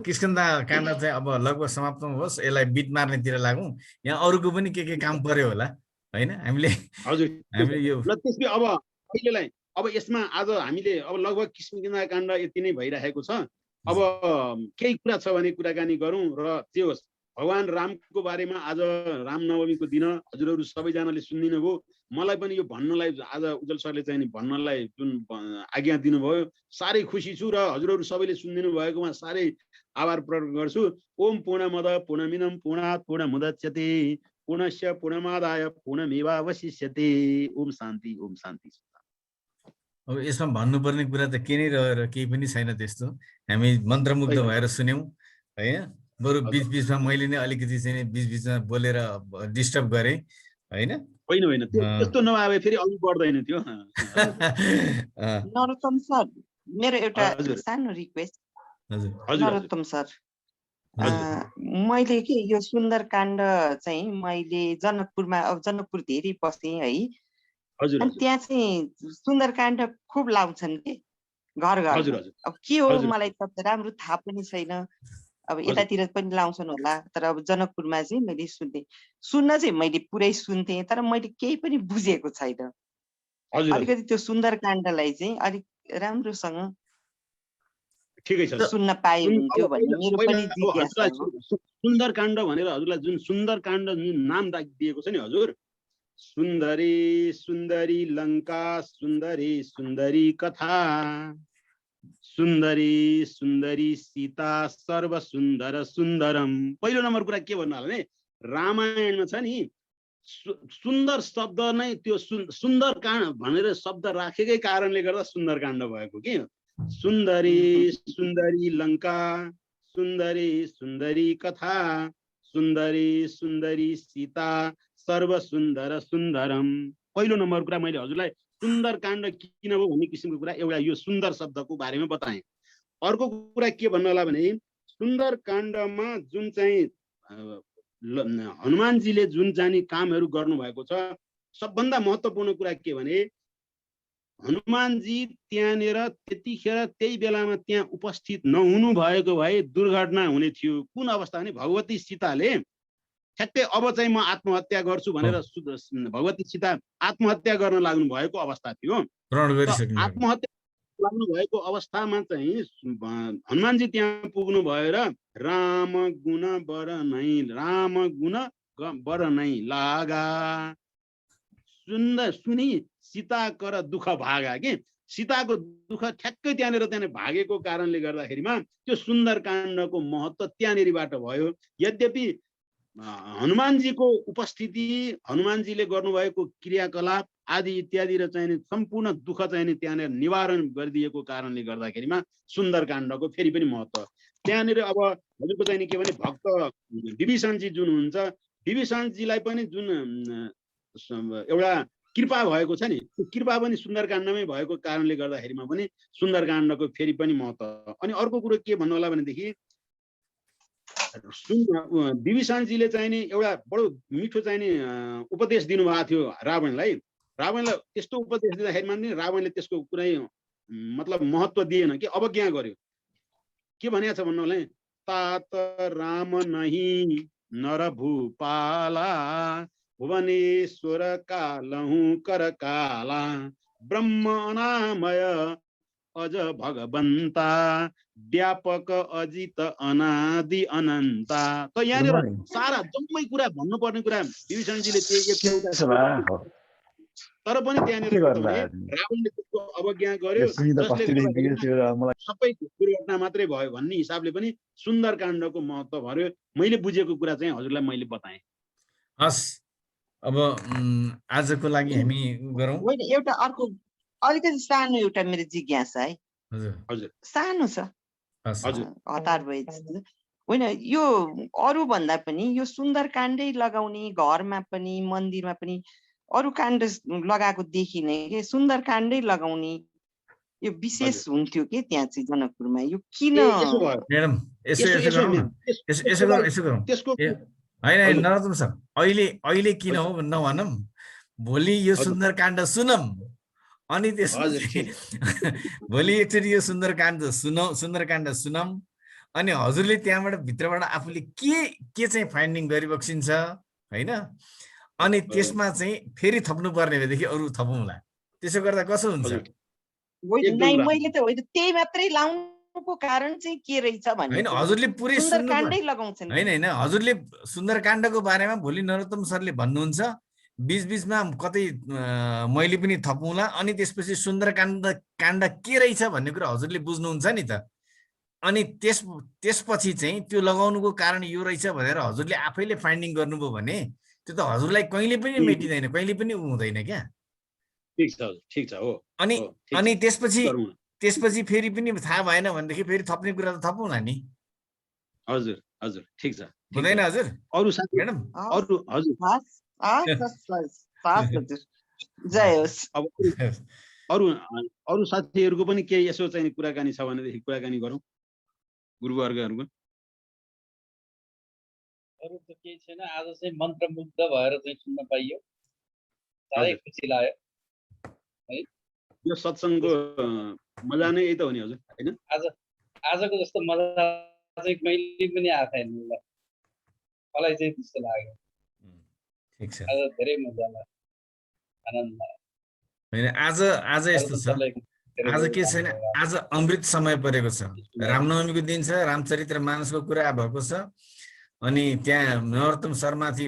किष्किन्धा काण्ड चाहिँ अब लगभग समाप्त होस्, यसलाई बिट मार्नेतिर लागौँ। यहाँ अरूको पनि के काम पर्यो होला हैन हामीले यो त्यसपछि अब अहिलेलाई अब यसमा आज हामीले अब लगभग किष्किन्धा काण्ड यति नै भइरहेको छ। अब केही कुरा छ भने कुराकानी गरौँ र जे होस् भगवान रामको बारेमा आज रामनवमीको दिन हजुरहरू सबैजनाले सुनिदिनु भयो। मलाई पनि यो भन्नलाई आज उज्जवल सरले चाहिँ भन्नलाई जुन आज्ञा दिनुभयो साह्रै खुसी छु र हजुरहरू सबैले सुनिदिनु भएकोमा साह्रै आभार प्रकट गर्छु। ओम पूर्णमद पूर्णमिदं पूर्णात् पूर्णमुदच्यते पूर्णस्य पूर्णमादाय पूर्णमेवावशिष्यते। ओम शान्ति, ओम शान्ति। अब यसमा भन्नुपर्ने कुरा त के नै रहेर केही पनि छैन त्यस्तो। हामी मन्त्रमुग्ध भएर सुन्यौँ हैन। बरु बीचमा मैले नै अलिकति चाहिँ बीचमा बोलेर डिस्टर्ब गरेँ हैन। होइन त्यस्तो नभए फेरि अघि बढ्दैन थियो। नरोत्तम सर, मेरो एउटा सानो रिक्वेस्ट। नरोत्तम सर, मैले के यो सुन्दरकाण्ड चाहिँ मैले जनकपुरमा, अब जनकपुर धेरै बसेँ है, अनि त्यहाँ चाहिँ सुन्दरकाण्ड खुब लाउँछन् के घर घर। अब के हो मलाई त राम्रो थाहा पनि छैन, अब यतातिर पनि लाउँछन् होला, तर अब जनकपुरमा चाहिँ मैले सुन्न चाहिँ मैले पुरै सुन्थेँ, तर मैले केही पनि बुझेको छैन। अलिकति त्यो सुन्दरकाण्डलाई चाहिँ अलिक राम्रोसँग ठिकै छ सुन्न पाए हुन्थ्यो भन्ने मेरो पनि जिज्ञासा हो। सुन्दरकाण्ड भनेर हजुरलाई जुन सुन्दरकाण्ड जुन नाम दिएको छ नि हजुर, सुन्दरी सुन्दरी लङ्का सुन्दरी सुन्दरी कथा सुन्दरी सुन्दरी सीता सर्व सुन्दर सुन्दरम। पहिलो नम्बर कुरा के भन्नु भने रामायणमा छ नि सुन्दर शब्द नै त्यो सुन्दरकाण्ड भनेर शब्द राखेकै कारणले गर्दा सुन्दरकाण्ड भएको कि। सुन्दरी सुन्दरी लङ्का सुन्दरी सुन्दरी कथा सुन्दरी सुन्दरी सीता सर्व सुन्दर सुन्दरम। पहिलो नम्बर कुरा मैले हजुरलाई सुन्दरकाण्ड किन हो भन्ने किसिमको कुरा एउटा यो सुन्दर शब्दको बारेमा बताएँ। अर्को कुरा के भन्नु होला भने सुन्दरकाण्डमा जुन चाहिँ हनुमानजीले जुन जानी कामहरू गर्नुभएको छ सबभन्दा महत्त्वपूर्ण कुरा के भने हनुमानजी त्यहाँनिर त्यतिखेर त्यही बेलामा त्यहाँ उपस्थित नहुनु भएको भए दुर्घटना हुने थियो। कुन अवस्था भने भगवती सीताले ठ्याक्कै अब चाहिँ म आत्महत्या गर्छु भनेर भगवती सीता आत्महत्या गर्न लाग्नु भएको अवस्था थियो। आत्महत्या लाग्नु भएको अवस्थामा चाहिँ हनुमानजी त्यहाँ पुग्नु भएर राम गुण बर नै लागा सुनी सीता कर दुःख भागा कि सीताको दुःख ठ्याक्कै त्यहाँनिर भागेको कारणले गर्दाखेरिमा त्यो सुन्दरकाण्डको महत्त्व त्यहाँनिरबाट भयो। यद्यपि हनुमानजीको उपस्थिति हनुमानजीले गर्नुभएको क्रियाकलाप आदि इत्यादि र चाहिँ सम्पूर्ण दुःख चाहिँ त्यहाँनिर निवारण गरिदिएको कारणले गर्दाखेरिमा सुन्दरकाण्डको फेरि पनि महत्त्व त्यहाँनिर। अब हजुरको चाहिँ के भने भक्त विभीषणजी जुन हुनुहुन्छ विभीषणजीलाई पनि जुन एउटा कृपा भएको छ नि त्यो कृपा पनि सुन्दरकाण्डमै भएको कारणले गर्दाखेरिमा पनि सुन्दरकाण्डको फेरि पनि महत्त्व। अनि अर्को कुरो के भन्नु होला भनेदेखि विभीषणजीले चाहिँ नि एउटा बडो मिठो चाहिँ नि उपदेश दिनुभएको थियो रावणलाई त्यस्तो उपदेश दिँदाखेरिमा पनि रावणले त्यसको कुनै मतलब महत्त्व दिएन कि अवज्ञा गर्यो। के भनेको छ भन्नु होला तात राम नहीं नर भूपाला भुवनेश्वर कालहु कर काला ब्रह्म अनामय अज भगवन्ता व्यापक अजित अनादि अनन्ता। त यहाँनिर सारा जम्मै कुरा भन्नुपर्ने कुरा विभीषणजीले तर पनि त्यहाँनिर रावणले त्यसको अवज्ञा गर्यो सबै दुर्घटना मात्रै भयो भन्ने हिसाबले पनि सुन्दरकाण्डको महत्त्व भर्यो। मैले बुझेको कुरा चाहिँ हजुरलाई मैले बताएँ। हस् अब आजको लागि हामी गरौँ। एउटा अर्को अलिकति सानो एउटा मेरो जिज्ञासा है। हजुर सानो छ हतार भए होइन यो अरू भन्दा पनि यो सुन्दरकाण्डै लगाउने घरमा पनि मन्दिरमा पनि अरू काण्ड लगाएको देखिने के सुन्दरकाण्डै लगाउने यो विशेष हुन्थ्यो के त्यहाँ चाहिँ जनकपुरमा यो किन? मैडम यसो गरौँ होइन नरतम सर अहिले किन हो नभनौँ भोलि यो सुन्दरकाण्ड सुनौँ अनि त्यसपछि भोलि एकचोटि यो सुन्दरकाण्ड सुनौँ अनि हजुरले त्यहाँबाट भित्रबाट आफूले के चाहिँ फाइन्डिङ गरिबक्सिन्छ होइन अनि त्यसमा चाहिँ फेरि थप्नु पर्ने भएदेखि अरू थपौँला। त्यसो गर्दा कसो हुन्छ? मैले त त्यही मात्रै लाउनुको कारण चाहिँ के रहेछ भने होइन हजुरले पुरै सुन्दरकाण्डै लगाउँछन् होइन हजुरले सुन्दरकाण्डको बारेमा भोलि नरोत्तम सरले भन्नुहुन्छ बीचबीचमा कतै मैले पनि थपौँला अनि त्यसपछि सुन्दरकाण्ड के रहेछ भन्ने कुरा हजुरले बुझ्नुहुन्छ नि त। अनि त्यसपछि चाहिँ त्यो लगाउनुको कारण यो रहेछ भनेर हजुरले आफैले फाइन्डिङ गर्नुभयो भने त्यो त हजुरलाई कहिले पनि मेटिँदैन कहिले पनि हुँदैन क्या। ठिक छ हो। अनि त्यसपछि फेरि पनि थाहा भएन भनेदेखि फेरि थप्ने कुरा त थपौँला नि। हजुर ठिक छ हुँदैन हजुर? अरू साथी म्याडम जय होस्। अब अरू साथीहरूको पनि केही यसो चाहिँ कुराकानी छ भनेदेखि कुराकानी गरौँ गुरुवर्गहरूको। अरू त केही छैन। आज चाहिँ मन्त्रमुग्ध भएर चाहिँ सुन्न पाइयो, साह्रै खुसी लाग्यो है। यो सत्सङ्गको मजा नै यही त हो नि हजुर होइन? आजको जस्तो मजा चाहिँ कहिले पनि आएको छैन मलाई चाहिँ त्यस्तो लाग्यो। ठिक छ आज धेरै मजा लाग्यो आनन्द लाग्यो। होइन आज यस्तो छ आज के छैन आज अमृत समय परेको छ रामनवमीको दिन छ रामचरित्र मानसको कुरा भएको छ अनि त्यहाँ नरोत्तम शर्माथि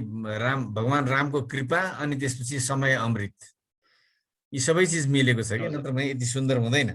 भगवान रामको कृपा अनि त्यसपछि समय अमृत यी सबै चिज मिलेको छ कि नत्र यति सुन्दर हुँदैन।